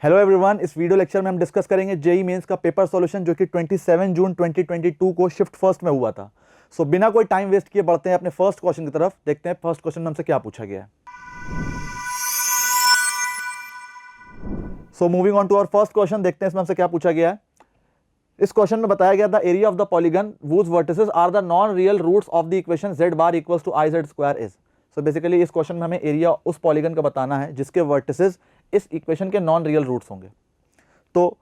Hello everyone, इस video lecture में हम डिस्कस करेंगे जेई मेंस का पेपर सॉल्यूशन जो कि 27 जून 2022 को शिफ्ट फर्स्ट में हुआ था। सो बिना कोई टाइम वेस्ट किए बढ़ते हैं अपने फर्स्ट क्वेश्चन की तरफ। देखते हैं फर्स्ट क्वेश्चन में हमसे क्या पूछा गया है। So moving on to our first question, देखते हैं इसमें हमसे क्या पूछा गया है। इस क्वेश्चन में बताया गया था area of the polygon whose vertices are the non real roots of the equation z bar equals to i z square is. So basically इस क्वेश्चन में हमें एरिया उस पॉलीगन का बताना है जिसके वर्टिसेस इस इक्वेशन के नॉन रियल रूट्स होंगे। तो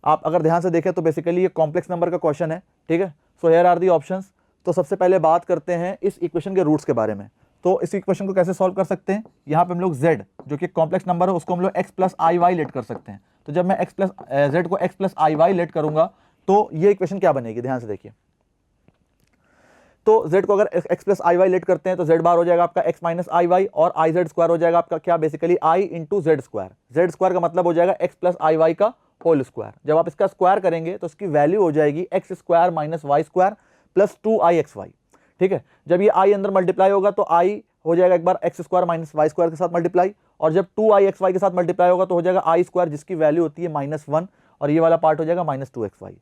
आप अगर ध्यान से देखें तो बेसिकली ये कॉम्प्लेक्स नंबर का क्वेश्चन है, ठीक है। So here are the options. तो सबसे पहले बात करते हैं इस इक्वेशन के रूट्स के बारे में। तो इस इक्वेशन को कैसे सॉल्व कर सकते हैं, यहाँ पे हम लोग z जो कि कॉम्प्लेक्स नंबर है उसको हम लोग x प्लस आई वाई लेट कर सकते हैं। तो जब मैं z को x प्लस आई वाई लेट करूंगा तो ये इक्वेशन क्या बनेगी, ध्यान से देखिए। तो z को अगर x प्लस आई वाई लेट करते हैं तो z बार हो जाएगा आपका x माइनस आई वाई और आई जेड स्क्वायर हो जाएगा आपका क्या, basically i into Z square. Z square का मतलब हो जाएगा x प्लस आई वाई का होल स्क्वायर। जब आप इसका स्क्वायर करेंगे तो इसकी वैल्यू हो जाएगी x square minus y square plus 2ix y, ठीक है। जब ये i अंदर मल्टीप्लाई होगा तो i हो जाएगा एक बार x square minus y square के साथ मल्टीप्लाई, और जब 2ix y के साथ मल्टीप्लाई होगा तो हो जाएगा आई स्क्वायर जिसकी वैल्यू होती है -1 और ये वाला पार्ट हो जाएगा -2xy।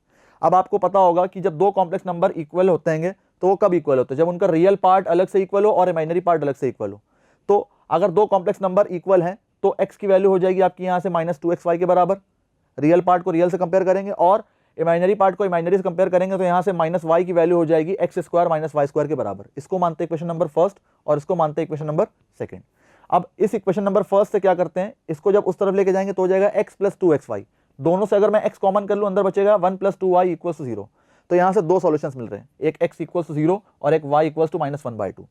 अब आपको पता होगा कि जब दो कॉम्प्लेक्स नंबर इक्वल होते हैं तो वो कब इक्वल होते हैं, जब उनका रियल पार्ट अलग से इक्वल हो और इमेजिनरी पार्ट अलग से इक्वल हो। तो अगर दो कॉम्प्लेक्स नंबर इक्वल हैं तो x की वैल्यू हो जाएगी आपकी यहाँ से -2xy के बराबर। रियल पार्ट को रियल से कंपेयर करेंगे और इमेजिनरी पार्ट को इमेजिनरी से कंपेयर करेंगे तो यहाँ से -y की वैल्यू हो जाएगी x square minus y square के बराबर। इसको मानते हैं इक्वेशन नंबर फर्स्ट और इसको मानते हैं इक्वेशन नंबर सेकंड। अब इस इक्वेशन नंबर फर्स्ट से क्या करते हैं, इसको जब उस तरफ लेके जाएंगे तो हो जाएगा x प्लस 2xy। दोनों से अगर मैं x कॉमन कर लूँ अंदर बचेगा 1 प्लस 2y इक्वल्स टू 0। तो यहाँ से दो सॉल्यूशंस मिल रहे हैं, एक x इक्वल्स टू 0 और एक y इक्वल्स टू -1/2।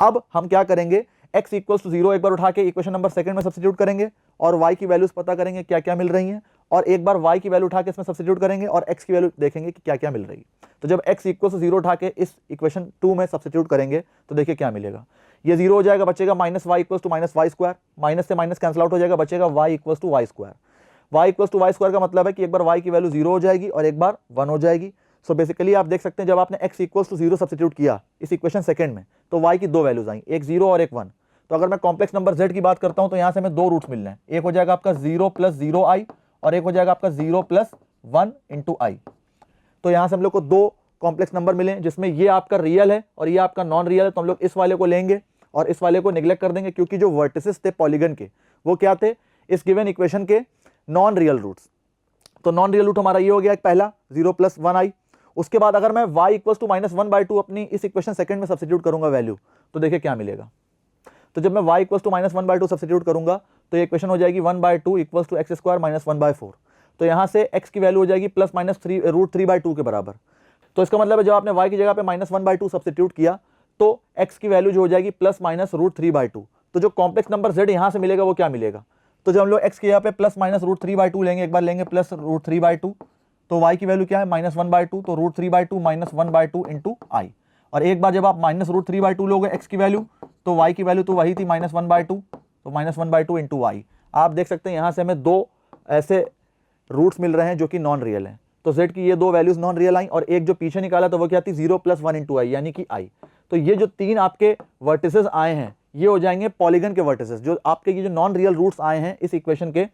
अब हम क्या करेंगे, x इक्वल्स टू 0 एक बार उठा के इक्वेशन नंबर सेकंड में सब्स्टिट्यूट करेंगे और y की वैल्यूज पता करेंगे क्या क्या मिल रही हैं, और एक बार y की वैल्यू उठा के इसमें सब्स्टिट्यूट करेंगे और x की वैल्यू देखेंगे कि क्या क्या मिल रही है। तो जब x इक्वल्स टू 0 उठा के इस इक्वेशन 2 में सब्स्टिट्यूट करेंगे तो देखिए क्या मिलेगा। ये 0 हो जाएगा, बचेगा -y equals to -y square, minus से माइनस कैंसिल आउट हो जाएगा, बचेगा y equals to y square. y equals to y square का मतलब है कि एक बार y की वैल्यू 0 हो जाएगी और एक बार 1 हो जाएगी। सो बेसिकली आप देख सकते हैं जब आपने x इक्वल्स टू 0 सब्स्टिट्यूट किया इस इक्वेशन सेकंड में तो y की दो वैल्यूज आई, एक 0 और एक 1। तो अगर मैं कॉम्प्लेक्स नंबर z की बात करता हूं तो यहां से हमें दो रूट्स मिल रहे हैं, एक हो जाएगा आपका 0 प्लस 0i और एक हो जाएगा आपका 0 प्लस 1 इंटू आई। तो यहां से हम लोग को दो कॉम्प्लेक्स नंबर मिले जिसमें ये आपका रियल है और ये आपका नॉन रियल है। तो हम लोग इस वाले को लेंगे और इस वाले को निगलेक्ट कर देंगे क्योंकि जो वर्टिसेस थे पॉलीगन के वो क्या थे, इस गिवन इक्वेशन के नॉन रियल रूट्स। तो नॉन रियल रूट हमारा ये हो गया एक पहला 0 प्लस 1i। उसके बाद अगर मैं y इक्वल्स टू -1/2 अपनी इस इक्वेशन सेकंड में सब्स्टिट्यूट करूंगा वैल्यू, तो देखिए क्या मिलेगा। तो जब मैं y इक्वल्स टू -1/2 सब्स्टिट्यूट करूंगा तो ये इक्वेशन हो जाएगी 1/2 equals to x square minus 1/4। तो यहाँ से x की वैल्यू हो जाएगी +-√3/2 के बराबर। तो इसका मतलब है जब आपने y की जगह पे -1/2 सब्स्टिट्यूट किया तो x की वैल्यू जो हो जाएगी +-√3/2। तो जो कॉम्प्लेक्स नंबर z यहाँ से मिलेगा वो क्या मिलेगा, तो जब हम लोग x की जगह पे +-√3/2 लेंगे, एक बार लेंगे +√3/2 तो y की वैल्यू क्या है -1/2, तो √3/2 -1/2 इंटू आई। और एक बार जब आप -√3/2 लोगे x की वैल्यू तो y की वैल्यू तो वही थी -1/2, तो -1/2 इंटू आई। आप देख सकते हैं यहाँ से हमें दो ऐसे रूट्स मिल रहे हैं जो कि नॉन रियल हैं। तो z की ये दो वैल्यूज नॉन रियल आई और एक जो पीछे निकाला तो वो क्या थी 0 प्लस 1 इंटू आई यानी कि आई। तो ये जो तीन आपके वर्टिसेस आए हैं ये हो जाएंगे पॉलीगन के वर्टिसेस। जो आपके ये जो नॉन रियल रूट्स आए हैं इस इक्वेशन के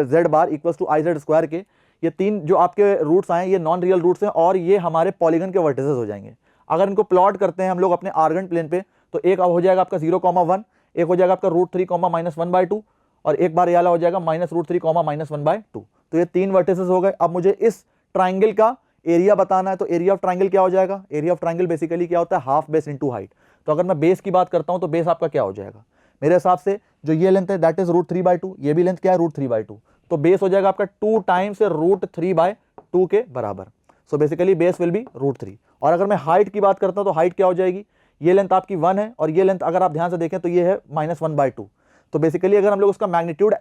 z bar equals to i z square के, ये तीन जो आपके रूट्स आए हैं ये नॉन रियल रूट्स हैं और ये हमारे पॉलीगन के वर्टिसेस हो जाएंगे। अगर इनको प्लॉट करते हैं हम लोग अपने आर्गन प्लेन पे तो एक हो जाएगा आपका 0,1, एक हो जाएगा आपका √3, -1/2 और एक बार ये वाला हो जाएगा -√3, -1/2। तो ये तीन वर्टिसेस हो गए। अब मुझे इस ट्राइंगल का एरिया बताना है, तो एरिया ऑफ ट्राइंगल क्या हो जाएगा, एरिया ऑफ ट्राइंगल बेसिकली क्या होता है हाफ बेस इंटू हाइट। तो अगर मैं बेस की बात करता हूं तो बेस आपका क्या हो जाएगा, मेरे हिसाब से जो ये लेंथ है दैट इज √3/2, ये भी लेंथ क्या है √3/2, तो बेस हो जाएगा आपका 2 टाइम्स √3/2 के बराबर। So basically base will be √3। और अगर मैं हाइट की बात करता हूं तो हाइट क्या हो जाएगी, ये लेंथ आपकी 1 है और ये लेंथ अगर आप ध्यान से देखें तो ये है -1/2। तो बेसिकली अगर हम लोग उसका मैग्नीट्यूड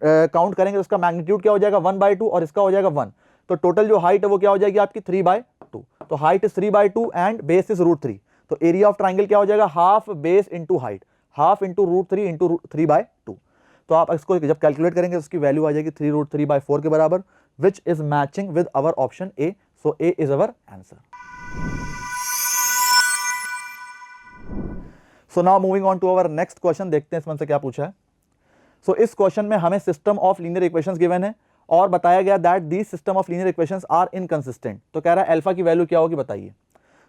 काउंट करेंगे तो उसका मैग्नीट्यूड क्या हो जाएगा 1/2 और इसका हो जाएगा 1। तो टोटल जो हाइट है वो क्या हो जाएगी आपकी 3/2। तो height is 3/2 and base is √3। तो एरिया ऑफ ट्राइंगल क्या हो जाएगा half base into height, half into √3 into 3/2। तो आप इसको जब कैलकुलेट करेंगे तो उसकी वैल्यू आ जाएगी 3√3/4 के बराबर, which is matching with our option A. So A is our answer. So now moving on to our next question, देखते हैं इसमें से क्या पूछा है। सो इस क्वेश्चन में हमें system of linear equations given है और बताया गया that the system of linear equations are inconsistent. तो कह रहा है अल्फा की वैल्यू क्या होगी बताइए।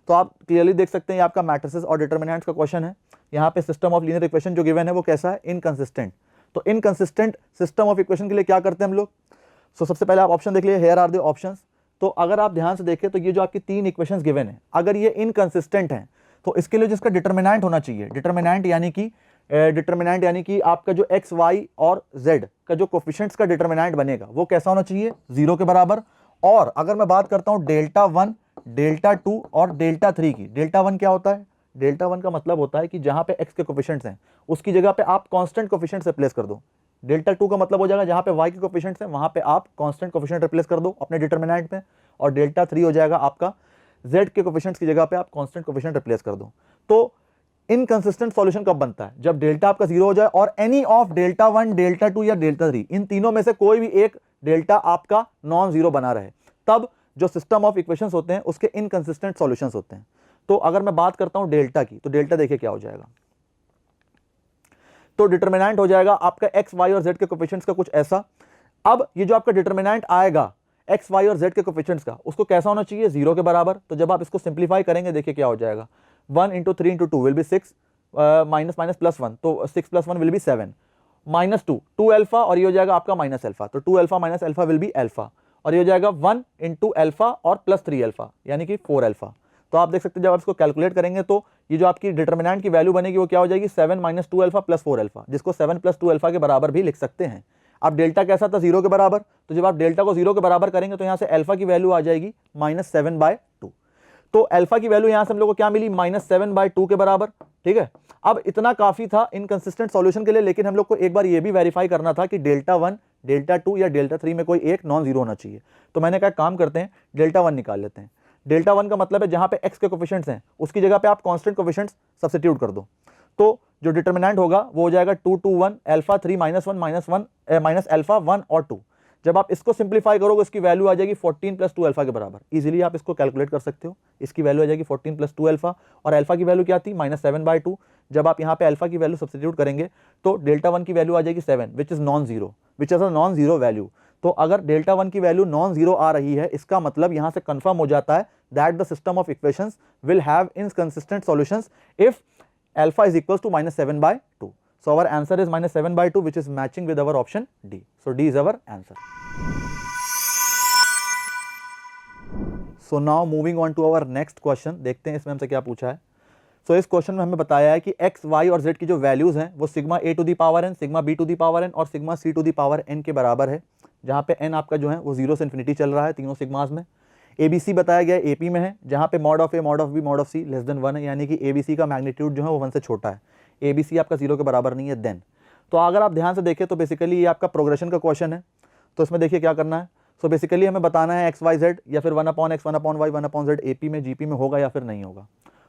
तो आप क्लियरली देख सकते हैं ये आपका मैट्रिसेस और डिटर्मिनेंट्स का क्वेश्चन है। यहाँ पे सिस्टम ऑफ लीनियर इक्वेशन जो गिवन है वो कैसा है, इनकंसिस्टेंट। तो इनकंसिस्टेंट सिस्टम ऑफ इक्वेशन के लिए क्या करते हैं हम लोग। सो सबसे पहले आप ऑप्शन देख लीजिए, हेयर आर द ऑप्शंस। तो अगर आप ध्यान से देखें तो ये जो आपकी तीन इक्वेशंस गिवन है, अगर ये इनकंसिस्टेंट हैं तो इसके लिए जिसका डिटर्मिनेंट होना चाहिए, डिटर्मिनेंट यानी कि आपका जो एक्स वाई और जेड का जो कोफिशिएंट्स का डिटर्मिनेंट बनेगा वो कैसा होना चाहिए, 0 के बराबर। और अगर मैं बात करता हूं डेल्टा 1, डेल्टा 2 और डेल्टा 3 की, डेल्टा 1 क्या होता है, डेल्टा 1 का मतलब होता है कि जहां पे x के कोफिशिएंट्स हैं उसकी जगह पे आप कांस्टेंट कोफिशिएंट्स रिप्लेस कर दो। डेल्टा 2 का मतलब हो जाएगा जहां पे y के कोफिशिएंट्स हैं वहां पे आप कांस्टेंट कोफिशिएंट रिप्लेस कर दो अपने डिटर्मिनेंट में। और डेल्टा 3 हो जाएगा आपका z के कोफिशिएंट्स की जगह पे आप कांस्टेंट कोफिशिएंट रिप्लेस कर दो। तो इनकंसिस्टेंट सॉल्यूशन कब बनता है, जब डेल्टा आपका 0 हो जाए और एनी ऑफ डेल्टा 1, डेल्टा 2 या डेल्टा 3 इन तीनों में से कोई भी एक डेल्टा आपका नॉन जीरो बना रहे, तब जो सिस्टम ऑफ इक्वेशंस होते हैं उसके इनकंसिस्टेंट सॉल्यूशंस होते हैं। तो अगर मैं बात करता हूं डेल्टा की, तो डेल्टा देखिए क्या हो जाएगा। तो डिटर्मिनेंट हो जाएगा आपका एक्स वाई और जेड के कोफिशिएंट्स का कुछ ऐसा। अब ये जो आपका डिटर्मिनेंट आएगा एक्स वाई और जेड के कोफिशिएंट्स का, उसको कैसा होना चाहिए, 0 के बराबर। तो जब आप इसको सिंप्लीफाई करेंगे देखिए क्या हो जाएगा, 1 × 3 × 2 will be 6, minus minus plus 1, तो 6 + 1 विल बी 7, माइनस 2 अल्फा और ये हो जाएगा आपका माइनस अल्फा, तो 2 alpha minus alpha will be alpha, और ये हो जाएगा 1 × अल्फा और प्लस 3 अल्फा यानी कि 4 अल्फा। तो आप देख सकते हैं जब आप इसको कैलकुलेट करेंगे तो ये जो आपकी डिटर्मिनेंट की वैल्यू बनेगी वो क्या हो जाएगी, 7 - 2 अल्फा प्लस 4 अल्फा, जिसको 7 + 2 अल्फा के बराबर भी लिख सकते हैं। अब डेल्टा कैसा था, 0 के बराबर। तो जब आप डेल्टा को 0 के बराबर करेंगे तो यहां से अल्फा की वैल्यू आ जाएगी -7/2। तो अल्फा की वैल्यू यहां से हम लोग को क्या मिली, -7/2 के बराबर। ठीक है, अब इतना काफी था इनकंसिस्टेंट सॉल्यूशन के लिए, लेकिन हम लोग को एक बार ये भी वेरीफाई करना था कि डेल्टा 1, डेल्टा 2 या डेल्टा 3 में कोई एक नॉन जीरो होना चाहिए। तो मैंने कहा काम करते हैं, डेल्टा 1 निकाल लेते हैं। डेल्टा 1 का मतलब है जहां पे x के कोफिशिएंट्स हैं उसकी जगह पे आप कांस्टेंट कोफिशिएंट्स सब्स्टिट्यूट कर दो। तो जो डिटर्मिनेंट होगा वो हो जाएगा 2 2 1 अल्फा 3 -1 माइनस अल्फा 1 और 2। जब आप इसको सिंप्लीफाई करोगे इसकी वैल्यू आ जाएगी 14 + 2 अल्फा के बराबर। इजीली आप इसको कैलकुलेट कर सकते हो, इसकी वैल्यू आ जाएगी 14 + 2 अल्फा, और अल्फा की वैल्यू क्या थी, -7/2। जब आप यहाँ पे अल्फा की वैल्यू सब्स्टिट्यूट करेंगे तो डेल्टा 1 की वैल्यू आ जाएगी 7 which is non zero value. तो अगर डेल्टा 1 की वैल्यू नॉन जीरो आ रही है, इसका मतलब यहां से कंफर्म हो जाता है that the system of equations will have inconsistent solutions if alpha is equals to -7/2. So our answer is -7/2, which is matching with our option D. So D is our answer. So now moving on to our next question, देखते हैं इसमें हमसे क्या पूछा है। So इस question में हमें बताया है कि x, y और z की जो वैल्यूज हैं वो sigma a to the power n, sigma b to the power n और sigma c to the power n के बराबर है, जहां पे n आपका जो है वो 0 से इन्फिनिटी चल रहा है तीनों सिग्मास में। ABC बताया गया है AP में है, जहां पे mod of a, mod of b, mod of c less than 1 है, यानी कि ABC का मैग्नीट्यूड जो है वो 1 से छोटा है। ABC आपका 0 के बराबर नहीं है देन। तो अगर आप ध्यान से देखें तो बेसिकली ये आपका प्रोग्रेशन का क्वेश्चन है। तो इसमें देखिए क्या करना है। सो बेसिकली हमें बताना है एक्स वाई जेड या फिर 1/x 1/y 1/z AP में GP में होगा या फिर नहीं होगा।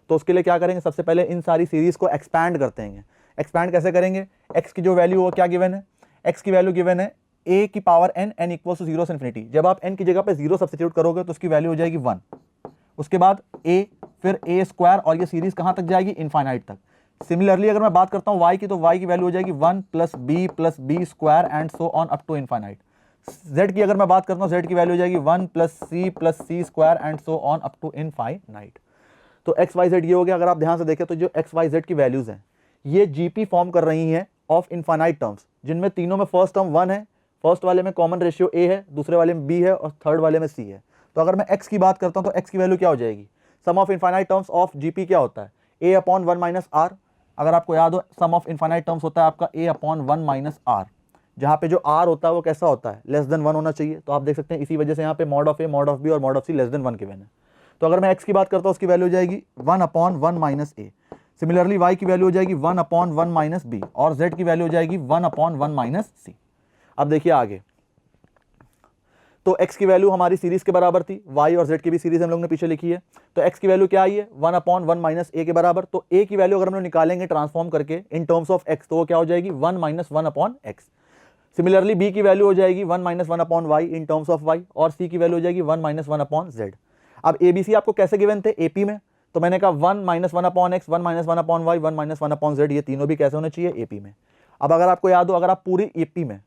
तो उसके लिए क्या करेंगे, सबसे पहले इन सारी सीरीज को एक्सपैंड करते हैं। एक्सपैंड कैसे करेंगे, एक्स की जो वैल्यू वो क्या गिवन है, एक्स की वैल्यू गिवन है a की power n, n equal to 0 से इन्फिनिटी। जब आप n की जगह पे 0 सब्स्टिट्यूट करोगे तो उसकी वैल्यू हो जाएगी 1। उसके बाद a, फिर a² और ये सीरीज कहां तक जाएगी, इनफाइनाइट तक। सिमिलरली अगर मैं बात करता हूं y की, तो y की वैल्यू हो जाएगी 1 + b and so on up to infinite. z की अगर मैं बात करता हूं, z की वैल्यू हो जाएगी 1 + c and so on up to infinite. तो x y z ये हो गया। अगर आप ध्यान से देखें तो जो x y z की वैल्यूज हैं ये GP फॉर्म कर रही हैं ऑफ इनफाइनाइट टर्म्स, जिनमें तीनों में फर्स्ट टर्म 1 है, फर्स्ट वाले में कॉमन रेशियो a है, दूसरे वाले में b है और थर्ड वाले में c है। तो अगर मैं x की बात करता हूं तो x की वैल्यू क्या हो जाएगी, sum of infinite terms of GP क्या होता है, a/1 - r। अगर आपको याद हो सम ऑफ इनफाइनाइट टर्म्स होता है आपका a/1 - r, जहां पे जो r होता है वो कैसा होता है, लेस देन 1 होना चाहिए। तो आप देख सकते हैं इसी वजह से यहाँ पे mod of a, mod of b और mod of c less than 1 given है। तो अगर मैं x की बात करता हूं उसकी वैल्यू हो जाएगी 1/1 - a। सिमिलरली y की वैल्यू हो जाएगी 1/1 - b और z की वैल्यू हो जाएगी 1/1 - c। अब देखिए आगे, तो x की वैल्यू हमारी सीरीज के बराबर थी, y और z की भी सीरीज हम लोग ने पीछे लिखी है। तो x की वैल्यू क्या आई है, 1/1 - a के बराबर। तो a की वैल्यू अगर हम लोग निकालेंगे ट्रांसफॉर्म करके इन टर्म्स ऑफ x, तो वो क्या हो जाएगी 1 - 1/x। सिमिलरली b की वैल्यू हो जाएगी 1 - 1/y in terms of y, और c की वैल्यू हो जाएगी 1 - 1/z। अब ABC आपको कैसे गिवन थे, AP में, तो मैंने कहा 1 - 1/x, 1 - 1/y, 1 - 1/z, ये तीनों भी कैसे होने चाहिए, AP में। अब अगर आपको याद हो, अगर आप पूरी एपी में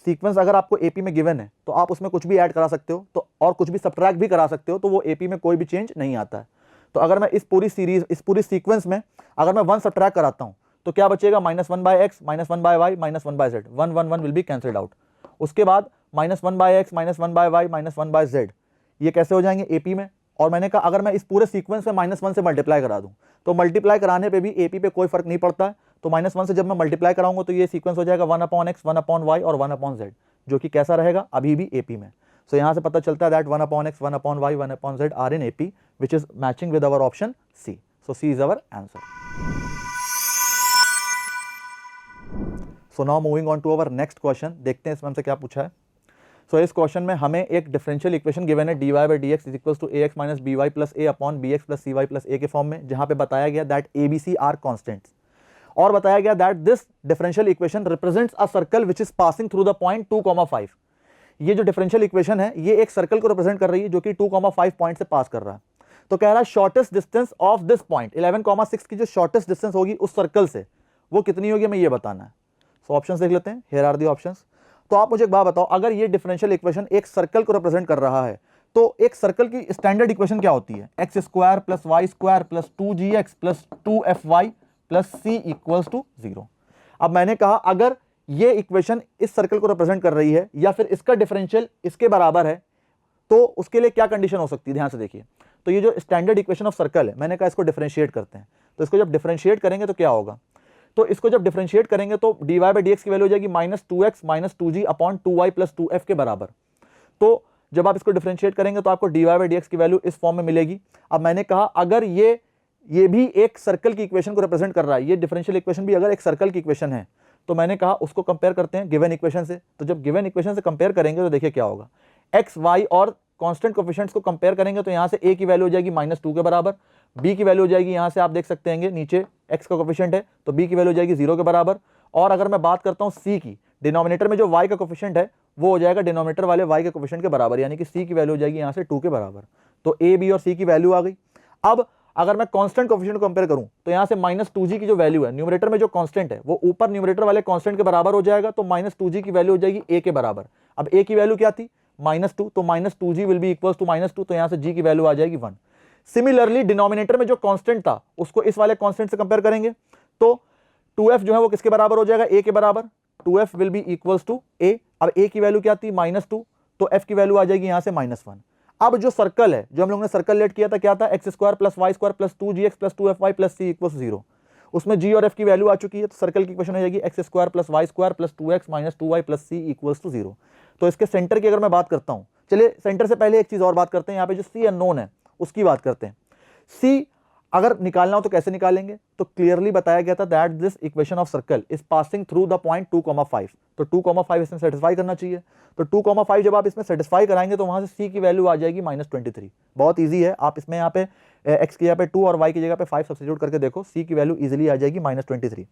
सीक्वेंस अगर आपको एपी में गिवन है तो आप उसमें कुछ भी ऐड करा सकते हो, तो और कुछ भी सब्ट्रैक्ट भी करा सकते हो, तो वो एपी में कोई भी चेंज नहीं आता है। तो अगर मैं इस पूरी सीरीज, इस पूरी सीक्वेंस में अगर मैं 1 सब्ट्रैक्ट कराता हूं तो क्या बचेगा, -1/x, -1/y, -1/z, 1 1 1 will be cancelled out. उसके बाद -1/x, -1/y, -1/z, ये कैसे हो जाएंगे एपी में। और मैंने कहा अगर मैं इस पूरे सीक्वेंस में -1 से मल्टीप्लाई करा दूं तो मल्टीप्लाई कराने पे भी एपी पे कोई फर्क नहीं पड़ता है। तो -1 से जब मैं मल्टीप्लाई कराऊंगा तो ये सीक्वेंस हो जाएगा 1/x, 1/y और 1/z, जो कि कैसा रहेगा, अभी भी एपी में। सो यहां से पता चलता है that 1/x, 1/y, 1/z are in AP, which is matching with our option C. So C is our answer. So now moving on to our next question, देखते हैं इसमें हमसे क्या पूछा है। सो इस क्वेश्चन में हमें एक डिफरेंशियल इक्वेशन गिवन है dy/dx equals to ax minus by plus a upon bx plus cy plus a के फॉर्म में, जहां पे बताया गया दैट abc आर कॉन्स्टेंट्स, और बताया गया that this differential equation represents a circle which is passing through the point 2,5। ये जो डिफरेंशियल इक्वेशन है ये एक सर्कल को रिप्रेजेंट कर रही है जो कि 2,5 पॉइंट से पास कर रहा है। तो कह रहा है shortest distance of this point 11,6 की जो शॉर्टेस्ट डिस्टेंस होगी उस सर्कल से वो कितनी होगी, हमें ये बताना है। सो ऑप्शंस देख लेते हैं, हियर आर दी ऑप्शंस। तो आप मुझे एक बात बताओ, अगर ये डिफरेंशियल इक्वेशन एक सर्कल को रिप्रेजेंट कर रहा है तो एक सर्कल की स्टैंडर्ड इक्वेशन क्या होती है, x square plus y square plus 2gx plus 2fy plus c equals to 0। अब मैंने कहा अगर ये इक्वेशन इस सर्कल को रिप्रेजेंट कर रही है या फिर इसका डिफरेंशियल इसके बराबर है तो उसके लिए क्या कंडीशन हो सकती है, ध्यान से देखिए। तो ये जो स्टैंडर्ड इक्वेशन ऑफ सर्कल है, मैंने कहा इसको डिफरेंशिएट करते हैं। तो इसको जब डिफरेंशिएट करेंगे तो क्या होगा, तो इसको जब डिफरेंशिएट करेंगे तो dy/dx की वैल्यू हो जाएगी -2x minus 2g upon 2y plus 2f के बराबर। तो जब आप इसको डिफरेंशिएट करेंगे तो आपको dy/dx की वैल्यू इस फॉर्म में मिलेगी। अब मैंने कहा अगर ये भी एक सर्कल की इक्वेशन को रिप्रेजेंट कर रहा है, ये डिफरेंशियल इक्वेशन भी अगर एक सर्कल की इक्वेशन है, तो मैंने कहा उसको कंपेयर करते हैं गिवन इक्वेशन से। तो जब गिवन इक्वेशन से कंपेयर करेंगे तो देखिए क्या होगा, x y और कांस्टेंट कोएफिशिएंट्स को कंपेयर करेंगे तो यहां से a की वैल्यू हो जाएगी -2 के बराबर, b की वैल्यू हो जाएगी, यहां से आप देख सकते हैं नीचे x का कोएफिशिएंट है तो b की वैल्यू हो जाएगी 0 के बराबर। और अगर मैं बात करता हूं c की, डिनोमिनेटर में जो y का कोएफिशिएंट है वो हो जाएगा डिनोमिनेटर वाले y के कोएफिशिएंट के बराबर, यानी कि c की वैल्यू हो जाएगी यहां से 2 के बराबर। तो a b और c की वैल्यू आ गई। अब अगर मैं कांस्टेंट कोएफिशिएंट को कंपेयर करूं तो यहां से -2g की जो वैल्यू है, न्यूमरेटर में जो कांस्टेंट है वो ऊपर न्यूमरेटर वाले कांस्टेंट के बराबर हो जाएगा, तो -2g की वैल्यू हो जाएगी a के बराबर। अब a की वैल्यू क्या थी, -2, तो -2g will be equals to -2, तो यहां से g की वैल्यू आ जाएगी 1। सिमिलरली डिनोमिनेटर में जो कांस्टेंट था उसको इस वाले कांस्टेंट से कंपेयर करेंगे तो 2f जो है वो किसके बराबर हो जाएगा, a के बराबर। 2f will be equals to a। अब a की वैल्यू क्या थी, -2, तो f की वैल्यू आ जाएगी यहां से -1। अब जो सर्कल है, जो हम लोगों ने सर्कल लेट किया था, क्या था, x square plus y square plus 2gx plus 2fy plus c equals 0। उसमें g और f की वैल्यू आ चुकी है, तो सर्कल की इक्वेशन हो जाएगी x square plus y square plus 2x minus 2y plus c equals to 0। तो इसके सेंटर की अगर मैं बात करता हूं, चलिए सेंटर से पहले एक चीज और बात करते हैं, यहाँ पे जो c अननोन है उसकी बात करते हैं। c अगर निकालना हो तो कैसे निकालेंगे, तो क्लियरली बताया गया था that this equation of circle is passing through the point 2,5। तो 2,5 इसमें सेटिस्फाई करना चाहिए। तो 2,5 जब आप इसमें सेटिस्फाई कराएंगे तो वहां से c की वैल्यू आ जाएगी -23। बहुत इजी है, आप इसमें यहाँ पे x की जगह पे 2 और y की जगह पे 5 सब्स्टिट्यूट करके देखो, c की वैल्यू इजीली आ जाएगी -23।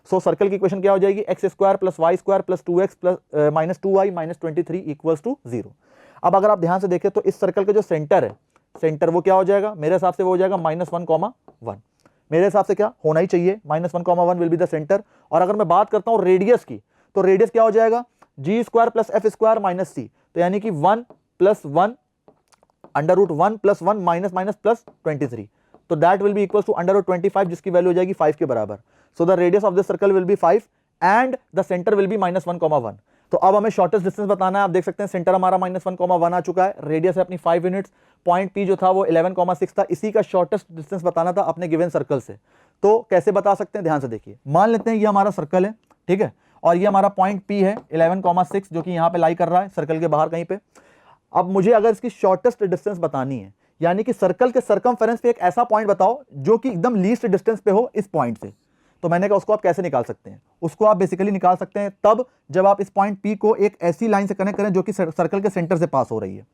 सो सर्कल की इक्वेशन क्या हो जाएगी, x square plus y square plus 2x plus -2y minus 23 equals to 0। अब अगर आप ध्यान से देखें तो इस सर्कल का जो सेंटर है, सेंटर वो क्या हो जाएगा, मेरे हिसाब से वो हो जाएगा -1,1। मेरे हिसाब से क्या होना ही चाहिए, -1,1 विल बी द सेंटर। और अगर मैं बात करता हूं रेडियस की, तो रेडियस क्या हो जाएगा, g square plus f square minus c, तो यानी कि 1 plus 1 under root 1 plus 1 minus minus plus 23, तो that will be equal to under root 25, जिसकी वैल्यू हो जाएगी 5 के बराबर। So the radius of this circle will be 5 and the centre will be -1,1। तो अब हमें शॉर्टेस्ट डिस्टेंस बताना है। आप देख सकते हैं सेंटर हमारा -1,1 आ चुका है, रेडियस है अपनी 5 यूनिट्स, पॉइंट P जो था वो 11,6 था, इसी का शॉर्टेस्ट डिस्टेंस बताना था अपने गिवन सर्कल से। तो कैसे बता सकते हैं, ध्यान से देखिए। मान लेते हैं ये हमारा सर्कल है, ठीक है, और ये हमारा पॉइंट P है 11,6 जो कि यहाँ पे लाई कर रहा है सर्कल के बाहर कहीं पे। अब मुझे अगर इसकी शॉर्टेस्ट डिस्टेंस बतानी है, यानी कि सर्कल के सर्कमफेरेंस पे एक ऐसा पॉइंट बताओ जो कि एकदम लीस्ट डिस्टेंस पे हो इस पॉइंट से, तो मैंने कहा उसको आप कैसे निकाल सकते हैं, उसको आप बेसिकली निकाल सकते हैं तब जब आप इस पॉइंट P को एक ऐसी लाइन से कनेक्ट करें जो कि सर्कल के सेंटर से पास हो रही है।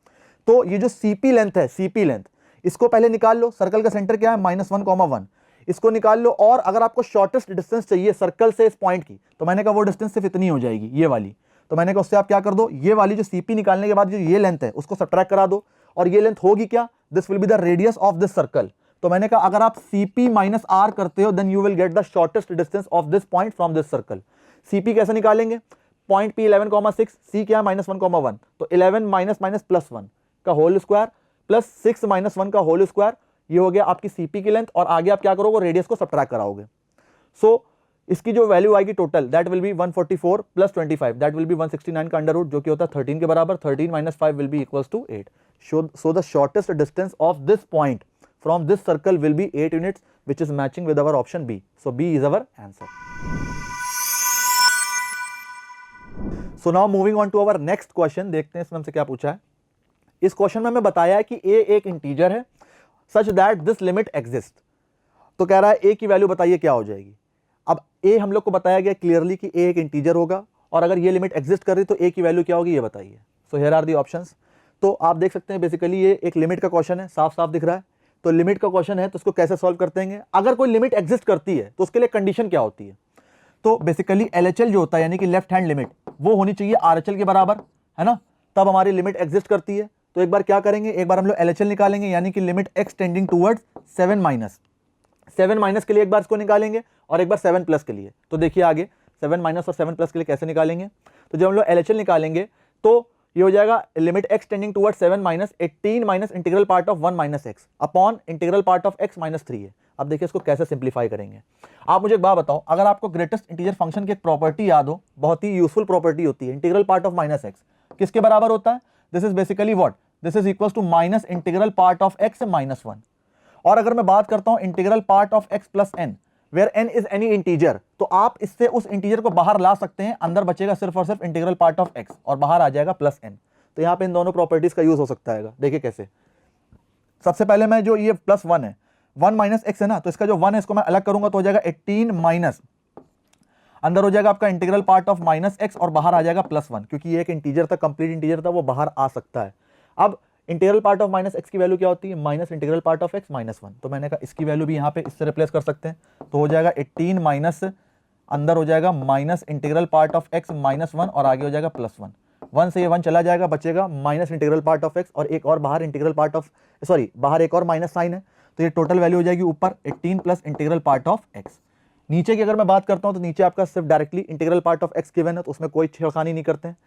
तो ये जो CP लेंथ है, CP लेंथ, इसको पहले निकाल लो। सर्कल का सेंटर क्या है, -1,1, इसको निकाल लो। और अगर आपको शॉर्टेस्ट डिस्टेंस चाहिए सर्कल से इस पॉइंट की, तो मैंने कहा वो डिस्टेंस सिर्फ इतनी हो जाएगी, ये वाली। तो मैंने कहा उससे आप क्या कर दो, ये वाली जो CP निकालने के बाद जो ये लेंथ है उसको सब्ट्रैक्ट करा दो, और ये लेंथ होगी क्या, this will be the radius of this circle. तो मैंने कहा अगर आप CP - R करते हो then you will get the shortest distance of this point from this circle. CP कैसे निकालेंगे, पॉइंट P 11,6, C क्या है -1,1, तो 11 माइनस प्लस 1 का होल स्क्वायर प्लस 6 माइनस 1 का होल स्क्वायर, ये हो गया आपकी CP की लेंथ, और आगे आप क्या करोगे, रेडियस को सब्ट्रैक्ट कराओगे। सो इसकी जो वैल्यू आएगी total, that will B 144 plus 25, that will B 169 का अंडर रूट, जो कि होता है 13 के बराबर। 13 minus 5 will be equals to 8। So the shortest distance of this point from this circle will be 8 units, which is matching with our option B. So B is our answer. So now moving on to our next question, देखते हैं इसमें हमसे क्या पूछा है। इस question में हमें बताया है कि a एक इंटीजर है such that this limit exists। तो कह रहा है a की वैल्यू बताइए क्या हो जाएगी। अब a हम लोग को बताया गया क्लियरली कि a एक इंटीजर होगा, और अगर ये लिमिट एग्जिस्ट कर रही तो a की वैल्यू क्या होगी ये बताइए। So here are the options. तो आप देख सकते हैं बेसिकली ये एक लिमिट का क्वेश्चन है, साफ साफ दिख रहा है। तो लिमिट का क्वेश्चन है तो उसको कैसे सॉल्व करते हैं, अगर कोई लिमिट एग्जिस्ट करती है तो उसके लिए कंडीशन क्या होती है। तो बेसिकली LHL जो होता है यानी कि लेफ्ट हैंड लिमिट, वो होनी चाहिए RHL के बराबर, है ना, तब हमारी लिमिट एग्जिस्ट करती है। तो एक बार क्या करेंगे, एक बार हम लोग LHL निकालेंगे, यानी कि limit x tending towards 7 minus, 7 minus के लिए एक बार इसको निकालेंगे और एक बार 7 प्लस के लिए। तो देखिए आगे 7 माइनस और 7 प्लस के लिए कैसे निकालेंगे। तो जब हम लोग LHL निकालेंगे तो ये हो जाएगा limit x tending towards 7 minus 18 minus integral part of 1 minus x upon integral part of x minus 3 है। अब देखिए इसको कैसे सिंप्लीफाई करेंगे। आप मुझे एक बात बताओ, अगर आपको ग्रेटेस्ट इंटीजर फंक्शन की एक प्रॉपर्टी याद हो, बहुत ही यूजफुल प्रॉपर्टी होती है, integral part of minus x किसके बराबर होता है, this is basically what, this is equals to minus integral part of x minus 1। और अगर मैं बात करता हूं integral part of x plus n, where n is any integer, तो आप इससे उस इंटीजर को बाहर ला सकते हैं, अंदर बचेगा सिर्फ और सिर्फ इंटीग्रल पार्ट ऑफ x और बाहर आ जाएगा प्लस n। तो यहां पे इन दोनों प्रॉपर्टीज का यूज हो सकता है। देखिए कैसे, सबसे पहले मैं जो ये प्लस 1 है, 1 माइनस x है ना, तो इसका जो 1 है इसको मैं अलग करूंगा तो हो जाएगा 18 माइनस, अंदर हो जाएगा आपका integral part of minus x और बाहर आ जाएगा प्लस 1, क्योंकि ये एक इंटीजर था, कंप्लीट इंटीजर था, वो बाहर आ सकता है। अब integral part of minus x की वैल्यू क्या होती है, minus integral part of x minus 1। तो मैंने कहा इसकी वैल्यू भी यहाँ पे इससे रिप्लेस कर सकते हैं, तो हो जाएगा 18 माइनस, अंदर हो जाएगा minus integral part of x minus 1 और आगे हो जाएगा प्लस 1। 1 से ये 1 चला जाएगा, बचेगा minus integral part of x और एक और बाहर इंटीग्रल पार्ट ऑफ, सॉरी बाहर एक और माइनस साइन है, तो ये टोटल वैल्यू हो जाएगी ऊपर 18 plus integral part of x। नीचे की अगर मैं बात करता हूं तो नीचे आपका सिर्फ directly integral part of x given है, तो उसमें कोई छेड़खानी नहीं करते हैं।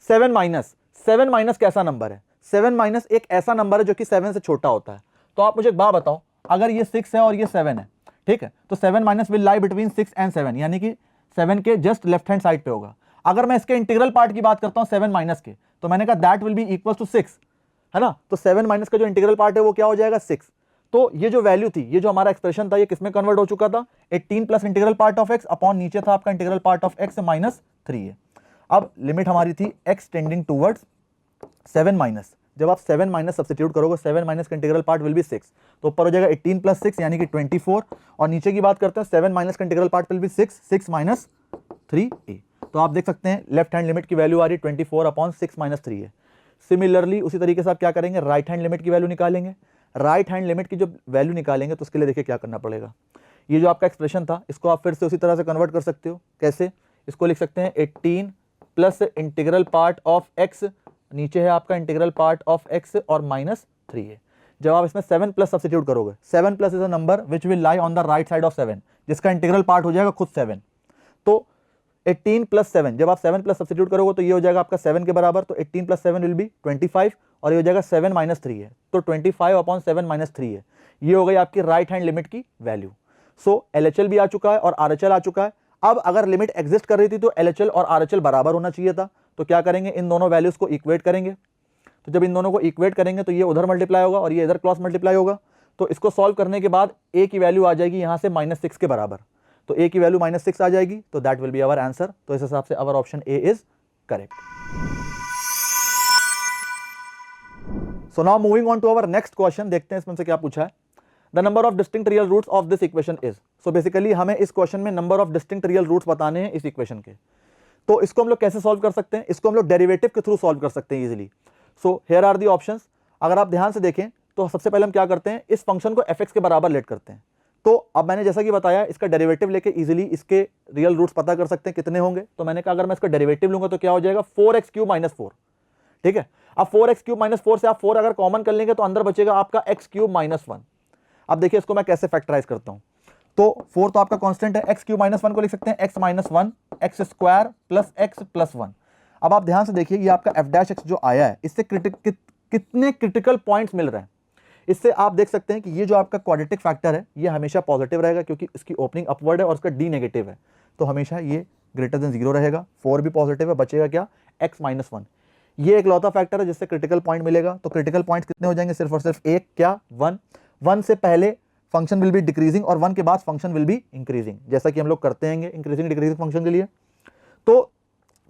7 माइनस कैसा नंबर है, 7 माइनस एक ऐसा नंबर है जो कि 7 से छोटा होता है। तो आप मुझे एक बात बताओ, अगर ये 6 है और ये 7 है, ठीक है, तो 7 minus will lie between 6 and 7, यानी कि 7 के जस्ट लेफ्ट हैंड साइड पे होगा। अगर मैं इसके इंटीग्रल पार्ट की बात करता हूं 7 माइनस के, तो मैंने कहा that will be equal to 6, है ना, तो 7 माइनस का जो इंटीग्रल पार्ट है वो क्या हो जाएगा 6। तो ये जो वैल्यू थी, ये जो हमारा एक्सप्रेशन था, ये किसमें कन्वर्ट हो चुका था, 18 plus integral part of x upon नीचे था आपका integral part of x minus 3 है। अब लिमिट हमारी थी x टेंडिंग टूवर्ड्स 7 माइनस, जब आप 7 माइनस सब्स्टिट्यूट करोगे, 7 माइनस का इंटीग्रल पार्ट विल बी 6, तो ऊपर हो जाएगा 18 प्लस 6 यानी कि 24, और नीचे की बात करते हैं 7 माइनस का integral part will be 6 minus 3a। तो आप देख सकते हैं लेफ्ट हैंड लिमिट की वैल्यू आ रही है 24 अपॉन 6 माइनस 3 है। सिमिलरली उसी तरीके से आप क्या करेंगे, राइट हैंड लिमिट की वैल्यू निकालेंगे। राइट हैंड लिमिट की जो वैल्यू निकालेंगे तो उसके लिए देखिए क्या करना पड़ेगा, ये जो आपका एक्सप्रेशन था इसको आप फिर से उसी तरह से कन्वर्ट कर सकते हो। कैसे, इसको लिख सकते हैं 18 plus integral part of x, नीचे है आपका इंटीग्रल पार्ट ऑफ x और माइनस 3 है। जब आप इसमें 7 प्लस सब्स्टिट्यूट करोगे, 7 plus is a number which will lie on the right side of 7, जिसका इंटीग्रल पार्ट हो जाएगा खुद 7। तो 18 प्लस 7, जब आप 7 प्लस सब्स्टिट्यूट करोगे तो ये हो जाएगा आपका 7 के बराबर, तो 18 प्लस 7 विल बी 25 और ये हो जाएगा 7 माइनस 3 है, तो 25 अपॉन 7 माइनस 3 है। ये हो गई आपकी राइट हैंड लिमिट की वैल्यू। सो LHL भी आ चुका है और RHL आ चुका है। अब अगर लिमिट एग्जिस्ट कर रही थी तो LHL और RHL बराबर होना चाहिए था, तो क्या करेंगे, इन दोनों वैल्यूज को इक्वेट करेंगे। तो जब इन दोनों को इक्वेट करेंगे तो ये उधर मल्टीप्लाई होगा और ये इधर क्रॉस मल्टीप्लाई होगा। तो इसको सॉल्व करने के बाद a की वैल्यू आ जाएगी यहाँ से -6 के बराबर, तो a की वैल्यू -6 आ जाएगी, तो that will be our answer. तो इस हिसाब से our option A is correct. So now moving on to our next question, देखते हैं इसमें से क्या पूछा है। The number of distinct real roots of this equation is. So basically हमें इस क्वेश्चन में number of distinct real roots बताने हैं इस इक्वेशन के। तो इसको हम लोग कैसे सॉल्व कर सकते हैं, इसको हम लोग डेरिवेटिव के थ्रू सॉल्व कर सकते हैं easily. So here are the options. अगर आप ध्यान से देखें तो सबसे पहले हम क्या करते हैं, इस फंक्शन को fx के बराबर लेट करते हैं। तो अब मैंने जैसा कि बताया इसका डेरिवेटिव लेके इजीली इसके रियल रूट्स पता कर सकते हैं कितने होंगे। तो मैंने कहा अगर मैं इसका डेरिवेटिव लूंगा तो क्या हो जाएगा 4x³ - 4, ठीक है। अब 4x³ - 4 से आप 4 अगर कॉमन कर लेंगे तो अंदर बचेगा आपका x³ - 1। अब देखिए इसको मैं कैसे फैक्टराइज करता हूं। तो 4 तो आपका कांस्टेंट है, x क्यूब माइनस 1 को लिख सकते हैं x minus 1 x square plus x plus 1। अब आप ध्यान से देखिए ये आपका f डैश x जो आया है इससे कितने क्रिटिकल पॉइंट्स मिल रहे हैं। इससे आप देख सकते हैं कि ये जो आपका क्वाड्रेटिक फैक्टर है ये हमेशा पॉजिटिव रहेगा क्योंकि इसकी ओपनिंग अपवर्ड है और उसका डी नेगेटिव है, तो हमेशा ये ग्रेटर देन 0 रहेगा। 4 भी पॉजिटिव है, बचेगा क्या x माइनस 1। ये एक लौता फैक्टर है जिससे क्रिटिकल पॉइंट मिलेगा। तो क्रिटिकल पॉइंट्स कितने हो जाएंगे, सिर्फ और सिर्फ एक, क्या 1। 1 से पहले फंक्शन विल बी डिक्रीजिंग और 1 के बाद फंक्शन विल बी इंक्रीजिंग, जैसा कि हम लोग करते हैं इंक्रीजिंग डिक्रीजिंग फंक्शन के लिए। तो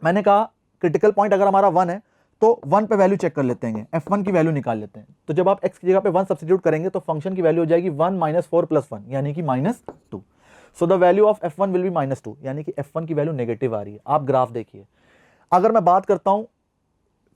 मैंने कहा क्रिटिकल पॉइंट अगर हमारा 1 है तो 1 पे वैल्यू चेक कर लेते हैं, f1 की वैल्यू निकाल लेते हैं। तो जब आप x की जगह पे 1 सब्स्टिट्यूट करेंगे तो फंक्शन की वैल्यू हो जाएगी 1 माइनस 4 प्लस 1 यानी कि -2। सो the value of f1 will be -2 यानी कि f1 की वैल्यू नेगेटिव आ रही है। आप ग्राफ देखिए, अगर मैं बात करता हूं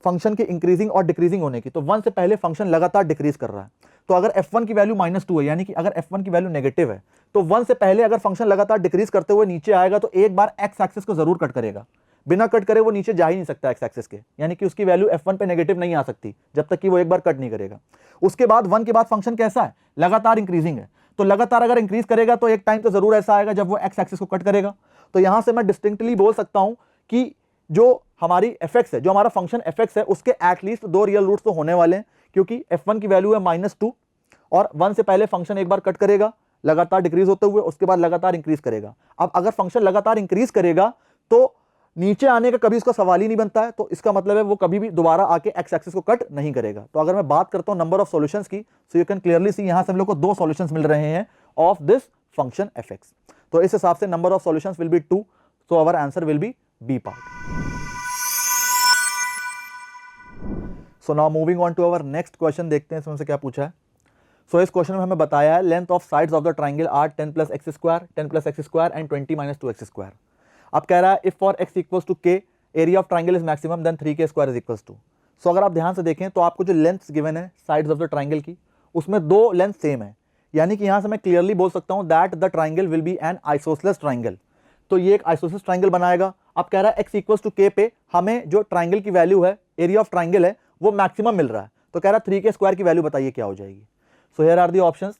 फंक्शन के इंक्रीजिंग और डिक्रीजिंग होने की, तो 1 से पहले फंक्शन लगातार डिक्रीज कर रहा है। तो अगर f1 की वैल्यू -2 है यानी कि अगर f1 की वैल्यू नेगेटिव है तो 1 से पहले अगर फंक्शन लगातार डिक्रीज करते हुए नीचे आएगा तो एक बार x एक्सिस को जरूर कट करेगा, बिना कट करे वो नीचे जा ही नहीं सकता x एक्सिस के, यानी कि उसकी वैल्यू f1 पे नेगेटिव नहीं आ सकती जब तक कि वो एक बार कट नहीं करेगा। उसके बाद 1 के बाद फंक्शन कैसा है, लगातार इंक्रीजिंग है। तो लगातार अगर इंक्रीज करेगा तो एक टाइम तो जरूर ऐसा आएगा जब वो x एक्सिस को कट करेगा। तो यहां से मैं डिस्टिंक्टली बोल सकता हूं कि जो हमारी fx है, जो हमारा फंक्शन fx है, उसके एटलीस्ट 2 रियल रूट्स तो होने वाले हैं क्योंकि f1 की वैल्यू है -2 और 1 से पहले फंक्शन एक बार कट करेगा लगातार डिक्रीज होते हुए, उसके बाद लगातार इंक्रीज करेगा। अब अगर फंक्शन लगातार इंक्रीज करेगा तो नीचे आने का कभी इसका सवाल ही नहीं बनता है, तो इसका मतलब है वो कभी भी दोबारा आके x एक्सिस को कट नहीं करेगा। तो अगर मैं बात करता हूं नंबर ऑफ सॉल्यूशंस की, so you can clearly see यहां से हम लोग को 2 सॉल्यूशंस मिल रहे हैं ऑफ दिस फंक्शन fx। तो इस हिसाब से number of solutions will be 2, so our answer will be B part. So now moving on to our next question, देखते हैं इसमें से क्या पूछा है। सो इस क्वेश्चन में हमें बताया है length of sides of the triangle are 10 plus x square, 10 plus x square and 20 minus 2x square. अब कह रहा है if for x equals to k area of triangle is maximum then 3k square is equals to. So अगर आप ध्यान से देखें तो आपको जो लेंथ गिवन है साइड्स ऑफ द ट्राइंगल की, उसमें 2 लेंथ सेम है, यानी कि यहां से मैं क्लियरली बोल सकता हूं that the triangle will be N isosceles triangle. तो ये एक आइसोसेलेस ट्राइंगल बनाएगा। अब कह रहा है x इक्वल्स टू k पे हमें जो ट्राइंगल की वैल्यू है, एरिया ऑफ ट्राइंगल है, वो मैक्सिमम मिल रहा है। तो कह रहा है 3k स्क्वायर की वैल्यू बताइए क्या हो जाएगी। So here are the options.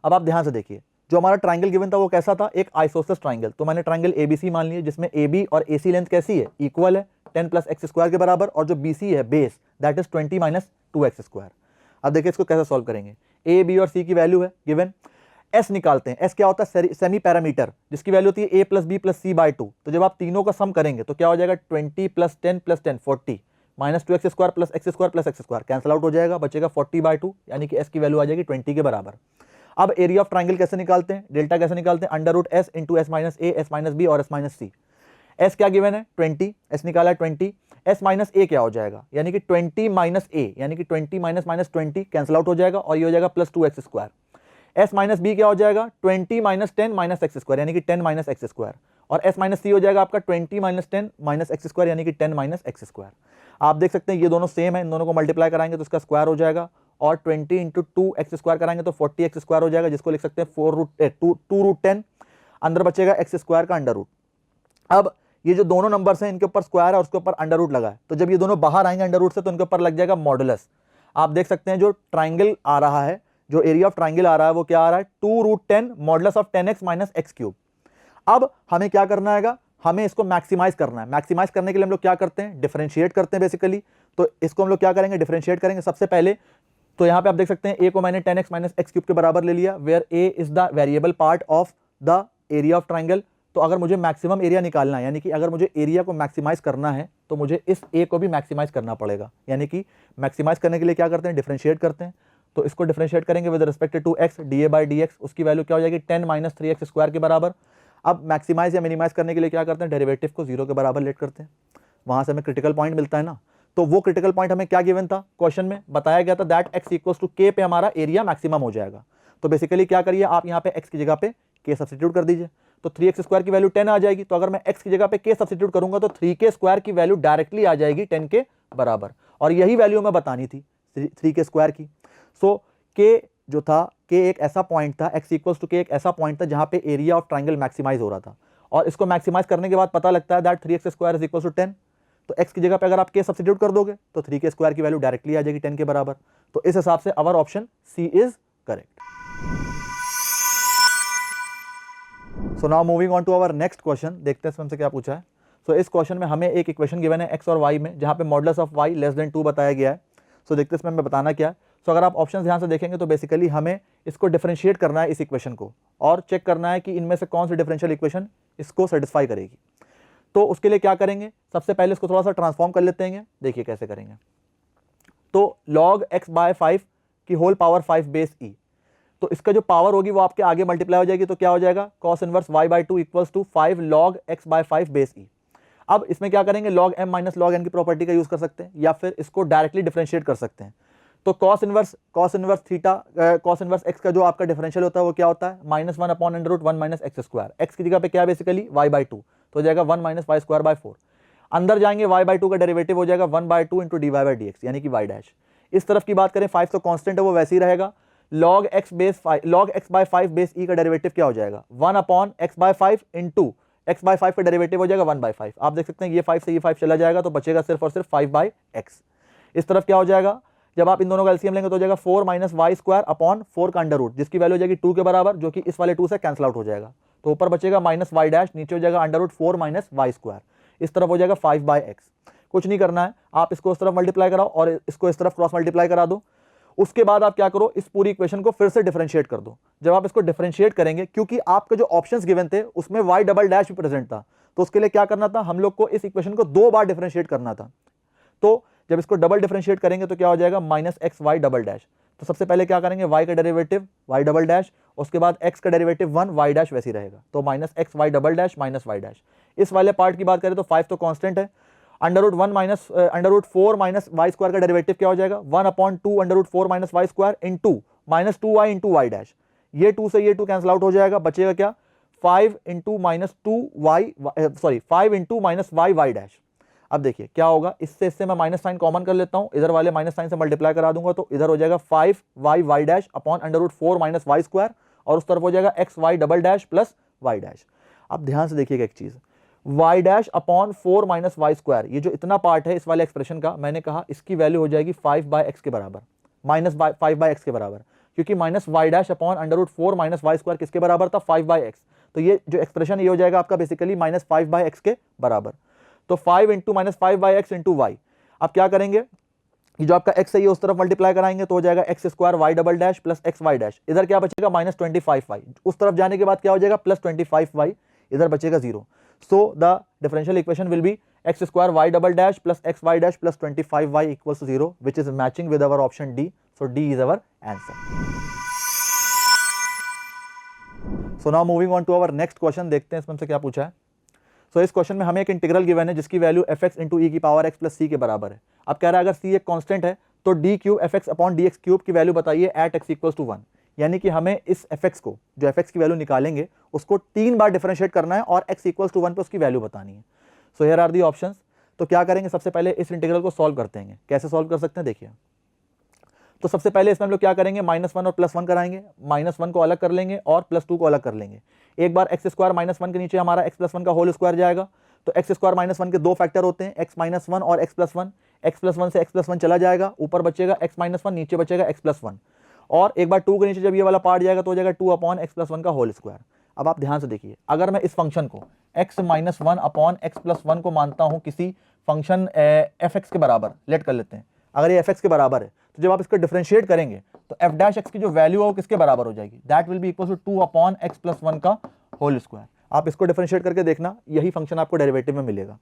अब आप ध्यान से देखिए जो हमारा ट्राइंगल गिवन था वो कैसा था, एक आइसोसेलेस ट्राइंगल। तो मैंने ट्राइंगल ABC मान लिया जिसमें AB और AC लेंथ कैसी है, इक्वल है 10 प्लस एक्स स्क्वायर के बराबर, और जो BC है base that is 20 minus 2x square. अब देखिए इसको कैसे सॉल्व करेंगे। A, B और C की वैल्यू है गिवन, S निकालते हैं। S क्या होता है, सेमी पैरामीटर, जिसकी वैल्यू होती है A plus B plus C by 2। तो जब आप तीनों का सम करेंगे तो क्या हो जाएगा 20 plus 10 plus 10 40 minus 2x square plus x square plus x square cancel out हो जाएगा, बचेगा 40/2 यानी कि S की वैल्यू आ जाएगी 20 के बराबर। अब एरिया ऑफ ट्राइंगल कैसे निकालते हैं, डेल्टा कैसे निकालते हैं, under root S into S minus A, S minus B और S माइनस C। S क्या गिवन है 20, S निकाला है 20, S माइनस A क्या हो जाएगा, यानी कि 20 माइनस A यानी कि 20 माइनस माइनस 20 कैंसिल आउट हो जाएगा और ये हो जाएगा plus 2x square. S minus B क्या हो जाएगा 20 माइनस 10 माइनस x स्क्वायर यानी कि 10 माइनस x स्क्वायर, और S माइनस C हो जाएगा आपका 20 माइनस 10 माइनस x स्क्वायर यानी कि 10 माइनस x स्क्वायर। आप देख सकते हैं ये दोनों सेम है, इन दोनों को मल्टीप्लाई कराएंगे तो इसका स्क्वायर हो जाएगा, और 20 इंटू 2x स्क्वायर कराएंगे तो 40x स्क्वायर हो जाएगा, जिसको लिख सकते हैं 2 रूट 10, अंदर बचेगा x स्क्वायर का अंडर रूट। अब ये जो दोनों नंबर्स हैं इनके ऊपर स्क्वायर है और उसके ऊपर अंडर रूट लगा है, तो जब ये दोनों बाहर आएंगे अंडर रूट से तो इनके ऊपर लग जाएगा मॉडुलस। आप देख सकते हैं जो ट्राइंगल आ रहा है, जो एरिया ऑफ ट्राइंगल आ रहा है वो क्या आ रहा है 2 root 10 modulus of 10x minus x cube. अब हमें क्या करना है, हमें इसको मैक्सिमाइज करना है। मैक्सिमाइज करने के लिए हम लोग क्या करते हैं, डिफरेंशिएट करते हैं बेसिकली। तो इसको हम लोग क्या करेंगे, डिफरेंशिएट करेंगे सबसे पहले। तो यहां पे आप देख सकते हैं a को मैंने 10x माइनस x क्यूब के बराबर ले लिया, where a is the variable part of the area of triangle. तो अगर मुझे मैक्सिमम एरिया निकालना है, यानी कि अगर मुझे एरिया को मैक्सिमाइज करना है तो मुझे इस a को भी मैक्सिमाइज करना पड़ेगा, यानी कि मैक्सिमाइज करने के लिए क्या करते हैं, डिफरेंशिएट करते हैं। तो इसको डिफरेंशिएट करेंगे with respect to x, dA by dx, उसकी वैल्यू क्या हो जाएगी 10 माइनस 3x स्क्वायर के बराबर। अब मैक्सिमाइज या मिनिमाइज करने के लिए क्या करते हैं, डेरिवेटिव को 0 के बराबर लेट करते हैं, वहां से हमें क्रिटिकल पॉइंट मिलता है ना। तो वो क्रिटिकल पॉइंट हमें क्या गिवन था, क्वेश्चन में बताया गया था that x equals to k पे हमारा एरिया मैक्सिमम हो जाएगा। तो बेसिकली क्या करिए आप यहाँ पे x की जगह पे k सब्स्टिट्यूट कर दीजिए, तो 3x स्क्वायर की वैल्यू 10 आ जाएगी। तो अगर मैं x की जगह पे k सब्स्टिट्यूट करूंगा तो 3k स्क्वायर की वैल्यू डायरेक्टली आ जाएगी 10 के बराबर, और यही वैल्यू मैं बतानी थी 3k स्क्वायर की। सो k जो था, k एक ऐसा पॉइंट था, x इक्वल्स टू k एक ऐसा पॉइंट था जहां पे एरिया ऑफ ट्राइंगल मैक्सिमाइज हो रहा था, और इसको मैक्सिमाइज करने के बाद पता लगता है that 3x square is equals to 10। तो x की जगह पे अगर आप k सब्स्टिट्यूट कर दोगे तो 3k स्क्वायर की वैल्यू डायरेक्टली आ जाएगी 10 के बराबर। तो इस हिसाब से our option C is correct. So now moving on to our next question, देखते हैं हमसे क्या पूछा है। सो इस क्वेश्चन में हमें एक इक्वेशन गिवन है x और y में, जहाँ पे modulus of y less then 2 बताया गया है। सो देखते हैं इसमें हमें बताना क्या है। सो अगर आप ऑप्शन ध्यान से देखेंगे तो बेसिकली हमें इसको डिफरेंशिएट करना है इस इक्वेशन को, और चेक करना है कि इनमें से कौन सी डिफरेंशियल इक्वेशन इसको सेटिस्फाई करेगी। तो उसके लिए क्या करेंगे, सबसे पहले इसको थोड़ा सा ट्रांसफॉर्म कर लेते हैं। देखिए कैसे करेंगे। तो log x बाय 5 की होल पावर 5 बेस e, तो इसका जो पावर होगी वो आपके आगे मल्टीप्लाई हो जाएगी, तो क्या हो जाएगा cos inverse y by 2 equals to 5 log x by 5 base e। अब इसमें क्या करेंगे, log m minus log n की प्रॉपर्टी का यूज कर सकते हैं, या फिर इसको डायरेक्टली डिफरेंशिएट कर सकते हैं। तो cos inverse theta cos inverse x का जो आपका डिफरेंशियल होता है वो क्या होता है, -1 upon under root 1 minus x square. X की जगह पे क्या है बेसिकली y बाई 2, तो हो जाएगा 1 माइनस वाई स्क्वायर बाय 4। अंदर जाएंगे y बाई 2 का डेरिवेटिव हो जाएगा 1 by 2 into d y by d x, यानी कि y डैश। इस तरफ की बात करें 5 तो कांस्टेंट है वो वैसे ही रहेगा। log x by 5 base e का डेरिवेटिव क्या हो जाएगा, 1 upon x by 5 into x by 5 का डेरिवेटिव हो जाएगा 1 बाय 5। आप देख सकते हैं ये 5 से ये 5 चला जाएगा, तो बचेगा सिर्फ और सिर्फ 5 बाय x। इस तरफ क्या हो जाएगा, जब आप इन दोनों का एलसीएम लेंगे तो हो जाएगा 4 माइनस वाई स्क्वायर अपॉन 4 का अंडर रूट, जिसकी वैल्यू हो जाएगी 2 के बराबर, जो कि इस वाले 2 से कैंसिल आउट हो जाएगा। तो ऊपर बचेगा माइनस वाई डैश, नीचे हो जाएगा under root 4 minus y square. इस तरफ हो जाएगा 5 बाय एक्स। कुछ नहीं करना है, आप इसको इस तरफ मल्टीप्लाई कराओ और इसको इस तरफ क्रॉस मल्टीप्लाई करा दो। उसके बाद आप क्या करो, इस पूरी इक्वेशन को फिर से डिफरेंशिएट कर दो। जब आप इसको डिफरेंशिएट करेंगे, क्योंकि आपके जो ऑप्शंस गिवन थे उसमें y डबल डैश भी प्रेजेंट था, तो उसके लिए क्या करना था, हम लोग को इस इक्वेशन को 2 बार डिफरेंशिएट करना था। तो जब इसको डबल डिफरेंशिएट करेंगे तो क्या हो जाएगा, minus x y double dash. तो सबसे पहले क्या करेंगे, y का डेरिवेटिव y डबल डैश, उसके बाद x का डेरिवेटिव 1 y डैश वैसे ही रहेगा, तो minus x y double dash minus y dash. इस वाले पार्ट की बात करें तो 5 तो कांस्टेंट है, under root 4 minus y square का डेरिवेटिव क्या हो जाएगा, 1 upon 2 under root 4 minus y square into minus 2y into y dash. ये 2 से ये 2 कैंसिल आउट हो जाएगा, बचेगा क्या, 5 into minus 5 into minus y y dash. अब देखिए क्या होगा, इससे मैं माइनस साइन कॉमन कर लेता हूं, इधर वाले माइनस साइन से मल्टीप्लाई करा दूंगा, तो इधर हो जाएगा 5 y y dash upon under root 4 minus y square, और उस तरफ हो जाएगा x y double dash plus y dash. अब ध्यान से देखिएगा एक चीज, y dash upon 4 minus y square, ये जो इतना पार्ट है इस वाले एक्सप्रेशन का, मैंने कहा इसकी वैल्यू हो जाएगी 5 बाय एक्स के बराबर, माइनस 5 बाय एक्स के बराबर, क्योंकि minus y dash upon under root 4 minus y square किसके बराबर था, 5 बाय एक्स। तो ये जो एक्सप्रेशन ये हो जाएगा आपका बेसिकली माइनस 5 बाय एक्स के बराबर। तो 5 into minus 5 by x into y. अब क्या करेंगे, ये जो आपका x है ये उस तरफ मल्टीप्लाई कराएंगे तो हो जाएगा x square y double dash plus x y dash. इधर क्या बचेगा, माइनस 25 वाई, उस तरफ जाने के बाद क्या हो जाएगा, प्लस 25 वाई, इधर बचेगा 0। So the differential equation will be x square y double dash plus x y dash plus 25 y equals to 0, which is matching with our option D. So D is our answer. So now moving on to our next question, देखते हैं इसमें हमसे क्या पूछा है। सो इस question में हमें एक इंटीग्रल गिवन है जिसकी वैल्यू एफ एक्स इंटू ई की पावर एक्स प्लस सी के बराबर है। अब कह रहा है अगर सी एक कांस्टेंट है तो D cube f x upon d x cube की वैल्यू बताइए एट एक्स इक्वल्स टू 1। यानी कि हमें इस एफ एक्स को, जो एफ एक्स की वैल्यू निकालेंगे उसको 3 बार डिफरेंशिएट करना है और एक्स इक्वल्स टू 1 पे उसकी वैल्यू बतानी है। So here are the options. तो क्या करेंगे, सबसे पहले इस इंटीग्रल को सॉल्व करते हैं। कैसे सॉल्व कर सकते हैं देखिए। तो सबसे पहले इसमें हम लोग क्या करेंगे, -1 और +1 कराएंगे, -1 को अलग कर लेंगे और +2 को अलग कर लेंगे। एक बार एक्स स्क्वायर -1 के नीचे हमारा x + 1 का होल स्क्वायर जाएगा, तो एक्स स्क्वायर -1 के 2 फैक्टर होते हैं, x - 1 और x + 1। x + 1 से x + 1 चला जाएगा, ऊपर बचेगा x - 1, नीचे बचेगा x + 1। और एक बार 2 के नीचे जब ये वाला पार्ट जाएगा तो हो जाएगा 2 अपॉन x + 1 का होल स्क्वायर। अब आप ध्यान से देखिए, अगर मैं इस फंक्शन को x - 1 अपॉन x + 1 को मानता हूं किसी फंक्शन f(x) के बराबर, लेट कर लेते हैं, अगर ये f(x) के बराबर है तो जब आप इसको डिफरेंशिएट करेंगे तो f' की जो वैल्यू है वो किसके बराबर हो जाएगी, that will be equal to 2 upon x + 1 का होल स्क्वायर। आप इसको डिफरेंशिएट करके देखना, यही फंक्शन आपको डेरिवेटिव में मिलेगा।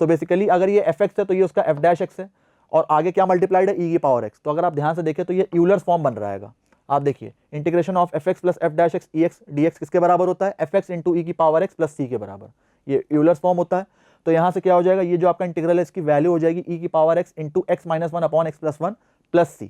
सो बेसिकली अगर ये f(x) है तो ये उसका f' है, और आगे क्या मल्टीप्लाइड है, e की पावर x। तो अगर आप ध्यान से देखें तो ये यूलर्स फॉर्म बन रहेगा। आप देखिए, integration of f(x) plus f' ex dx किसके बराबर होता है, f(x) इंटू e की पावर x प्लस c के बराबर, ये यूलर्स फॉर्म होता है। तो यहाँ से क्या हो जाएगा, ये जो आपका इंटीग्रल है इसकी वैल्यू हो जाएगी e की power x into x - 1 upon x + 1 plus c।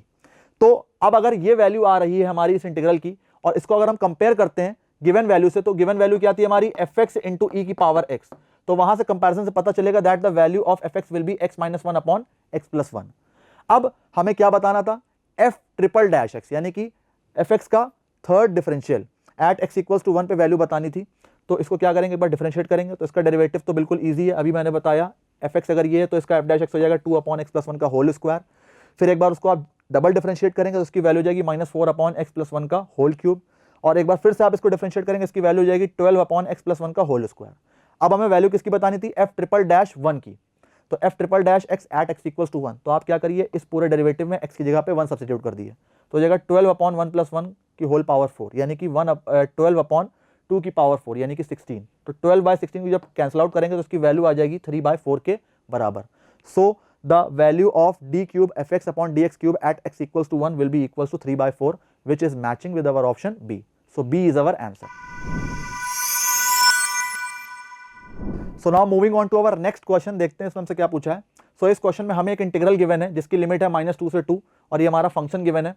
तो अब अगर ये वैल्यू आ रही है हमारी इस इंटीग्रल की, और इसको अगर हम कंपेयर करते हैं गिवन वैल्यू से, तो गिवन वैल्यू क्या आती है हमारी, f(x) इंटू e की पावर x। तो वहां से कंपैरिजन से पता चलेगा that the value of f(x) will be x - 1 upon x + 1। अब हमें क्या बताना था, f''x, यानी कि f(x) का third differential at x equals to 1 पे वैल्यू बतानी थी। तो इसको क्या करेंगे, एक बार डिफरेंशिएट करेंगे तो इसका डेरिवेटिव तो बिल्कुल इजी है, अभी मैंने बताया f(x) अगर ये है तो इसका f'(x) हो जाएगा 2 अपॉन x + 1 का होल स्क्वायर। फिर एक बार उसको आप डबल डिफरेंशिएट करेंगे तो उसकी वैल्यू हो जाएगी -4 अपॉन x + 1 का होल क्यूब। और एक बार फिर से आप इसको डिफरेंशिएट करेंगे, इसकी वैल्यू हो जाएगी 12 अपॉन एक्स प्लस वन का होल स्क्वायर। अब हमें वैल्यू किसकी बतानी थी, एफ ट्रिपल डैश वन की, तो f triple dash x at x equals to one. तो आप क्या करिए, इस पूरे डेरिवेटिव में एक्स की जगह पे वन सब्स्टिट्यूट कर दिए, तो हो जाएगा 12 अपॉन वन प्लस वन की होल पावर 4, यानी कि 12 अपॉन 2 की पावर 4 यानी कि 16। तो 12/16 को जब कैंसिल आउट करेंगे तो उसकी वैल्यू आ जाएगी 3/4 के बराबर। So the value of d cube f x upon d x cube at x equals to 1 will be equals to 3/4 which is matching with our option B. So B is our answer. So now moving on to our next question, देखते हैं इसमें हमसे क्या पूछा है। सो इस question में हमें एक इंटीग्रल गिवन है जिसकी लिमिट है -2 से 2 और ये हमारा फंक्शन गिवन है,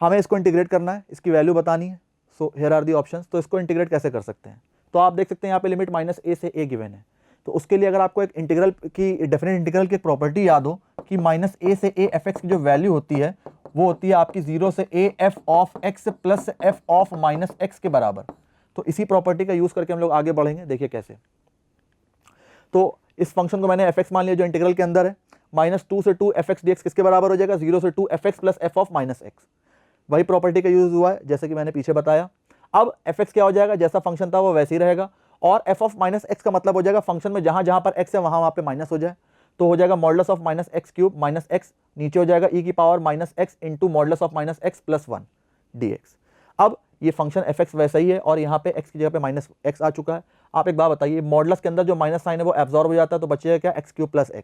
हमें इसको इंटीग्रेट करना है, इसकी वैल्यू बतानी है। So here are the options. तो इसको इंटीग्रेट कैसे कर सकते हैं, तो आप देख सकते हैं यहाँ पे लिमिट -a से a गिवन है। तो उसके लिए अगर आपको एक इंटीग्रल की डेफिनेट इंटीग्रल की प्रॉपर्टी याद हो कि -a से a f x की जो वैल्यू होती है वो होती है आपकी 0 से a f of x plus f of -x के बराबर। तो इसी प्रॉपर्टी का यूज करके हम लोग आगे बढ़ेंगे, देखिए कैसे। तो इस फंक्शन को मैंने एफ एक्स मान लिया जो इंटीग्रल के अंदर है, -2 से 2 एफ एक्स डी एक्स किसके बराबर हो जाएगा, 0 से 2 F x plus F of -x। वही प्रॉपर्टी का यूज हुआ है जैसे कि मैंने पीछे बताया। अब एफ एक्स क्या हो जाएगा, जैसा फंक्शन था वो वैसे ही रहेगा, और एफ ऑफ -x का मतलब हो जाएगा फंक्शन में जहां जहां पर x है वहां पे माइनस हो जाए, तो हो जाएगा modulus of -x cube -x, नीचे हो जाएगा e की power -x into modulus of -x plus 1 dx। अब ये फंक्शन एफ एक्स वैसा ही है और यहाँ पे x की जगह पे -x आ चुका है। आप एक बात बताइए, मॉडुलस के अंदर जो माइनस साइन है वो एब्जॉर्ब हो जाता है, तो बचेगा क्या, x क्यूब प्लस x,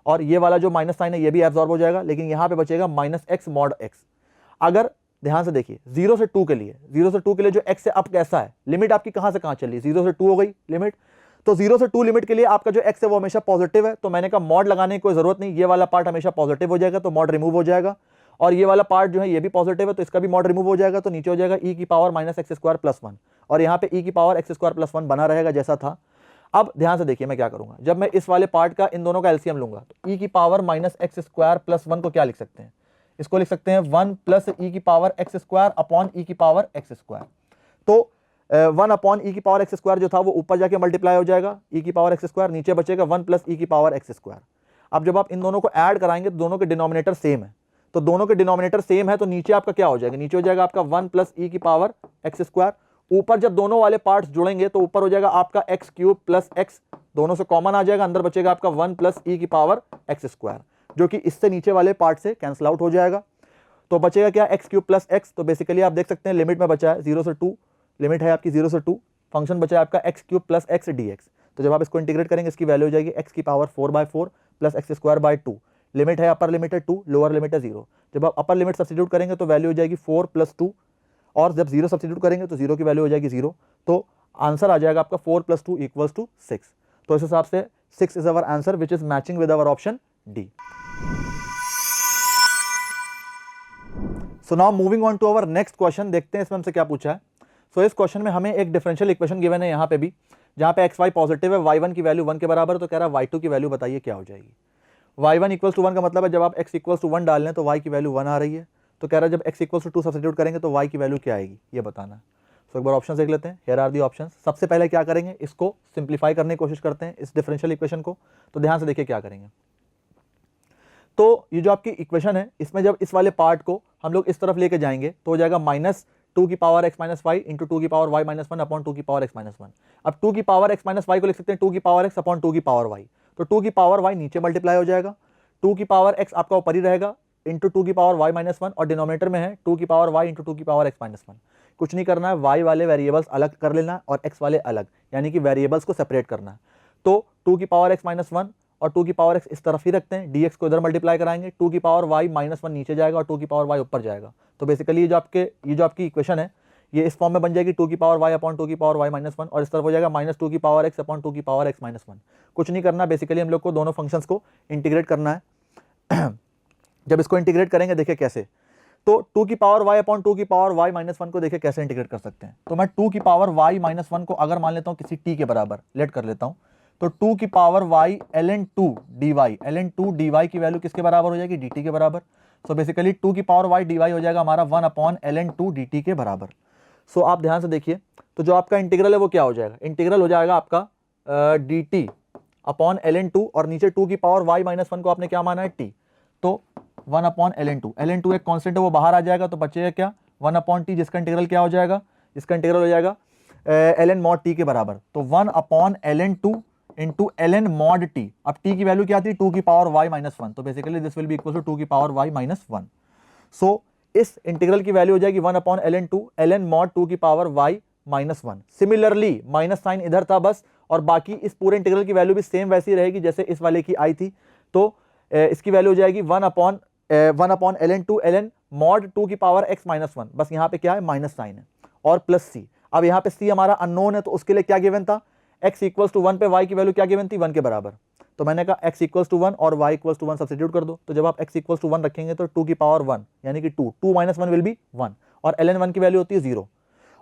और ये वाला जो माइनस साइन है ये भी एब्जॉर्ब हो जाएगा, लेकिन यहाँ पे बचेगा -x मॉड x। अगर ध्यान से देखिए 0 से 2 के लिए, 0 से 2 के लिए जो x है अब कैसा है, लिमिट आपकी कहां से कहां चली, 0 से 2 हो गई लिमिट, तो 0 से 2 लिमिट के लिए आपका जो x है वो हमेशा पॉजिटिव है, तो मैंने कहा मॉड लगाने की कोई जरूरत नहीं, ये वाला पार्ट हमेशा पॉजिटिव हो जाएगा तो मॉड रिमूव हो जाएगा, और ये वाला पार्ट जो है ये भी पॉजिटिव है तो इसका भी मॉड रिमूव हो जाएगा, तो नीचे हो जाएगा e की पावर -x² प्लस 1, और यहाँ पे e की पावर x² प्लस 1 बना रहेगा जैसा था। अब ध्यान से देखिए मैं क्या करूंगा, जब मैं इस वाले पार्ट का इन दोनों का एलसीएम लूंगा तो e की पावर -x² प्लस 1 को क्या लिख सकते हैं, इसको लिख सकते हैं 1 प्लस e की पावर x² अपॉन e की पावर x²। तो 1 अपॉन e की पावर x² जो था वो ऊपर जाके मल्टीप्लाई हो जाएगा e की पावर x², नीचे बचेगा 1 प्लस e की पावर x²। अब जब आप इन दोनों को ऐड कराएंगे तो दोनों के डिनोमिनेटर सेम है, तो दोनों के डिनोमिनेटर सेम है तो नीचे आपका क्या हो जाएगा, नीचे हो जाएगा आपका 1 प्लस e की पावर x²। ऊपर जब दोनों वाले पार्ट्स जुड़ेंगे तो ऊपर हो जाएगा आपका x क्यूब प्लस x, दोनों से कॉमन आ जाएगा, अंदर बचेगा आपका 1 प्लस e की पावर x², जो कि इससे नीचे वाले पार्ट से कैंसिल आउट हो जाएगा। तो बचेगा क्या, x क्यूब प्लस x। तो बेसिकली आप देख सकते हैं लिमिट में बचा है 0 से 2, लिमिट है आपकी 0 से 2, फंक्शन बचा है आपका x cube plus x dx। तो जब आप इसको इंटीग्रेट करेंगे इसकी वैल्यू हो जाएगी x की पावर 4/4 प्लस x²/2, लिमिट है अपर लिमिट है 2, लोअर लिमिट है 0। जब आप अपर लिमिट सब्स्टिट्यूट करेंगे तो वैल्यू हो जाएगी 4 प्लस 2, और जब 0 सब्स्टिट्यूट करेंगे तो 0 की वैल्यू हो जाएगी 0। तो आंसर आ जाएगा आपका 4 प्लस 2 इक्वल्स टू 6। तो इस हिसाब से 6 is our answer which is matching with our option D. So now moving on to our next question, देखते हैं इसमें हमसे क्या पूछा है। सो इस क्वेश्चन में हमें एक डिफरेंशियल इक्वेशन गिवन है यहाँ पे भी, जहाँ पे एक्स वाई पॉजिटिव है, y1 की वैल्यू 1 के बराबर, तो कह रहा है y2 की वैल्यू बताइए क्या हो जाएगी। y1 इक्वल्स टू 1 का मतलब है जब आप x इक्वल्स टू 1 डाल लें तो y की वैल्यू 1 आ रही है, तो कह रहा है जब x इक्वल्स टू 2 सब्स्टिट्यूट करेंगे तो y की वैल्यू क्या आएगी ये बताना है। सो एक बार ऑप्शन देख लेते हैं, हियर आर दी ऑप्शंस। सबसे पहले क्या करेंगे, इसको सिंप्लीफाई करने की कोशिश करते हैं इस डिफरेंशियल इक्वेशन को। तो ध्यान से देखिए क्या करेंगे, तो ये जो आपकी इक्वेशन है इसमें जब इस वाले पार्ट को हम लोग इस तरफ लेके जाएंगे तो हो जाएगा -2 की power x minus y into 2 की पावर y माइनस 1 अपॉन 2 की पावर x माइनस 1। अब 2 की पावर x माइनस वाई को लिख सकते हैं 2 की पावर x अपॉन 2 की पावर y, तो 2 की पावर y नीचे मल्टीप्लाई हो जाएगा, 2 की पावर x आपका ऊपर ही रहेगा इंटू 2 की पावर y माइनस 1, और डिनोमिनेटर में है 2 की पावर y इंटू 2 की पावर x माइनस 1। कुछ नहीं करना है, y वाले वेरिएबल्स अलग कर लेना है और x वाले अलग, यानी कि वेरिएबल्स को सेपरेट करना है। तो 2 की पावर x माइनस 1 और 2 की पावर x इस तरफ ही रखते हैं, dx को इधर मल्टीप्लाई कराएंगे, 2 की पावर y माइनस 1 नीचे जाएगा और 2 की पावर y ऊपर जाएगा। तो बेसिकली ये जो आपकी इक्वेशन है ये इस फॉर्म में बन जाएगी 2 की पावर y अपॉन 2 की पावर y माइनस 1, और इस तरफ हो जाएगा -2 की पावर x अपॉन 2 की पावर x माइनस 1। कुछ नहीं करना, बेसिकली हम लोग को दोनों फंक्शंस को इंटीग्रेट करना है। जब इसको इंटीग्रेट करेंगे देखिए कैसे, तो 2 की पावर y अपॉन 2 की पावर y माइनस 1 को देखिए कैसे इंटीग्रेट कर सकते हैं। तो मैं 2 की पावर y माइनस 1 को अगर मान लेता हूँ किसी t के बराबर, लेट कर लेता हूँ, तो 2 की पावर y ln2 dy की वैल्यू किसके बराबर हो जाएगी, dt के बराबर। सो बेसिकली 2 की पावर y dy हो जाएगा हमारा 1 अपॉन ln2 dt के बराबर। सो आप ध्यान से देखिए, तो जो आपका इंटीग्रल है वो क्या हो जाएगा, इंटीग्रल हो जाएगा आपका dt अपॉन ln2, और नीचे 2 की पावर y माइनस 1 को आपने क्या माना है t, तो 1 अपॉन ln2 एक कांस्टेंट है वो बाहर आ जाएगा, तो बचेगा क्या 1 अपॉन t, जिसका इंटीग्रल क्या हो जाएगा, इसका इंटीग्रल हो जाएगा ln mod t के बराबर, तो 1 upon ln 2 into ln mod t। अब t की वैल्यू क्या थी, 2 की पावर y माइनस 1, तो basically this will be equal to 2 की पावर y माइनस 1। सो इस इंटीग्रल की वैल्यू हो जाएगी 1 अपॉन ln 2 ln mod 2 की power y minus 1। Similarly minus sign इधर था बस, और बाकी इस पूरे इंटीग्रल की वैल्यू भी सेम वैसी रहेगी जैसे इस वाले की आई थी, तो इसकी वैल्यू हो जाएगी 1 अपॉन ln 2 ln mod 2 की पावर x माइनस 1, बस यहाँ पे क्या है माइनस साइन है, और प्लस c। अब यहाँ पे c हमारा अननोन है, तो उसके लिए क्या गिवन था, x इक्वल्स टू 1 पे y की वैल्यू क्या गिवन थी, 1 के बराबर। तो मैंने कहा x इक्वल्स टू 1 और y इक्वल्स टू 1 सब्स्टिट्यूट कर दो, तो जब आप x इक्वल्स टू 1 रखेंगे तो 2 की पावर 1 यानी कि 2 माइनस 1 विल बी 1, और ln 1 की वैल्यू होती है 0,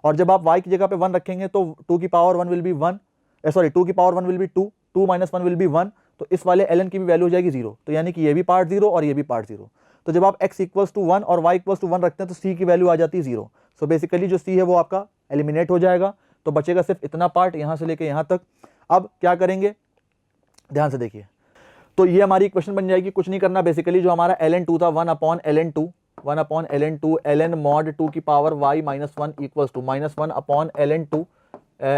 और जब आप y की जगह पे 1 रखेंगे तो 2 की पावर 1 विल बी 1, सॉरी 2 की power 1 will be 2, 2 minus 1 will B 1, तो इस वाले ln की भी वैल्यू हो जाएगी 0, तो यानी कि ये भी पार्ट 0 और ये भी पार्ट 0। तो जब आप x इक्वल्स टू 1 और y इक्वल्स टू 1 रखते हैं तो c की वैल्यू आ जाती है 0। सो बेसिकली जो c है वो आपका एलिमिनेट हो जाएगा, तो बचेगा सिर्फ इतना पार्ट यहां से लेके यहां तक। अब क्या करेंगे, ध्यान से देखिए, तो ये हमारी इक्वेशन बन जाएगी, कुछ नहीं करना, बेसिकली जो हमारा ln 2 था 1 अपॉन ln 2 ln mod 2 की power y minus 1 equals to minus 1 upon ln 2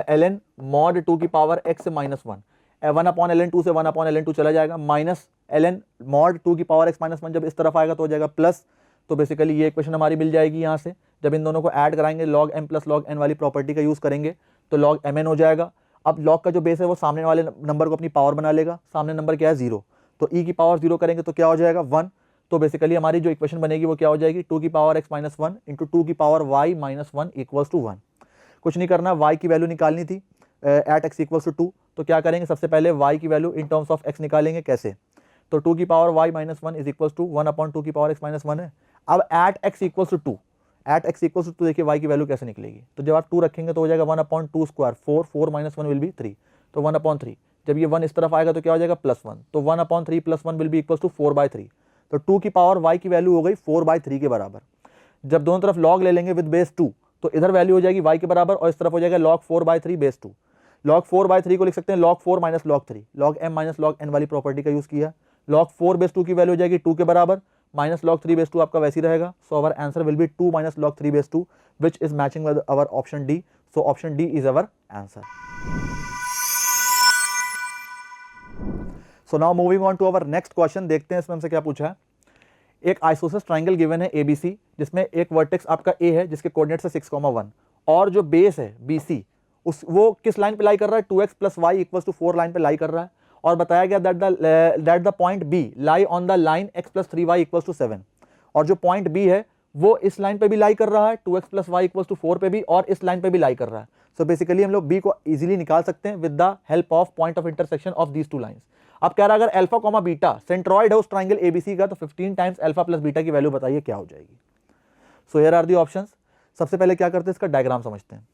ln mod 2 की power x minus 1, 1 upon ln 2 से 1 अपॉन ln 2 चला जाएगा, माइनस ln mod 2 की पावर x माइनस 1 जब इस तरफ आएगा तो हो जाएगा प्लस। तो बेसिकली ये इक्वेशन हमारी मिल जाएगी यहाँ से, जब इन दोनों को ऐड कराएंगे log m plus log n वाली प्रॉपर्टी का यूज करेंगे तो log mn हो जाएगा। अब log का जो बेस है वो सामने वाले नंबर को अपनी पावर बना लेगा, सामने नंबर क्या है 0, तो e की पावर 0 करेंगे तो क्या हो जाएगा 1। तो बेसिकली हमारी जो इक्वेशन बनेगी वो क्या हो जाएगी, 2 की पावर x माइनस 1 इंटू 2 की power y minus 1 equals to 1। कुछ नहीं करना, y की वैल्यू निकालनी थी एट x इक्वल्स टू 2, तो क्या करेंगे, सबसे पहले y की value in terms of x निकालेंगे, कैसे, तो 2 की power y minus 1 is equals to 1 upon 2 की पावर x माइनस 1 है। अब at x equals to 2, at x equals to 2 देखिए y की वैल्यू कैसे निकलेगी, तो जब आप 2 रखेंगे तो हो जाएगा 1 upon 2 square 4, 4 minus 1 will B 3, तो 1 अपॉन 3, जब ये 1 इस तरफ आएगा तो क्या हो जाएगा प्लस 1, तो 1 upon 3 plus 1 will be equals to 4/3, तो 2 की पावर y की वैल्यू हो गई 4/3 के बराबर। जब दोनों तरफ log ले लेंगे विद बेस 2, तो इधर वैल्यू हो जाएगी y के बराबर और इस तरफ हो जाएगा log 4/3 बेस 2। log 4/3 को लिख सकते हैं log 4 minus log 3, log m minus log n वाली प्रॉपर्टी का यूज किया। log 4 बेस 2 की वैल्यू हो जाएगी 2 के बराबर, माइनस log 3 बेस 2 आपका वैसे ही रहेगा, so our answer will be 2 minus log 3 base 2 which is matching with our option D, so option D is our answer. So now moving on to our next question, देखते हैं इसमें हमसे क्या पूछा है। एक आइसोसेलेस ट्राइंगल गिवन है ABC, जिसमें एक वर्टेक्स आपका A है जिसके कोऑर्डिनेट्स है 6,1, और जो बेस है BC वो किस लाइन पे लाई कर रहा है, 2x plus y equals to 4 line पे लाई कर रहा है, और बताया गया that the point B lie on the line x plus 3y equals to 7, और जो पॉइंट B है वो इस लाइन पे भी लाई कर रहा है 2x plus y equals to 4 पे भी, और इस लाइन पे भी लाई कर रहा है। सो बेसिकली हम लोग B को इजीली निकाल सकते हैं with the help of point of intersection of these two lines. अब कह रहा है अगर अल्फा कॉमा बीटा सेंट्रॉइड है उस ट्राइंगल ABC का, तो 15 टाइम्स अल्फा प्लस बीटा की वैल्यू बताइए क्या हो जाएगी। So here are the options. सबसे पहले क्या करते हैं, इसका डायग्राम समझते हैं।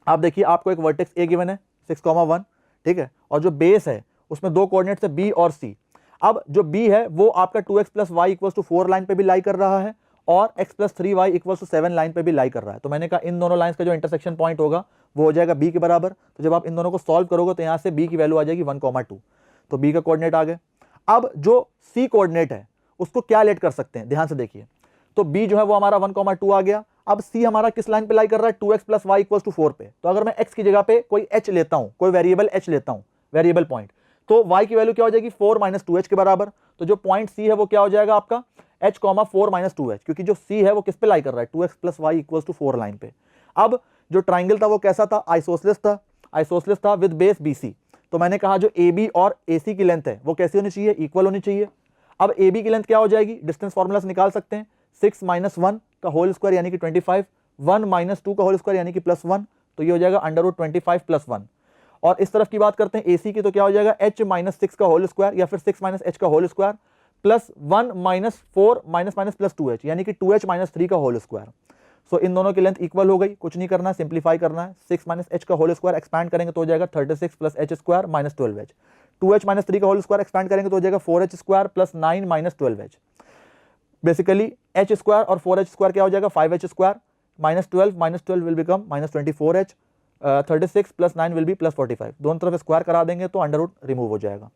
आप देखिए आपको एक वर्टेक्स A गिवन है 6,1, ठीक है, और जो बेस है उसमें दो कोऑर्डिनेट्स है B और C। अब जो B है वो आपका 2x plus y equals to 4 line पे भी लाई कर रहा है और x plus 3y equals to 7 line पे भी लाई कर रहा है। तो मैंने कहा इन दोनों लाइंस का जो इंटरसेक्शन पॉइंट होगा वो हो जाएगा B के बराबर। तो जब आप इन दोनों को सॉल्व करोगे तो यहाँ से B की वैल्यू आ जाएगी 1,2, तो B का कोऑर्डिनेट आ गए। अब जो C कोऑर्डिनेट है उसको क्या लेट कर सकते हैं, ध्यान से देखिए, तो B जो है वो हमारा 1,2 आ गया। अब C हमारा किस लाइन पे लाई कर रहा है, 2x plus y equals to 4 पे। तो अगर मैं x की जगह पे कोई h लेता हूं, कोई वेरिएबल h लेता हूं, वेरिएबल पॉइंट, तो y की वैल्यू क्या हो जाएगी 4 माइनस 2h के बराबर। तो जो पॉइंट C है वो क्या हो जाएगा आपका h, 4 माइनस 2h, क्योंकि जो C है वो किस पे लाई कर रहा है 2x plus y equals to 4 line पे। अब जो ट्राइंगल था वो कैसा था, आइसोसेलेस था विद बेस BC। तो मैंने कहा जो AB और AC की लेंथ है वो कैसी होनी चाहिए, इक्वल होनी चाहिए। अब AB की लेंथ क्या हो जाएगी, डिस्टेंस फॉर्मूला से निकाल सकते हैं, 6 माइनस 1 का होल स्क्वायर यानी कि 25, 1 माइनस 2 का होल स्क्वायर यानी कि प्लस 1, तो ये हो जाएगा √25 प्लस 1। और इस तरफ की बात करते हैं AC की, तो क्या हो जाएगा h माइनस 6 का होल स्क्वायर या फिर 6 माइनस h का whole square plus 1 minus 4 minus minus plus 2h यानी कि 2h माइनस 3 का होल स्क्वायर। सो इन दोनों की लेंथ इक्वल हो गई, कुछ नहीं करना, सिंप्लीफाई करना है। 6 माइनस h का होल स्क्वायर एक्सपैंड करेंगे तो हो जाएगा 36 plus h square minus 12h। 2h minus 3 का होल स्क्वायर एक्सपैंड करेंगे तो हो जाएगा 4h square plus 9 minus 12h। Basically h square और 4h स्क्वायर क्या हो जाएगा 5h square minus 12 will become minus 24h, 36 plus 9 will be plus 45। दोनों तरफ स्क्वायर करा देंगे तो अंडर रूट रिमूव हो जाएगा।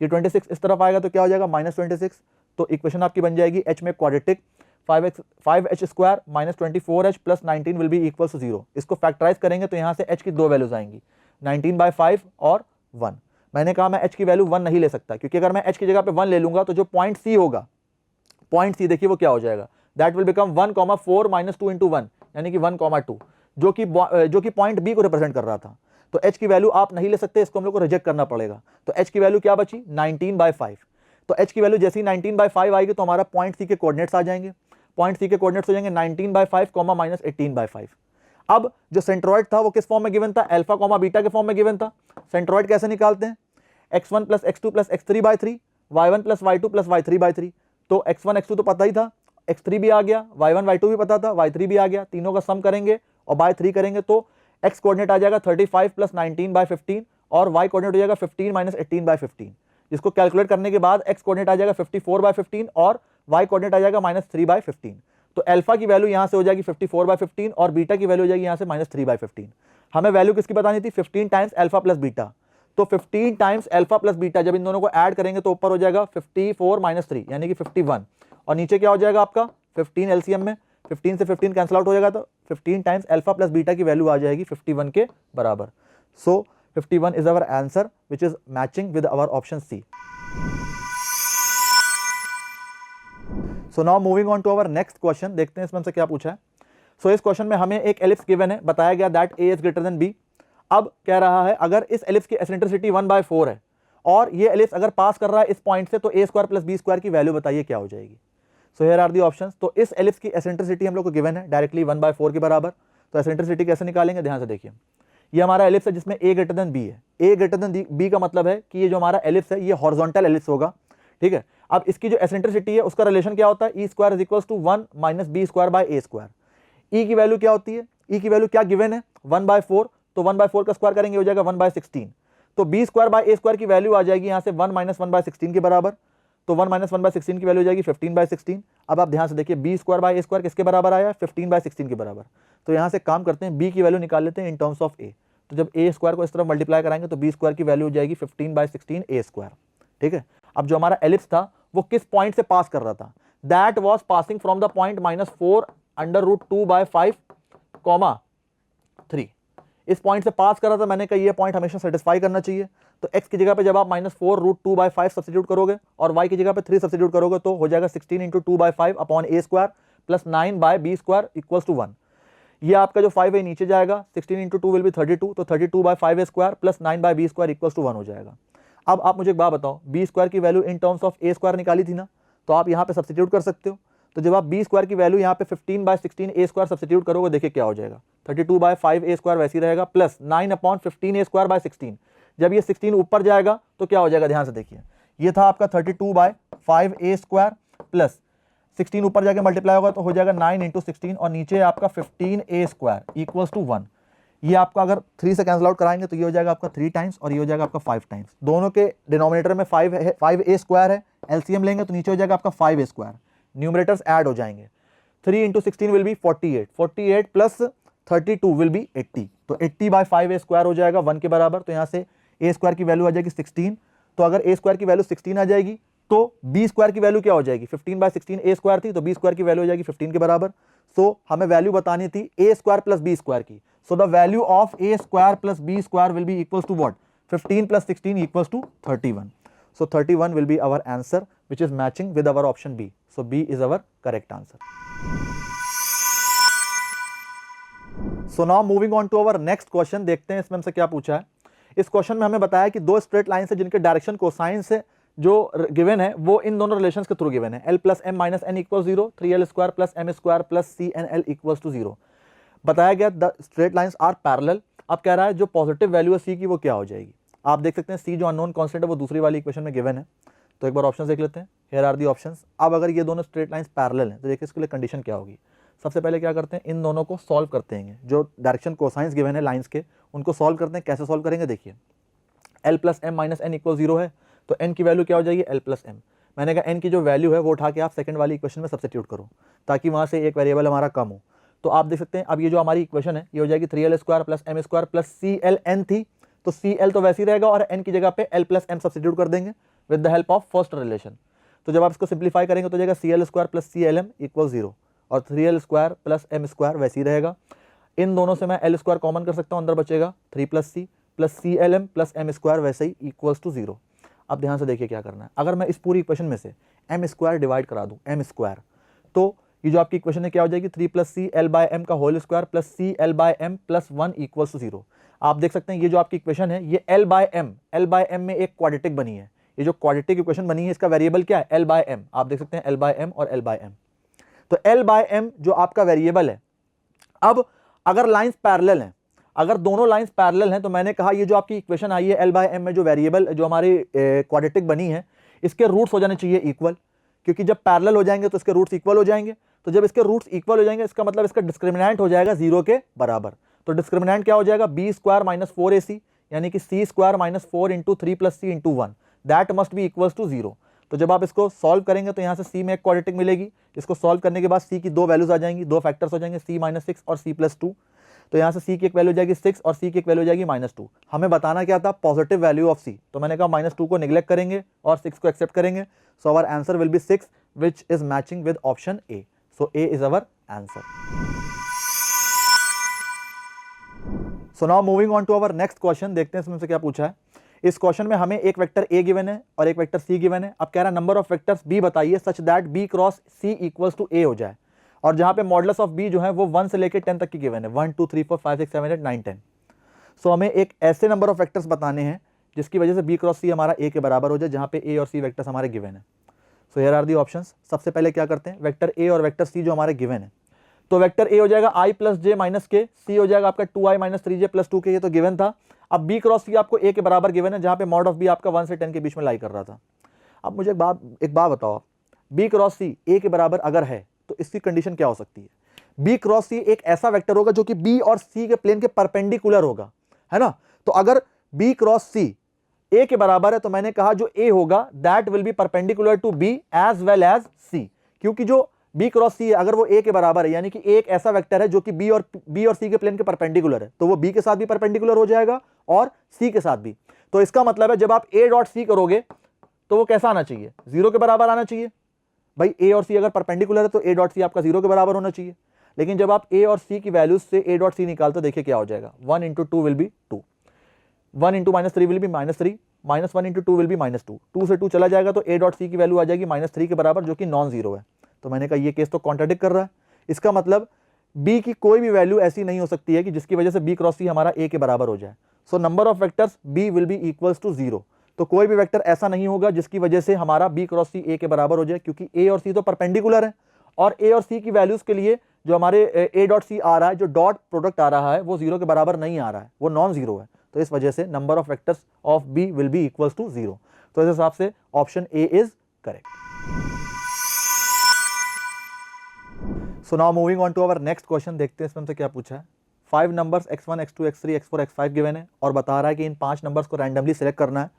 ये 26 इस तरफ आएगा तो क्या हो जाएगा माइनस 26। तो इक्वेशन आपकी बन जाएगी h में quadratic 5h square minus 24h plus 19 will be equal to 0। इसको फैक्टराइज करेंगे तो यहाँ से h की दो वैल्यूज आएंगी, 19/5 और 1। मैंने कहा मैं h की वैल्यू 1 नहीं ले सकता, क्योंकि अगर मैं h की जगह पे 1 ले लूंगा तो जो पॉइंट C होगा, पॉइंट C देखिए वो क्या हो जाएगा, that will become 1,4 minus 2 into 1 यानी कि 1,2, जो कि पॉइंट B को रिप्रेजेंट कर रहा था। तो h की वैल्यू आप नहीं ले सकते, इसको हम लोग को रिजेक्ट करना पड़ेगा। तो h की वैल्यू क्या बची, 19/5। तो h की वैल्यू जैसे ही 19/5 आएगी तो हमारा पॉइंट C के कोऑर्डिनेट्स आ जाएंगे। पॉइंट C के कोऑर्डिनेट्स हो जाएंगे 19/5 माइनस 18/5। अब जो सेंट्रॉइड था वो किस फॉर्म में गिवन था, अल्फा कॉमा बीटा के फॉर्म में गिवन था। सेंट्रॉइड कैसे निकालते हैं, x1 plus x2 plus x3/3, y1 plus y2 plus y3/3। तो x1 x2 तो पता ही था, x3 भी आ गया, y1 y2 भी पता था, y3 भी आ गया, तीनों का सम करेंगे और बाय 3 करेंगे तो x कोऑर्डिनेट आ जाएगा 35 प्लस 19/15 और y कोऑर्डिनेट हो जाएगा 15 माइनस 18/15, जिसको कैलकुलेट करने के बाद x कोऑर्डिनेट आ जाएगा 54/15 और y कोऑर्डिनेट आ जाएगा -3/15। तो अल्फा की वैल्यू यहां से हो जाएगी 54/15 और बीटा की वैल्यू हो जाएगी यहां से -3/15। हमें वैल्यू किसकी बतानी थी, 15 टाइम्स अल्फा प्लस बीटा। तो 15 टाइम्स अल्फा प्लस बीटा जब इन दोनों को ऐड करेंगे तो ऊपर हो जाएगा 54 माइनस 3 यानी कि 51 और नीचे क्या हो जाएगा आपका 15 एलसीएम में 15 से 15 कैंसिल आउट हो जाएगा, तो 15 टाइम्स अल्फा प्लस बीटा की वैल्यू आ जाएगी 51 के बराबर। So 51 is our answer which is matching with our option C. So now moving on to our next question, देखते हैं इसमें हमसे क्या पूछा है। सो इस क्वेश्चन में हमें एक एलिप्स गिवन है, बताया गया that a is greater than b. अब कह रहा है अगर इस एलिप्स की एसेंट्रिसिटी 1/4 है और ये एलिप्स अगर पास कर रहा है इस पॉइंट से तो a square plus b square की वैल्यू बताइए क्या हो जाएगी। So here are the options. तो इस एलिप्स की एसेंट्रिसिटी हम लोग को गिवन है डायरेक्टली 1/4 के बराबर। तो एसेंट्रिसिटी कैसे निकालेंगे, ध्यान से देखिए। ये हमारा एलिप्स है जिसमें a ग्रेटर देन b है। a ग्रेटर देन b का मतलब है कि ये जो हमारा एलिप्स है ये हॉरिजॉन्टल एलिप्स होगा, ठीक है। अब इसकी जो एसेंट्रिसिटी है उसका रिलेशन क्या होता है, e square is equals to 1 minus b square by a square. e की वैल्यू क्या होती है, e की वैल्यू क्या गिवन है 1/4, तो 1/4 का स्क्वायर करेंगे हो जाएगा 1/16। तो b square by a square की वैल्यू आ जाएगी यहाँ से 1 माइनस 1/16 के बराबर। तो 1 माइनस 1/16 की वैल्यू हो जाएगी 15/16। अब आप ध्यान से देखिए b square by a square किसके बराबर आया, 15/16 के बराबर। तो यहाँ से काम करते हैं, b की वैल्यू निकाल लेते हैं इन टर्म्स ऑफ a। तो जब a स्क्वायर को इस तरफ मल्टीप्लाई कराएंगे तो b स्क्वायर की वैल्यू हो जाएगी 15/16 a स्क्वायर, ठीक है। अब जो हमारा एलिप्स था वो किस पॉइंट से पास कर रहा था, that was passing from the point -4√2/5, 3। इस पॉइंट से पास कर रहा था, मैंने कहा ये पॉइंट हमेशा सेटिस्फाई करना चाहिए। तो x की जगह पे जब आप -4√2/5 सब्स्टिट्यूट करोगे और y की जगह पे 3 सब्स्टिट्यूट करोगे तो हो जाएगा 16 into 2/5 upon a square plus 9/b square equals to 1। ये आपका जो 5 है नीचे जाएगा, 16 इंटू 2 विल बी 32, तो 32/5 a square plus 9/b square equals to 1 हो जाएगा। अब आप मुझे एक बात बताओ, b स्क्वायर की value in terms of a square निकाली थी ना, तो आप यहाँ पे सब्स्टिट्यूट कर सकते हो। तो जब आप b स्क्वायर की वैल्यू यहाँ पे 15/16 a स्क्वायर सब्स्टिट्यूट करोगे, देखिए क्या हो जाएगा, 32/5 a स्क्वायर वैसे ही रहेगा प्लस 9/15 a स्क्वायर बाय 16। जब ये 16 ऊपर जाएगा तो क्या हो जाएगा, ध्यान से देखिए, ये था आपका 32/5 a स्क्वायर प्लस 16 ऊपर जाके मल्टीप्लाई होगा तो हो जाएगा 9 इंटू 16 और नीचे आपका 15 a स्क्वायर इक्वल्स टू 1। ये आपका अगर 3 से कैंसिल आउट कराएंगे तो ये हो जाएगा आपका 3 टाइम्स और ये हो जाएगा आपका 5 टाइम्स। दोनों के डिनोमिनेटर में 5 a स्क्वायर है, एलसीएम लेंगे तो नीचे हो जाएगा आपका 5 a स्क्वायर, न्यूमरेटर्स ऐड हो जाएंगे। 3 into 16 will be 48, 48 plus 32 will be 80, तो 80/5 a स्क्वायर हो जाएगा 1 के बराबर। तो यहाँ से a स्क्वायर की वैल्यू आ जाएगी 16। तो अगर a स्क्वायर की वैल्यू 16 आ जाएगी तो b स्क्वायर की वैल्यू क्या हो जाएगी, 15/16 a स्क्वायर थी, तो b स्क्वायर की वैल्यू हो जाएगी 15 के बराबर। सो हमें वैल्यू बतानी थी a square plus b square की। So the value of a square plus b square will be equals to what, 15 plus 16 equals to 31। So 31 will be our answer, which is matching with our option B. So B is our correct answer. So now moving on to our next question, देखते हैं इसमें हमसे क्या पूछा है। इस question में हमें बताया कि दो स्ट्रेट लाइन है जिनके डायरेक्शन कोसाइन से जो गिवन है वो इन दोनों रिलेशंस के थ्रू गिवन है, l plus m minus n equal 0, 3l square plus m square plus cnl equals to 0। बताया गया the straight lines are parallel. अब कह रहा है जो पॉजिटिव वैल्यू है c की वो क्या हो जाएगी। आप देख सकते हैं c जो अननोन कांस्टेंट है वो दूसरी वाली इक्वेशन में गिवन है। तो एक बार ऑप्शंस देख लेते हैं, हियर आर दी ऑप्शंस। अब अगर ये दोनों स्ट्रेट लाइंस पैरेलल हैं तो देखिए इसके लिए कंडीशन क्या होगी। सबसे पहले क्या करते हैं, इन दोनों को सॉल्व करते हैं, जो डायरेक्शन कोसाइंस गिवन है लाइंस के उनको सॉल्व करते हैं। कैसे सॉल्व करेंगे, देखिए l plus m minus n equal 0 है तो n की वैल्यू क्या हो जाएगी, l प्लस m। मैंने कहा n की जो वैल्यू है वो उठा के आप सेकंड वाली इक्वेशन में सब्स्टिट्यूट करो ताकि वहाँ से एक वेरिएबल हमारा कम हो। तो आप देख सकते हैं अब ये जो हमारी इक्वेशन है ये हो जाएगी 3l square plus m square plus cln थी, तो cl तो वैसे ही रहेगा और n की जगह पे l प्लस m सब्स्टिट्यूट कर देंगे with the help of first relation. तो जब आप इसको सिंप्लीफाई करेंगे तो हो जाएगा CL² प्लस CLM इक्वल 0 और 3L² प्लस M² वैसे ही रहेगा। इन दोनों से मैं L² कॉमन कर सकता हूँ, अंदर बचेगा 3 plus C plus CLM plus M² वैसे ही इक्वल्स टू 0। अब ध्यान से देखिए क्या करना है। अगर मैं इस पूरी इक्वेशन में से M² डिवाइड करा दूं M², तो ये जो आपकी इक्वेशन है क्या हो जाएगी 3 प्लस C L/M का whole square plus CL/M plus 1 equals to 0। आप देख सकते हैं ये जो आपकी इक्वेशन है ये L/M में एक क्वाड्रेटिक बनी है। ये जो क्वाड्रेटिक इक्वेशन बनी है इसका वेरिएबल क्या है L/M। आप देख सकते हैं L/M और L/M। तो L/M जो आपका वेरिएबल है। अब अगर लाइंस पैरेलल हैं, अगर दोनों लाइंस पैरेलल हैं, तो मैंने कहा ये जो आपकी इक्वेशन आई है L/M में जो वेरिएबल जो हमारी क्वाड्रेटिक बनी है इसके रूट्स हो जाने चाहिए इक्वल, क्योंकि जब पैरेलल हो जाएंगे तो इसके रूट्स इक्वल हो जाएंगे। तो जब इसके रूट्स इक्वल हो जाएंगे इसका मतलब इसका डिस्क्रिमिनेंट हो जाएगा 0 के बराबर। तो डिस्क्रिमिनेंट क्या हो जाएगा B² माइनस 4AC यानी कि C² minus 4 into 3 plus C into 1 that must be equals to 0। तो जब आप इसको सॉल्व करेंगे तो यहाँ से C में एक क्वाड्रेटिक मिलेगी, इसको सॉल्व करने के बाद C की दो वैल्यूज आ जाएंगी, दो फैक्टर्स हो जाएंगे C माइनस 6 और C प्लस 2। तो यहाँ से C की एक वैल्यू हो जाएगी 6 और C की एक वैल्यू हो जाएगी -2। हमें बताना क्या था पॉजिटिव वैल्यू ऑफ C, तो मैंने कहा -2 को निगलेक्ट करेंगे और 6 को एक्सेप्ट करेंगे। So our answer will be 6 which is matching with option A। So A is our answer. So now moving on to our next question, देखते हैं इसमें से क्या पूछा है। इस क्वेश्चन में हमें एक वेक्टर A गिवन है और एक वेक्टर C गिवन है। अब कह रहा है नंबर ऑफ वेक्टर्स B बताइए such that B cross C equals to A हो जाए, और जहां पे मॉडुलस ऑफ B जो है वो 1 से लेकर 10 तक की गिवन है, 1 2 3 4 5 6 7 8 9 10। सो हमें एक ऐसे नंबर ऑफ वेक्टर्स बताने हैं जिसकी वजह से B क्रॉस C हमारा A के बराबर हो जाए, जहां पे A और C वेक्टर्स हमारे गिवन है। So here are the options. सबसे पहले क्या करते हैं, वेक्टर A और वेक्टर C जो हमारे गिवन है, तो वेक्टर A हो जाएगा I plus J minus K, C हो जाएगा आपका 2I minus 3J plus 2K, ये तो गिवन था। अब B क्रॉस C आपको A के बराबर गिवन है, जहां पे मॉड ऑफ B आपका 1 से 10 के बीच में लाई कर रहा था। अब मुझे एक बात बताओ, B क्रॉस C A के बराबर अगर है तो इसकी कंडीशन क्या हो सकती है। B क्रॉस C एक ऐसा वेक्टर होगा जो कि B और C के प्लेन के परपेंडिकुलर होगा, है ना। तो अगर B क्रॉस C A के बराबर है तो मैंने कहा जो A होगा that will be perpendicular to B as well as C, क्योंकि जो B क्रॉस C है अगर वो A के बराबर है यानी कि A एक ऐसा वेक्टर है जो कि B और C के प्लेन के परपेंडिकुलर है, तो वो B के साथ भी परपेंडिकुलर हो जाएगा और C के साथ भी। तो इसका मतलब है जब आप A डॉट C करोगे तो वो कैसा आना चाहिए, 0 के बराबर आना चाहिए। भाई A और C अगर परपेंडिकुलर है तो A डॉट C आपका 0 के बराबर होना चाहिए। लेकिन जब आप A और C की वैल्यूज से A डॉट C निकालते देखिए क्या हो जाएगा, 1 into 2 will be 2, 1 into -3 will be -3, -1 into 2 will be -2, 2 से 2 चला जाएगा तो A डॉट C की वैल्यू आ जाएगी -3 के बराबर, जो कि नॉन जीरो है। तो मैंने कहा ये केस तो कॉन्ट्राडिक्ट कर रहा है। इसका मतलब B की कोई भी वैल्यू ऐसी नहीं हो सकती है कि जिसकी वजह से B क्रॉस C हमारा A के बराबर हो जाए। So number of vectors B will be equals to 0। तो कोई भी वेक्टर ऐसा नहीं होगा जिसकी वजह से हमारा B क्रॉस C A के बराबर हो जाए, क्योंकि A और C तो परपेंडिकुलर है और A और C की वैल्यूज के लिए जो हमारे A डॉट C आ रहा है, जो डॉट प्रोडक्ट आ रहा है वो 0 के बराबर नहीं आ रहा है, वो नॉन जीरो है। तो इस वजह से number of vectors of B will be equals to 0। तो इस हिसाब से option A is correct. So now moving on to our next question, देखते हैं इसमें हमसे क्या पूछा है। 5 numbers x1 x2 x3 x4 x5 given है और बता रहा है कि इन 5 नंबर्स को रैंडमली सिलेक्ट करना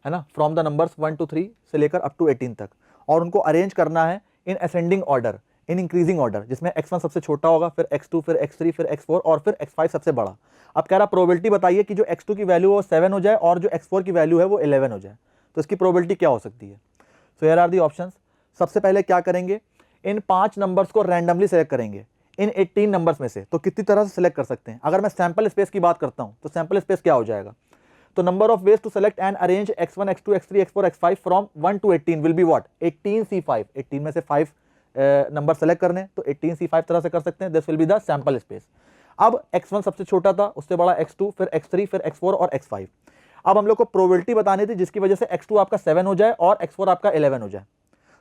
है ना, फ्रॉम द नंबर्स 1 to 3 से लेकर अप टू 18 तक, और उनको अरेंज करना है in ascending order, in increasing order, जिसमें x1 सबसे छोटा होगा, फिर x2, फिर x3, फिर x4 और फिर x5 सबसे बड़ा। अब कह रहा प्रोबेबिलिटी बताइए कि जो x2 की वैल्यू वो 7 हो जाए और जो x4 की वैल्यू है वो 11 हो जाए। तो इसकी प्रोबेबिलिटी क्या हो सकती है। So here are the options. सबसे पहले क्या करेंगे, इन 5 नंबर्स को रैंडमली सेलेक्ट करेंगे इन 18 नंबर्स में से। तो कितनी तरह से सेलेक्ट कर सकते हैं। अगर मैं सैंपल स्पेस की बात करता हूं तो सैंपल स्पेस क्या हो जाएगा, तो number of ways to select and arrange x1 x2 x3 x4 x5 from 1 to 18 will be what, 18C5। 18 में से 5 नंबर सेलेक्ट करने, तो 18C5 तरह से कर सकते हैं। This will be the sample space. अब x1 सबसे छोटा था, उससे बड़ा x2, फिर x3, फिर x4 और x5। अब हम लोग को प्रोबेबिलिटी बतानी थी जिसकी वजह से x2 आपका 7 हो जाए और x4 आपका 11 हो जाए।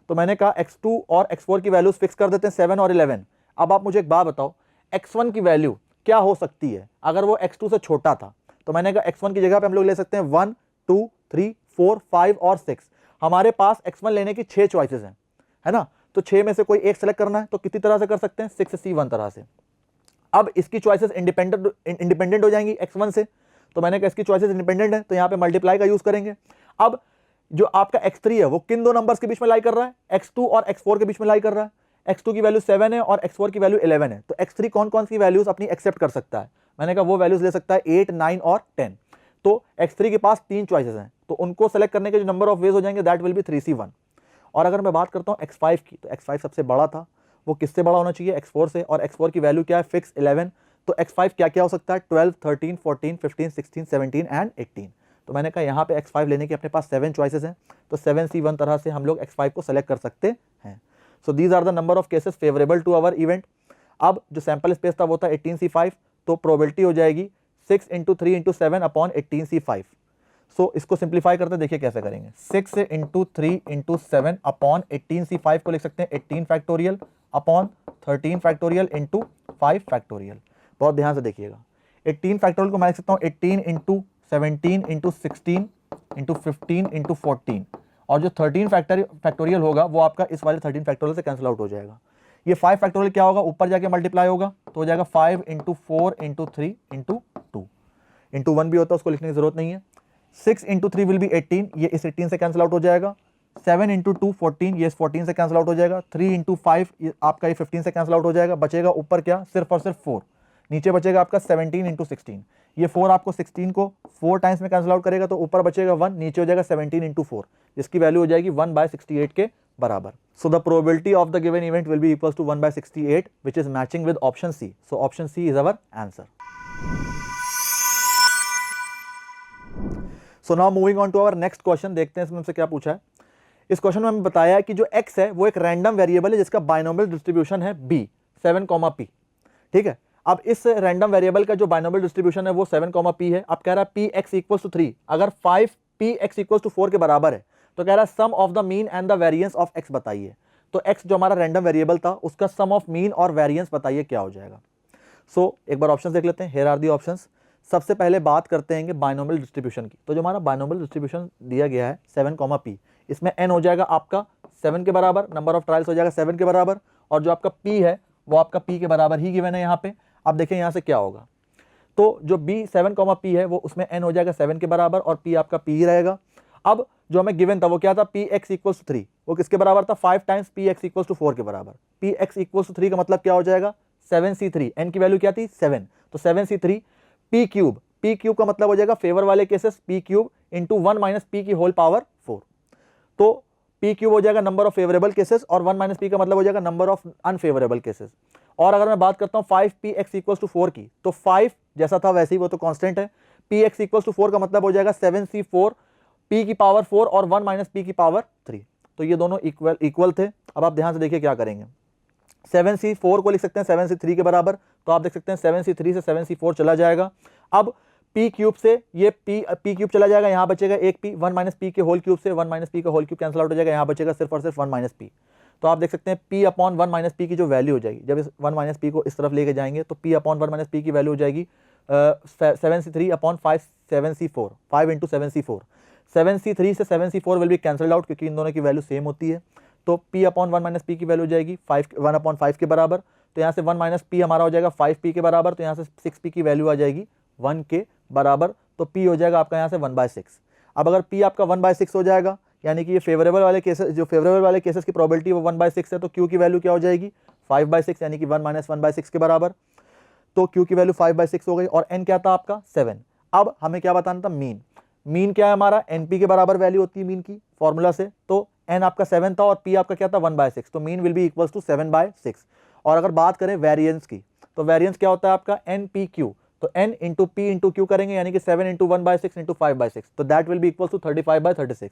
तो मैंने कहा x2 और x4 की वैल्यूज फिक्स कर देते हैं 7 और 11। अब आप मुझे एक बात बताओ, x1 की वैल्यू क्या हो सकती है अगर वो x2 से छोटा था। तो मैंने कहा x1 की जगह पे हम लोग ले सकते हैं 1 2 3 4 5 और 6। हमारे पास x1 लेने की 6 चॉइसेस हैं, है ना। तो 6 में से कोई एक सेलेक्ट करना है, तो कितनी तरह से कर सकते हैं, 6C1 तरह से। अब इसकी चॉइसेस इंडिपेंडेंट हो जाएंगी x1 से, तो मैंने कहा इसकी चॉइसेस इंडिपेंडेंट है तो यहाँ पे मल्टीप्लाई का यूज करेंगे। अब जो आपका x3 है वो किन दो नंबर्स के बीच में लाई कर रहा है, x2 और x4 के बीच में लाई कर रहा है। x2 की वैल्यू 7 है और x4 की वैल्यू 11 है, तो x3 कौन कौन सी वैल्यूज अपनी एक्सेप्ट कर सकता है। मैंने कहा वो वैल्यूज ले सकता है 8 9 और 10। तो x3 के पास 3 चॉइसेस हैं, तो उनको सेलेक्ट करने के जो नंबर ऑफ वेज हो जाएंगे दैट विल बी 3C1। और अगर मैं बात करता हूँ x5 की, तो x5 सबसे बड़ा था, वो किससे बड़ा होना चाहिए, x4 से, और x4 की वैल्यू क्या है, फिक्स 11, तो x5 क्या क्या हो सकता है, 12, 13, 14, 15, 16, 17 एंड 18। तो मैंने कहा यहाँ पे x5 लेने की अपने पास 7 चॉइसेस हैं, तो 7C1 तरह से हम लोग x5 को सेलेक्ट कर सकते हैं। So these are the number of cases favourable to our event. अब जो सैंपल स्पेस था वो था 18C5, तो प्रोबेबिलिटी हो जाएगी 6 × 3 × 7 अपॉन 18C5। सो इसको सिंप्लीफाई करते देखिए कैसे करेंगे, 6 × 3 × 7 अपॉन 18C5 को लिख सकते हैं 18 factorial upon 13 factorial into 5 factorial. बहुत ध्यान से देखिएगा, 18 फैक्टोरियल को मैं लिख सकता हूँ 18 × 17 × 16 × 15 × 14, और जो 13 फैक्टोरियल होगा वो आपका इस वाले 13 फैक्टोरियल से कैंसिल आउट हो जाएगा। ये 5 फैक्टोरियल क्या होगा, ऊपर जाके मल्टीप्लाई होगा, तो हो जाएगा 5 × 4 × 3 × 2, इंटू 1 भी होता है, उसको लिखने की जरूरत नहीं है। 6 × 3 विल बी 18, ये इस 18 से कैंसिल आउट हो जाएगा। 7 × 2 14, ये इस 14 से कैंसिल आउट हो जाएगा। 3 × 5 ये आपका ये 15 से कैंसिल आउट हो जाएगा, बचेगा ऊपर क्या, सिर्फ और सिर्फ 4, नीचे बचेगा आपका 17 × 16, ये 4 आपको 16 को 4 टाइम्स में कैंसिल आउट करेगा, तो ऊपर बचेगा 1, नीचे हो जाएगा 17 × 4, जिसकी वैल्यू हो जाएगी 1/68 के बराबर। So the probability of the given event will be equals to 1/68, which is matching with option C. So option C is our answer. So now moving on to our next question, देखते हैं इसमें हमसे क्या पूछा है। इस question में हमें बताया है कि जो x है वो एक रैंडम वेरिएबल है जिसका बाइनोमियल डिस्ट्रीब्यूशन है b 7, p। ठीक है, अब इस रैंडम वेरिएबल का जो बाइनोमियल डिस्ट्रीब्यूशन है वो 7, p है। अब कह रहा है px इक्वल्स टू 3, अगर 5px इक्वल्स टू 4 के बराबर है, तो कह रहा है sum of the mean and the variance of x बताइए। तो x जो हमारा रैंडम वेरिएबल था उसका सम ऑफ मीन और वेरिएंस बताइए क्या हो जाएगा। सो एक बार ऑप्शंस देख लेते हैं, हियर आर दी ऑप्शंस। सबसे पहले बात करते हैं बाइनोमियल डिस्ट्रीब्यूशन की। तो जो हमारा बाइनोमियल डिस्ट्रीब्यूशन दिया गया है 7, p, इसमें n हो जाएगा आपका 7 के बराबर, नंबर ऑफ ट्रायल्स हो जाएगा 7 के बराबर, और जो आपका p है वो आपका p के बराबर ही गिवन है यहाँ पे। अब देखें यहाँ से क्या होगा, तो जो b 7, p है वो उसमें n हो जाएगा 7 के बराबर और p आपका p ही रहेगा। अब जो हमें गिवन था वो क्या था, px इक्वल्स टू 3, वो किसके बराबर था, 5 टाइम्स px इक्वल्स टू 4 के बराबर। px इक्वल्स टू 3 का मतलब क्या हो जाएगा, 7c3, n की वैल्यू क्या थी 7, तो 7c3 p cube, p cube का मतलब हो जाएगा फेवर वाले cases p cube into 1 minus p की होल पावर 4, तो p क्यूब हो जाएगा नंबर ऑफ फेवरेबल केसेस और 1 माइनस p का मतलब हो जाएगा नंबर ऑफ अनफेवरेबल केसेस। और अगर मैं बात करता हूं 5px इक्वल्स टू 4 की, तो 5 जैसा था वैसे ही वो तो कांस्टेंट है, px इक्वल्स टू 4 का मतलब हो जाएगा 7c4 p की पावर 4 और 1 माइनस p की पावर 3, तो ये दोनों इक्वल थे। अब आप ध्यान से देखिए क्या करेंगे, 7c4 को लिख सकते हैं 7c3 के बराबर, तो आप देख सकते हैं 7c3 से 7c4 चला जाएगा। अब p क्यूब से ये p क्यूब चला जाएगा, यहाँ बचेगा एक p, 1 माइनस p के होल क्यूब से 1 माइनस p का होल क्यूब कैंसिल आउट हो जाएगा, यहाँ बचेगा सिर्फ और सिर्फ 1 माइनस p। तो आप देख सकते हैं p अपॉन 1 माइनस p की जो वैल्यू हो जाएगी, जब इस 1 माइनस p को इस तरफ लेके जाएंगे तो p अपॉन 1 माइनस p की वैल्यू हो जाएगी 7c3 upon 7c4, 5 into 7c4। 7c3 से 7c4 will be cancelled out क्योंकि इन दोनों की वैल्यू सेम होती है, तो p अपॉन 1 माइनस p की वैल्यू हो जाएगी 1 अपॉन 5 के बराबर, तो यहाँ से 1 माइनस p हमारा हो जाएगा 5p के बराबर, तो यहाँ से 6p की वैल्यू आ जाएगी 1 के बराबर, तो p हो जाएगा आपका यहाँ से 1/6। अब अगर p आपका 1/6 हो जाएगा, यानी कि ये फेवरेबल वाले केसेस, जो फेवरेबल वाले केसेस की प्रोबेबिलिटी वो 1/6 है, तो q की वैल्यू क्या हो जाएगी 5/6, यानी कि 1 माइनस 1/6 के बराबर, तो q की वैल्यू 5/6 हो गई। और n क्या था आपका 7। अब हमें क्या बताना था, मीन क्या है हमारा, np के बराबर वैल्यू होती है मीन की फॉर्मूला से, तो n आपका 7 था और p आपका क्या था 1/6, तो mean will be equals to 7/6। और अगर बात करें वेरिएंस की, तो वेरिएंस क्या होता है आपका npq, तो n into p into q करेंगे, यानी कि 7 इंटू 1/6 इंटू 5/6, तो that will be equals to 35/36।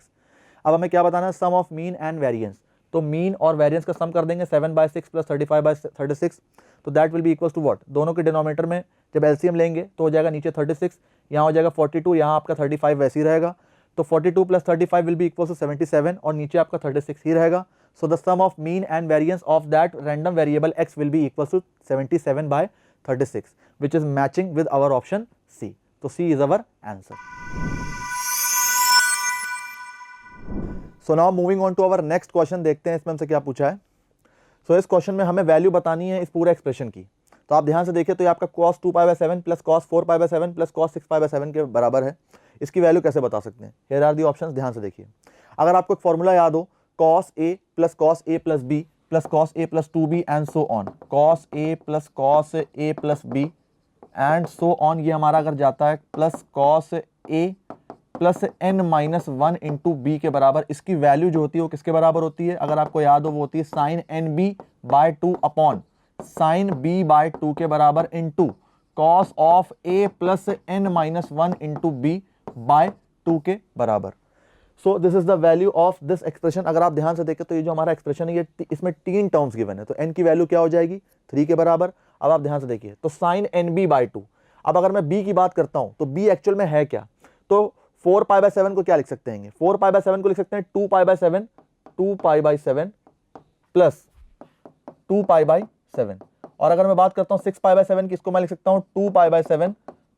अब हमें क्या बताना है, sum of mean and variance, तो मीन और वेरिएंस का सम कर देंगे 7/6 प्लस 35/36, तो that will be equals to what, दोनों के डिनोमिनेटर में जब एलसीएम लेंगे तो हो जाएगा नीचे 36, यहाँ हो जाएगा 42, यहाँ आपका 35 वैसे ही रहेगा, तो 42 plus 35 will be equals to 77 और नीचे आपका 36 ही रहेगा। So the sum of mean and variance of that random variable x will be equals to 77/36, which is matching with our option C. तो C is our answer. So now moving on to our next question, देखते हैं इसमें हमसे क्या पूछा है। So इस question में हमें वैल्यू बतानी है इस पूरे एक्सप्रेशन की, तो आप ध्यान से देखिए, तो ये आपका cos 2π/7 plus cos 4π/7 plus cos 6π/7 के बराबर है। इसकी वैल्यू कैसे बता सकते हैं, here are the options, ध्यान से देखिए। अगर आपको एक फॉर्मूला याद हो, cos a plus cos a plus b plus cos a plus 2b and so on, cos a plus cos a plus b and so on, ये हमारा अगर जाता है plus cos a plus n minus 1 into b के बराबर, इसकी value जो होती है वो किसके बराबर होती है, अगर आपको याद हो वो होती है sine n b by 2 upon sine b by 2 के बराबर into cos of a plus n minus 1 into b by 2 के बराबर। So this is the value of this expression. अगर आप ध्यान से देखें तो ये जो हमारा एक्सप्रेशन है ये इसमें 3 टर्म्स गिवन है, तो n की वैल्यू क्या हो जाएगी 3 के बराबर। अब आप ध्यान से देखिए तो साइन एन बी बाय 2, अब अगर मैं b की बात करता हूं तो b एक्चुअल में है क्या, तो 4 पाई बाय 7 को क्या लिख सकते हैं, 4 पाई बाय 7 को लिख सकते हैं 2 pi by 7, 2 pi by 7 plus 2 pi by 7। और अगर मैं बात करता हूं 6 पाई बाय 7 की, इसको मैं लिख सकता हूं 2 pi by 7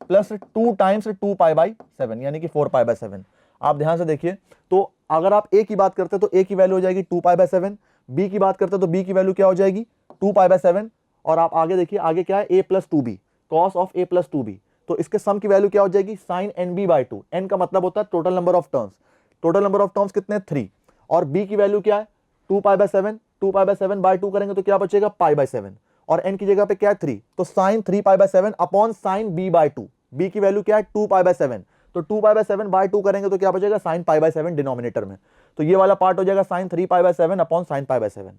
plus 2 times 2 pi by 7 यानी कि 4 पाई बाय 7। आप ध्यान से देखिए तो अगर आप a की बात करते हैं तो a की वैल्यू हो जाएगी 2 पाई बाय 7, b की बात करते हैं तो b की वैल्यू क्या हो जाएगी 2 पाई बाय 7, और आप आगे देखिए आगे क्या है a plus 2b, cos of a plus 2b, तो इसके सम की वैल्यू क्या हो जाएगी sine n b by 2। n का मतलब होता है total number of terms, total number of terms कितने 3, और b की वैल्यू क्या है 2 pi by 7, 2 pi by 7 by 2 करेंगे तो क्या बचेगा पाई बाय 7, और n की जगह पे क्या है 3, तो sine 3 pi by 7 upon sine b by 2, b की वैल्यू क्या है 2 पाई बाय 7, तो 2 पाई बाय 7 बाय 2 करेंगे तो क्या बचेगा साइन पाई बाय 7 डिनोमिनेटर में, तो ये वाला पार्ट हो जाएगा sine 3 pi by 7 upon sine pi by 7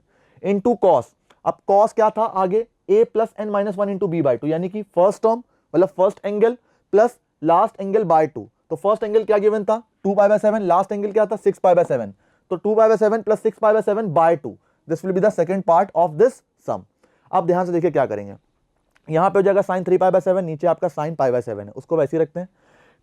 into cos. अब कॉस क्या था आगे a plus n minus 1 into b by 2, यानी कि फर्स्ट टर्म मतलब first angle plus last angle by 2, तो फर्स्ट एंगल क्या गिवन था 2 पाई बाय 7, लास्ट एंगल क्या था 6 पाई बाय 7, तो 2 pi by 7 plus 6 pi by 7 by 2, this will be the second part of this sum. अब ध्यान से देखिए क्या करेंगे, यहां पे हो जाएगा साइन 3 पाई बाय 7, नीचे आपका साइन पाई बाय 7 है, उसको वैसे ही रखते हैं।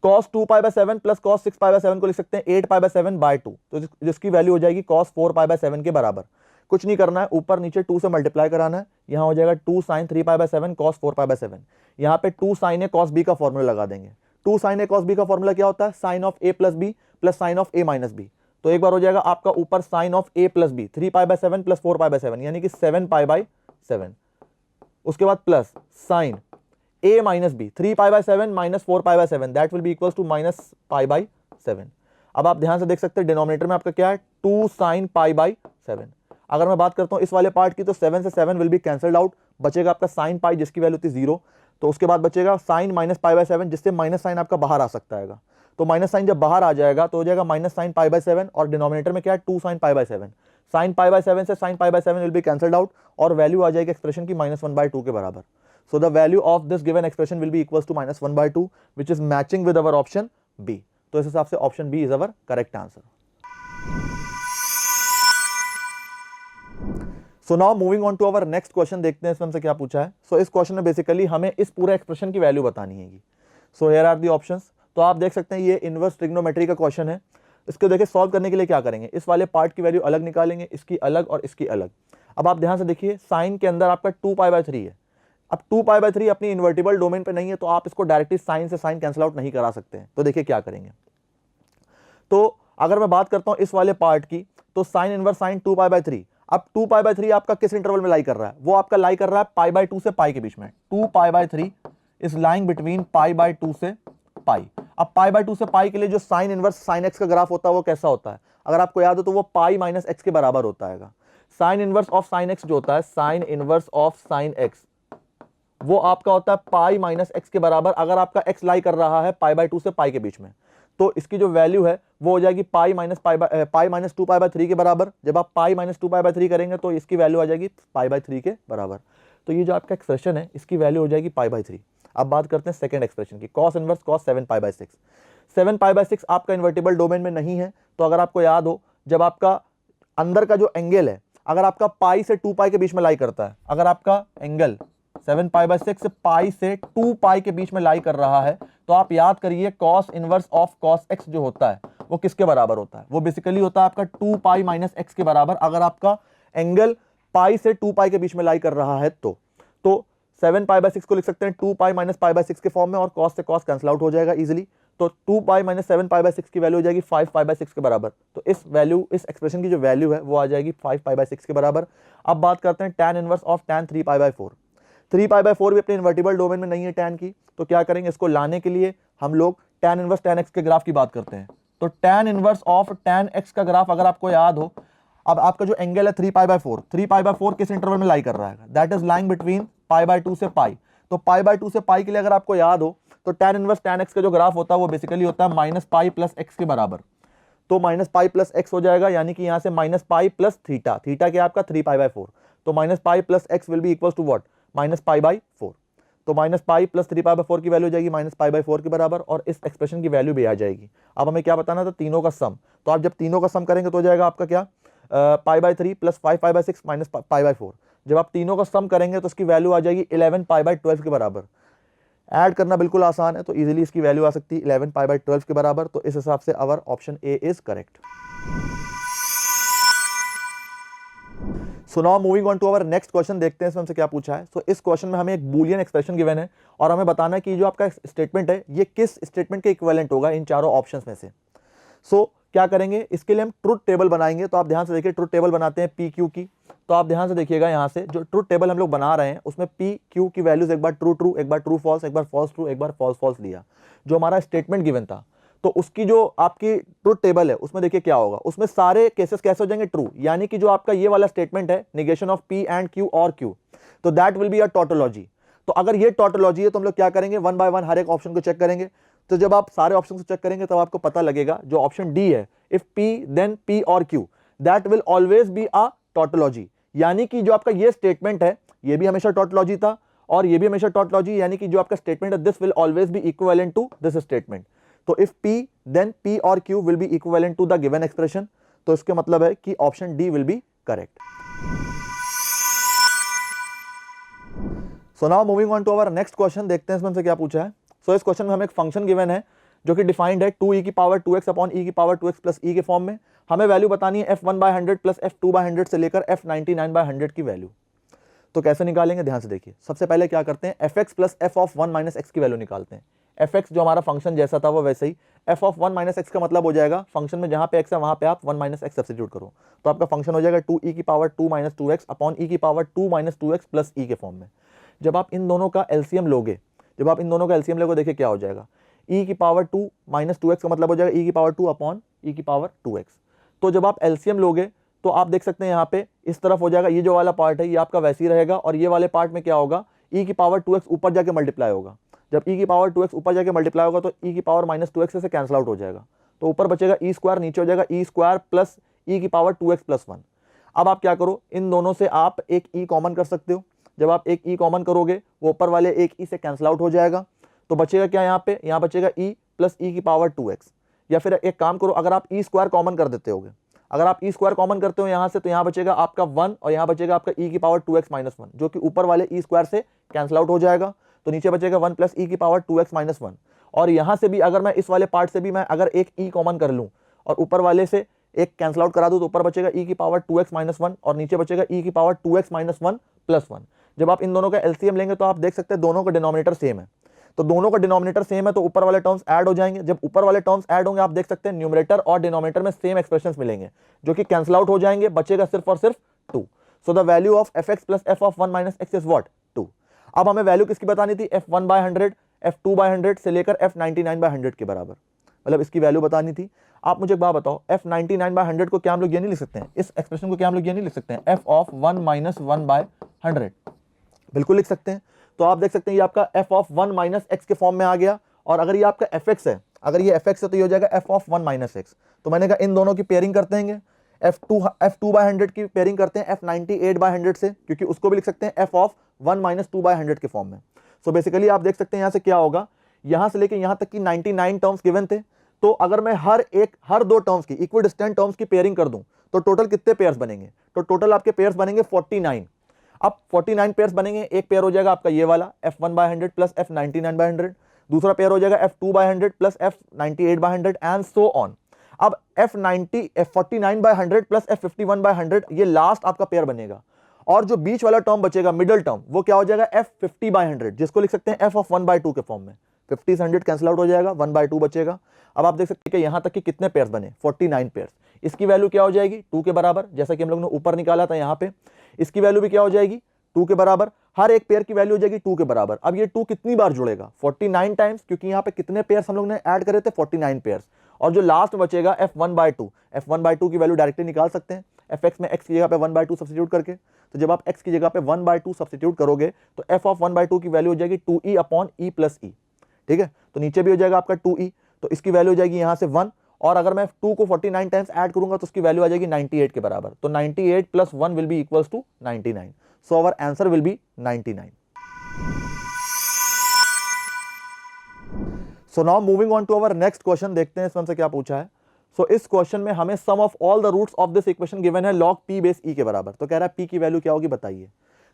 cos 2 pi by 7 plus cos 6 pi by 7 को लिख सकते हैं 8 पाई बाय 7 बाय 2, तो जिसकी वैल्यू हो जाएगी cos 4 पाई बाय 7 के बराबर। कुछ नहीं करना है, ऊपर नीचे 2 से मल्टीप्लाई कराना है, यहां हो जाएगा 2 sine 3 pi by 7 cos 4 pi by 7, यहां पे 2 साइन ए cos b का फॉर्मूला लगा देंगे। 2 साइन ए cos b का फॉर्मूला क्या होता है sine of a plus b plus sine of a minus b, तो एक बार हो जाएगा आपका ऊपर sine of a plus b 3 pi by 7 plus 4 pi by 7 यानी कि 7 पाई बाय 7, उसके बाद plus sine a minus b 3 pi by 7 minus 4 pi by 7 that will be equals to minus pi by 7। अब आप ध्यान से देख सकते हैं डिनोमिनेटर में आपका क्या है 2 साइन पाई बाय 7। अगर मैं बात करता हूं इस वाले पार्ट की तो 7 से 7 विल बी कैंसल्ड आउट, बचेगा आपका साइन पाई जिसकी वैल्यू थी 0, तो उसके बाद बचेगा साइन माइनस पाई बाय 7 जिससे माइनस साइन आपका बाहर आ सकता है, तो माइनस साइन जब बाहर आ जाएगा तो हो जाएगा माइनस साइन पाई बाय 7, और डिनोमिनेटर में क्या है 2 sign pi by 7, sign pi by 7 से sign pi by 7 will be cancelled out, और वैल्यू आ जाएगी एक्सप्रेशन की -1/2 के बराबर। So the value of this given expression will be equals to -1/2, which is matching with our option B. तो इस हिसाब से option B is our correct answer. So now moving on to our next question, देखते हैं इसमें हमसे क्या पूछा है। So इस क्वेश्चन में बेसिकली हमें इस पूरे एक्सप्रेशन की वैल्यू बतानी है। So here are the options. तो आप देख सकते हैं ये इनवर्स ट्रिग्नोमेट्री का क्वेश्चन है। इसको देखिए सॉल्व करने के लिए क्या करेंगे, इस वाले पार्ट की वैल्यू अलग निकालेंगे, इसकी अलग और इसकी अलग। अब आप ध्यान से देखिए साइन के अंदर आपका 2 पाई बाय 3 है, अब 2 पाई बाय 3 अपनी इन्वर्टिबल डोमेन पे नहीं है, तो आप इसको डायरेक्टली साइन से साइन कैंसिल आउट नहीं करा सकते हैं। तो देखिए क्या करेंगे, तो अगर मैं बात करता हूं इस वाले पार्ट की, तो sine inverse sine 2 pi bye 3, अब 2 पाई बाय 3 आपका किस इंटरवल में लाई कर रहा है, वो आपका लाई कर रहा है पाई बाय 2 से पाई के बीच में। 2 pi bye 3 is lying between pi by 2 से पाई। अब पाई बाय 2 से पाई के लिए जो साइन इनवर्स साइन एक्स का ग्राफ होता है वो कैसा होता है, अगर आपको याद हो तो वो पाई माइनस एक्स के बराबर होता है। Sine inverse of sine x जो होता है, sine inverse of sine x वो आपका होता है पाई माइनस एक्स के बराबर, अगर आपका एक्स लाई कर रहा है पाई बाय 2 से पाई के बीच में, तो इसकी जो वैल्यू है वो हो जाएगी पाई माइनस 2 पाई बाय 3 के बराबर। जब आप पाई माइनस 2 पाई बाय 3 करेंगे तो इसकी वैल्यू आ जाएगी पाई बाय 3 के बराबर। तो ये जो आपका एक्सप्रेशन है इसकी वैल्यू हो जाएगी पाई बाय 3। अब बात करते हैं सेकंड एक्सप्रेशन की, cos inverse cos 7 pi by 6। 7 pi by 6 आपका इन्वर्टिबल डोमेन में नहीं है, तो अगर आपको याद हो जब आपका अंदर का जो एंगल है अगर आपका पाई से 2 पाई के बीच में लाई करता है, अगर आपका एंगल 7 पाई बाय 6 पाई से 2 पाई के बीच में लाई कर रहा है, तो आप याद करिए cos inverse of cos x जो होता है वो किसके बराबर होता है, वो बेसिकली होता है आपका 2 पाई माइनस एक्स के बराबर, अगर आपका एंगल पाई से 2 पाई के बीच में लाई कर रहा है तो 7 पाई बाय 6 को लिख सकते हैं 2 पाई माइनस पाई बाय 6 के फॉर्म में, और कॉस से कॉस कैंसिल आउट हो जाएगा इजीली, तो 2 पाई माइनस 7 पाई बाय 6 की वैल्यू हो जाएगी 5 पाई बाय 6 के बराबर। तो इस एक्सप्रेशन की जो वैल्यू है वो आ जाएगी 5 पाई बाय 6 के बराबर। अब बात करते हैं tan inverse of tan 3 pi bye 4। 3 pi bye 4 भी अपने इन्वर्टिबल डोमेन में नहीं है tan की, तो क्या करेंगे, इसको लाने के लिए हम लोग tan इनवर्स tan x के ग्राफ की बात करते हैं। तो tan inverse of tan x का ग्राफ अगर आपको याद हो, अब आपका जो एंगल है 3 पाई बाय 4, 3 पाई बाय 4 किस इंटरवल में लाई कर रहा है, that is lying between pi by 2 से पाई। तो पाई बाय 2 से पाई के लिए अगर आपको याद हो तो tan इनवर्स tan x का जो ग्राफ होता है वो बेसिकली होता है माइनस पाई प्लस एक्स के बराबर। तो माइनस पाई प्लस एक्स हो जाएगा, यानी कि यहां से minus pi plus theta, theta क्या आपका 3π/4, तो minus pi plus x will be equal to what, -π/4। तो माइनस पाई प्लस 3π/4 की वैल्यू हो जाएगी -π/4 के बराबर, और इस एक्सप्रेशन की वैल्यू भी आ जाएगी। अब हमें क्या बताना था, तीनों का सम। तो आप जब तीनों का सम करेंगे तो हो जाएगा आपका क्या, π/3 प्लस 5π/6 माइनस π/4। जब आप तीनों का सम करेंगे तो इसकी वैल्यू आ जाएगी 11π/12 के बराबर। ऐड करना बिल्कुल आसान है, तो इजीली इसकी वैल्यू आ सकती है 11π/12 के बराबर। तो इस हिसाब से our option A is correct. So now moving on to our next question, देखते हैं इसमें हमसे क्या पूछा है। सो इस क्वेश्चन में हमें एक बूलियन एक्सप्रेशन गिवन है और हमें बताना है कि जो आपका स्टेटमेंट है ये किस स्टेटमेंट के इक्विवेलेंट होगा इन चारों ऑप्शंस में से। सो क्या करेंगे, इसके लिए हम ट्रुथ टेबल बनाएंगे। तो आप ध्यान से देखिए, ट्रुथ टेबल बनाते हैं पी क्यू की। तो आप ध्यान से देखिएगा, यहाँ से जो ट्रुथ टेबल हम लोग बना रहे हैं उसमें पी क्यू की वैल्यूज एक बार ट्रू ट्रू, एक बार ट्रू फॉल्स, एक बार फॉल्स ट्रू, एक बार फॉल्स फॉल्स लिया। जो हमारा स्टेटमेंट गिवन था, तो उसकी जो आपकी ट्रुथ टेबल है उसमें देखिए क्या होगा, उसमें सारे केसेस कैसे हो जाएंगे, ट्रू। यानी कि जो आपका ये वाला स्टेटमेंट है, negation of P and Q और क्यू, तो that will be a tautology. तो अगर ये टोटोलॉजी है तो हम लोग क्या करेंगे, वन बाय वन हर एक ऑप्शन को चेक करेंगे। तो जब आप सारे ऑप्शन को चेक करेंगे तब आपको पता लगेगा जो ऑप्शन डी है, इफ पी देन पी और Q, that will always be a tautology. यानी कि जो आपका ये स्टेटमेंट है ये भी हमेशा टोटोलॉजी था और ये भी हमेशा टोटोलॉजी, यानी कि जो आपका स्टेटमेंट है this will always be equivalent to this statement. तो इफ P then P और Q will be equivalent to the given expression, तो इसके मतलब है कि option D will be correct. So now moving on to our next question, देखते हैं इसमें हमसे क्या पूछा है। सो इस क्वेश्चन में हमें एक फंक्शन गिवन है जो कि डिफाइंड है 2e⁻2x upon e⁻2x plus e के फॉर्म में। हमें वैल्यू बतानी है f1/100 प्लस f2/100 से लेकर f99/100 की वैल्यू। तो कैसे निकालेंगे, ध्यान से देखिए। सबसे पहले क्या करते हैं, fx plus f of 1 minus x की वैल्यू निकालते हैं। fx जो हमारा फंक्शन जैसा था वो वैसे ही, f ऑफ 1 माइनस एक्स का मतलब हो जाएगा फंक्शन में जहां पे x है वहां पे आप 1 माइनस एक्स सब्स्टिट्यूट करो, तो आपका फंक्शन हो जाएगा 2e⁻2 minus 2x upon e⁻2 minus 2x plus e के फॉर्म में। जब आप इन दोनों का एलसीएम लोगे, जब आप इन दोनों का एलसीएम लोगे, देखिए क्या हो जाएगा, e⁻2 माइनस 2x का मतलब हो जाएगा e⁻2 अपॉन e⁻2x। तो जब आप एलसीएम लोगे तो आप देख सकते हैं यहाँ पे इस तरफ हो जाएगा, ये जो वाला पार्ट है ये आपका वैसे ही रहेगा, और ये वाले पार्ट में क्या होगा, e⁻2x ऊपर जाके मल्टीप्लाई होगा। जब e⁻2x ऊपर जाके मल्टीप्लाई होगा तो e⁻−2x से कैंसिल आउट हो जाएगा, तो ऊपर बचेगा e स्क्वायर, नीचे हो जाएगा e square plus e⁻2x plus 1। अब आप क्या करो, इन दोनों से आप एक e कॉमन कर सकते हो। जब आप एक e कॉमन करोगे वो ऊपर वाले एक e से कैंसिल आउट हो जाएगा, तो बचेगा क्या यहाँ पे, यहाँ बचेगा e प्लस e⁻2x। या फिर एक काम करो, अगर आप e स्क्वायर कॉमन कर देते होगे, अगर आप e स्क्वायर कॉमन करते हो यहाँ से, तो यहाँ बचेगा आपका 1 और यहाँ बचेगा आपका e⁻2x माइनस 1, जो कि ऊपर वाले e स्क्वायर से कैंसिल आउट हो जाएगा, तो नीचे बचेगा 1 प्लस e⁻2x माइनस 1। और यहाँ से भी अगर मैं इस वाले पार्ट से भी मैं अगर एक e कॉमन कर लूँ और ऊपर वाले से एक कैंसिल आउट करा दूँ, तो ऊपर बचेगा e⁻2x माइनस 1 और नीचे बचेगा e⁻2x माइनस 1 प्लस 1। जब आप इन दोनों का एलसीएम लेंगे तो आप देख सकते हैं दोनों का डिनोमिनेटर सेम है, तो दोनों का डिनोमिनेटर सेम है तो ऊपर वाले टर्म्स ऐड हो जाएंगे। जब ऊपर वाले टर्म्स ऐड होंगे आप देख सकते हैं न्यूमरेटर और डिनोमिनेटर में सेम एक्सप्रेशंस मिलेंगे जो कि कैंसिल आउट हो जाएंगे, बचेगा सिर्फ और सिर्फ 2। सो the value of fx plus f of 1 minus x is what, 2। अब हमें वैल्यू किसकी बतानी थी, f1/100 f2/100 से लेकर f99/100 के बराबर, मतलब इसकी वैल्यू बतानी थी। आप मुझे एक बात बताओ, f99/100 को क्या हम लोग ये नहीं लिख सकते हैं, इस एक्सप्रेशन को क्या हम लोग ये नहीं लिख सकते हैं, f ऑफ 1 माइनस 1/100, बिल्कुल लिख सकते हैं। तो आप देख सकते हैं ये आपका f ऑफ 1 माइनस एक्स के फॉर्म में आ गया, और अगर ये आपका fx है, अगर ये fx है तो ये हो जाएगा f ऑफ 1 माइनस एक्स। तो मैंने कहा इन दोनों की पेयरिंग करते हैं, f2/100 की पेयरिंग करते हैं f98/100 से, क्योंकि उसको भी लिख सकते हैं f ऑफ 1 माइनस 2/100 के फॉर्म में। सो बेसिकली आप देख सकते हैं यहाँ से क्या होगा, यहाँ से लेके यहाँ तक की 99 टर्म्स गिवन थे, तो अगर मैं हर दो टर्म्स की इक्विडिस्टेंट टर्म्स की पेयरिंग कर दूं तो टोटल कितने पेयर्स बनेंगे, तो टोटल आपके पेयर्स बनेंगे 49। अब 49 पेयर्स बनेंगे, एक पेयर हो जाएगा आपका ये वाला f1/100 प्लस f99/100, दूसरा पेयर हो जाएगा f2/100 plus f98/100 and so on. अब f49/100 प्लस f51/100 ये लास्ट आपका पेयर बनेगा, और जो बीच वाला टर्म बचेगा मिडिल टर्म वो क्या हो जाएगा f50/100, जिसको लिख सकते हैं f ऑफ 1/2 के फॉर्म में। 50 से 100 कैंसिल आउट हो जाएगा, 1/2 बचेगा। अब आप देख सकते हैं कि यहां तक कि कितने पेयर्स बने, 49 पेयर्स। इसकी वैल्यू क्या हो जाएगी 2 के बराबर, जैसा कि हम लोग ने ऊपर निकाला था यहाँ पे। इसकी वैल्यू भी क्या हो जाएगी 2 के बराबर, हर एक पेयर की वैल्यू हो जाएगी 2 के बराबर। अब ये 2 कितनी बार जुड़ेगा 49 टाइम्स, क्योंकि यहाँ पे कितने पेयर्स हम लोग ने ऐड करे थे 49 पेयर्स। और जो लास्ट बचेगा f1/2 की वैल्यू डायरेक्टली निकाल सकते हैं fx में x की जगह पे 1/2 सब्स्टिट्यूट करके। तो जब आप x की जगह पे 1/2 सब्स्टिट्यूट करोगे तो f ऑफ 1/2 की वैल्यू हो जाएगी 2e upon e plus e। ठीक है, तो नीचे भी हो जाएगा आपका 2e, तो इसकी वैल्यू हो जाएगी यहां से 1, और अगर मैं 2 को 49 टाइम्स ऐड करूंगा तो उसकी वैल्यू आ जाएगी 98 के बराबर, तो 98 plus 1 will be equals to 99, so our answer will be 99। So now moving on to our next question, देखते हैं इसमें हमसे क्या पूछा है। सो इस क्वेश्चन में हमें sum of all the roots of this equation given है log p बेस e के बराबर, तो कह रहा है p की वैल्यू क्या होगी बताइए।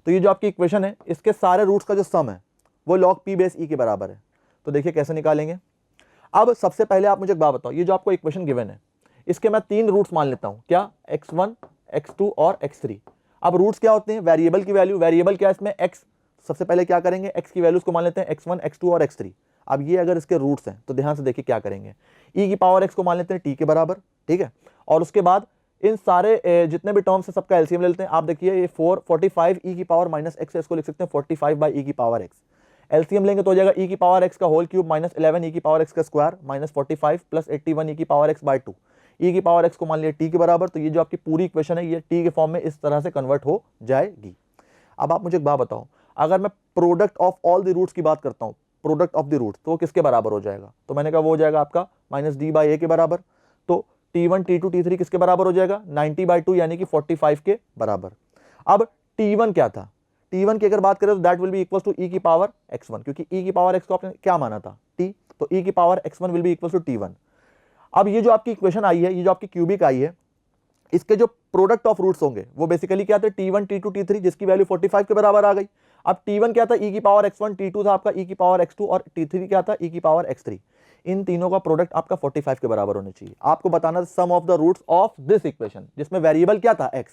तो ये जो आपकी इक्वेशन है इसके सारे रूट्स का जो सम है वो log p बेस e के बराबर है। तो देखिए कैसे निकालेंगे। अब सबसे पहले आप मुझे एक बात बताओ, ये जो आपको इक्वेशन गिवन है इसके मैं 3 रूट्स मान लेता हूं, क्या, x1 x2 और x3। अब रूट्स क्या होते हैं, वेरिएबल की वैल्यू, वेरिएबल क्या है इसमें x, सबसे पहले क्या करेंगे x की वैल्यूज को मान लेते हैं x1 x2 और x3। अब ये अगर इसके रूट्स हैं तो ध्यान से देखिए क्या करेंगे, e की पावर x को मान लेते हैं t के बराबर, ठीक है, और उसके बाद इन सारे जितने भी टर्म्स है सबका एलसीएम ले लेते हैं। आप देखिए ये 45 e की पावर माइनस x है, इसको लिख सकते हैं 45 बाई e की पावर x, एलसीएम लेंगे तो हो जाएगा e की पावर x का होल क्यूब माइनस 11 e की पावर x का स्क्वायर माइनस 45 प्लस 81 e की पावर x बाई 2, e की पावर x को मान लिया t के बराबर। तो ये जो आपकी पूरी इक्वेशन है ये t के फॉर्म में इस तरह से कन्वर्ट हो जाएगी। अब आप मुझे एक बात बताओ, अगर मैं product of all the roots की बात करता हूं, प्रोडक्ट ऑफ द रूट्स, तो किसके बराबर हो जाएगा, तो मैंने कहा वो हो जाएगा आपका माइनस d बाई a के बराबर। तो t1 t2 t3 किसके बराबर हो जाएगा, 90 बाई 2 यानी कि 45 के बराबर। अब t1 क्या था, t1 की अगर बात करें तो that will be equals to e की पावर x1, क्योंकि e की पावर x को आपने क्या माना था t, तो e की power x1 will be equals to t1। अब ये जो आपकी इक्वेशन आई है, ये जो आपकी क्यूबिक आई है, इसके जो प्रोडक्ट ऑफ रूट्स होंगे वो बेसिकली क्या थे, t1 t2 t3 जिसकी वैल्यू 45 के बराबर आ गई। अब t1 क्या था, e की पावर x1, t2 था आपका e की पावर x2 और t3 क्या था, e की पावर x3। इन तीनों का प्रोडक्ट आपका 45 के बराबर होना चाहिए। आपको बताना sum of the roots of this equation, जिसमें वेरिएबल क्या था x,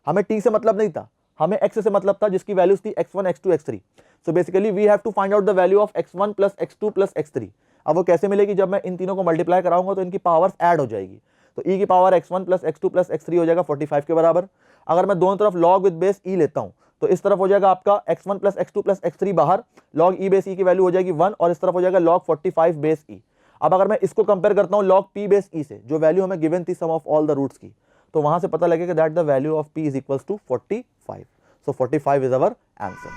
हमें t से मतलब नहीं था, हमें x से मतलब था जिसकी वैल्यूज थी x1 x2 x3। So basically we have to find out the value of x1 plus x2 plus x3। अब वो कैसे मिलेगी, जब मैं इन तीनों को मल्टीप्लाई कराऊंगा तो इनकी पावर्स ऐड हो जाएगी, तो e की power x1 plus x2 plus x3 हो जाएगा 45 के बराबर। अगर मैं दोनों तरफ log विद बेस e लेता हूं तो इस तरफ हो जाएगा आपका x1 plus x2 plus x3 बाहर, log e बेस e की वैल्यू हो जाएगी 1, और इस तरफ हो जाएगा log 45 बेस e। अब अगर मैं इसको कंपेयर करता हूं log p बेस e से, जो वैल्यू हमें गिवन थी sum of all the roots की, तो वहां से पता लगेगा that the value of p is equals to 45। So 45 is our answer.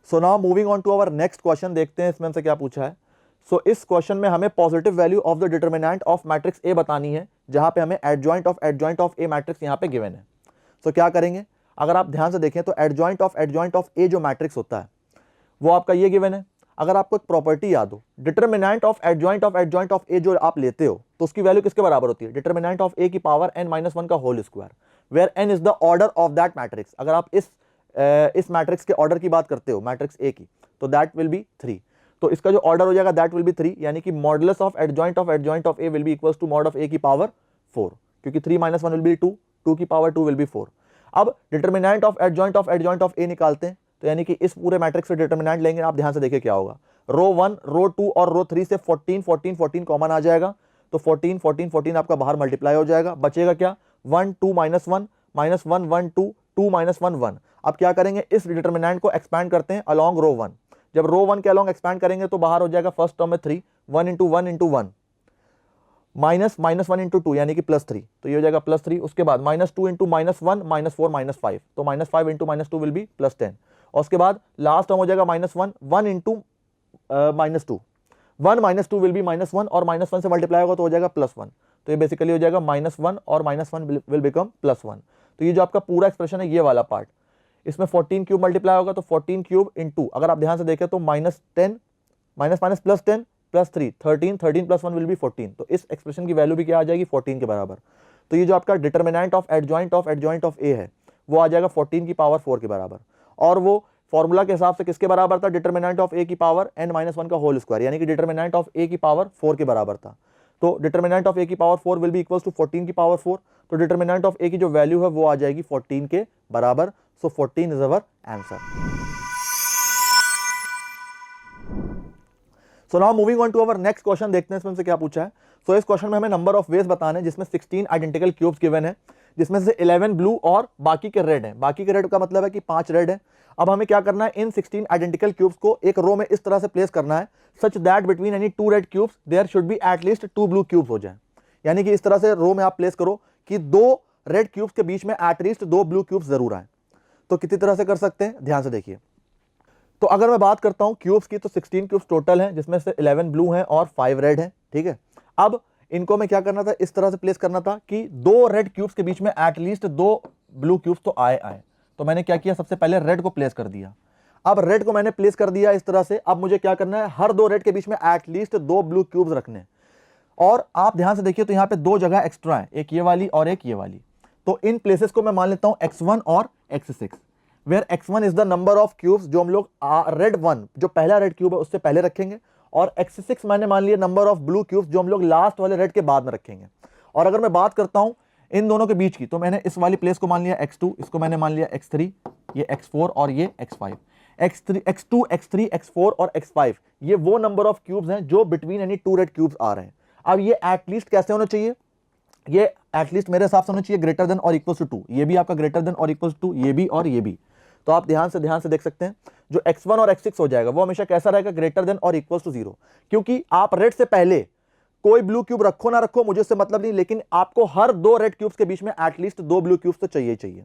So now moving on to our next question, देखते हैं इसमें हमसे क्या पूछा है। सो इस क्वेश्चन में हमें positive value of the determinant of matrix A बतानी है, जहां पे हमें एडजॉइंट ऑफ ए मैट्रिक्स यहां पे गिवन है। सो क्या करेंगे, अगर आप ध्यान से देखें तो एडजॉइंट ऑफ ए जो मैट्रिक्स होता है वो आपका ये गिवन है। अगर आपको एक प्रॉपर्टी याद हो, डिटरमिनेंट ऑफ एडजॉइंट ऑफ ए जो आप लेते हो तो उसकी वैल्यू किसके बराबर होती है, डिटरमिनेंट ऑफ ए की पावर n-1 का whole square, where n is the order of that matrix. अगर आप इस मैट्रिक्स के ऑर्डर की बात करते हो, मैट्रिक्स ए की, तो दैट विल बी 3। तो इसका जो ऑर्डर हो जाएगा दैट विल बी 3, यानी कि modulus of adjoint of A will be equals to mod of A की पावर 4, क्योंकि 3 - 1 विल बी 2, 2 की पावर 2 विल बी 4। अब डिटरमिनेंट ऑफ एडजॉइंट ऑफ ए निकालते हैं, तो यानी कि इस पूरे मैट्रिक्स से डिटरमिनेंट लेंगे। आप ध्यान से देखिए क्या होगा, रो 1 रो 2 और रो 3 से 14 कॉमन आ जाएगा, तो 14 आपका बाहर मल्टीप्लाई हो जाएगा, बचेगा क्या, 1 2 -1 -1 1 2 2 -1 1। अब क्या करेंगे, इस डिटरमिनेंट को एक्सपैंड करते हैं अलोंग रो 1। जब रो 1 के अलोंग एक्सपैंड करेंगे तो बाहर हो जाएगा फर्स्ट टर्म में 3, 1 × 1 × 1 माइनस -1 × 2 यानी कि +3, तो ये हो जाएगा +3। उसके बाद -2 × -1 -4 -5, तो -5 × -2 विल बी +10। और उसके बाद लास्ट टर्म हो जाएगा -1 1 × -2, 1 - 2 विल बी -1, और -1 से मल्टीप्लाई होगा तो हो जाएगा +1। तो ये बेसिकली हो जाएगा -1 और -1 विल बिकम +1। तो ये जो आपका पूरा एक्सप्रेशन है ये वाला पार्ट, इसमें 14 क्यूब मल्टीप्लाई होगा तो 14 क्यूब इंटू, अगर आप ध्यान से देखें तो -10 -10 +10 +3 13 13 + 1 विल बी 14। तो इस एक्सप्रेशन की वैल्यू भी क्या आ जाएगी, 14 के बराबर। तो ये जो आपका डिटरमिनेंट ऑफ एडजॉइंट ऑफ ए है वो आ जाएगा 14 की पावर 4 के बराबर, और वो फॉर्मूला के हिसाब से किसके बराबर था, डिटरमिनेंट ऑफ ए की पावर n-1 का होल स्क्वायर, यानी कि डिटरमिनेंट ऑफ ए की पावर 4 के बराबर था। तो डिटरमिनेंट ऑफ ए की power 4 will be equals to 14 की पावर 4, तो डिटरमिनेंट ऑफ ए की जो वैल्यू है वो आ जाएगी 14 के बराबर। So 14 is our answer. So now moving on to our next question, देखते हैं इसमें से क्या पूछा है। सो इस क्वेश्चन में हमें नंबर ऑफ वेज बताने हैं, जिसमें 16 आइडेंटिकल क्यूब्स गिवन है, जिसमें से 11 ब्लू और बाकी के रेड हैं। बाकी के रेड का मतलब है कि 5 रेड है। अब हमें क्या करना है, इन 16 आइडेंटिकल क्यूब्स को एक रो में इस तरह से प्लेस करना है such that between any 2 red cubes there should be at least 2 blue cubes हो जाए। यानी कि इस तरह से रो में आप प्लेस करो कि 2 रेड क्यूब्स के बीच में एटलीस्ट 2 ब्लू क्यूब्स जरूर आए। तो कितनी तरह से कर सकते हैं, ध्यान से देखिए। तो अगर मैं बात करता हूं क्यूब्स की, तो 16 क्यूब्स टोटल हैं, जिसमें से 11 ब्लू हैं और 5 रेड हैं, ठीक है। अब इनको मैं क्या करना था, इस तरह से प्लेस करना था कि 2 रेड क्यूब्स के बीच में एटलीस्ट 2 ब्लू क्यूब्स तो आए। तो मैंने क्या किया, सबसे पहले रेड को प्लेस कर दिया। अब रेड को मैंने प्लेस कर दिया इस तरह से। अब मुझे क्या करना है, हर 2 रेड के बीच में एटलीस्ट 2 ब्लू क्यूब्स रखने हैं। और आप ध्यान से देखिए तो यहां पे 2 जगह एक्स्ट्रा है, एक ये वाली और एक ये वाली। तो इन प्लेसेस को मैं मान लेता हूं x1 और x6, where x1 is the number of cubes जो हम लोग रेड 1 जो पहला रेड क्यूब है उससे पहले रखेंगे, और x6 मैंने मान लिया नंबर ऑफ ब्लू क्यूब्स जो हम लोग लास्ट वाले रेड के बाद में रखेंगे। और अगर मैं बात करता हूं इन दोनों के बीच की, तो मैंने इस वाली प्लेस को मान लिया x2, इसको मैंने मान लिया x3, ये x4 और ये x5। x2, x3, x4 और x5 ये वो नंबर ऑफ क्यूब्स हैं जो बिटवीन एनी 2 रेड क्यूब्स आ रहे हैं। अब ये एटलीस्ट कैसे होना चाहिए, ये एटलीस्ट मेरे हिसाब से होना चाहिए ग्रेटर देन और इक्वल टू 2। ये भी आपका ग्रेटर देन और इक्वल टू 2, ये भी और ये भी। तो आप ध्यान से देख सकते हैं जो x1 और x6 हो जाएगा वो हमेशा कैसा रहेगा, ग्रेटर देन और इक्वल टू 0। क्योंकि आप रेड से पहले कोई ब्लू क्यूब रखो ना रखो मुझे उससे मतलब नहीं, लेकिन आपको हर 2 रेड क्यूब्स के बीच में एटलीस्ट 2 ब्लू क्यूब्स तो चाहिए चाहिए।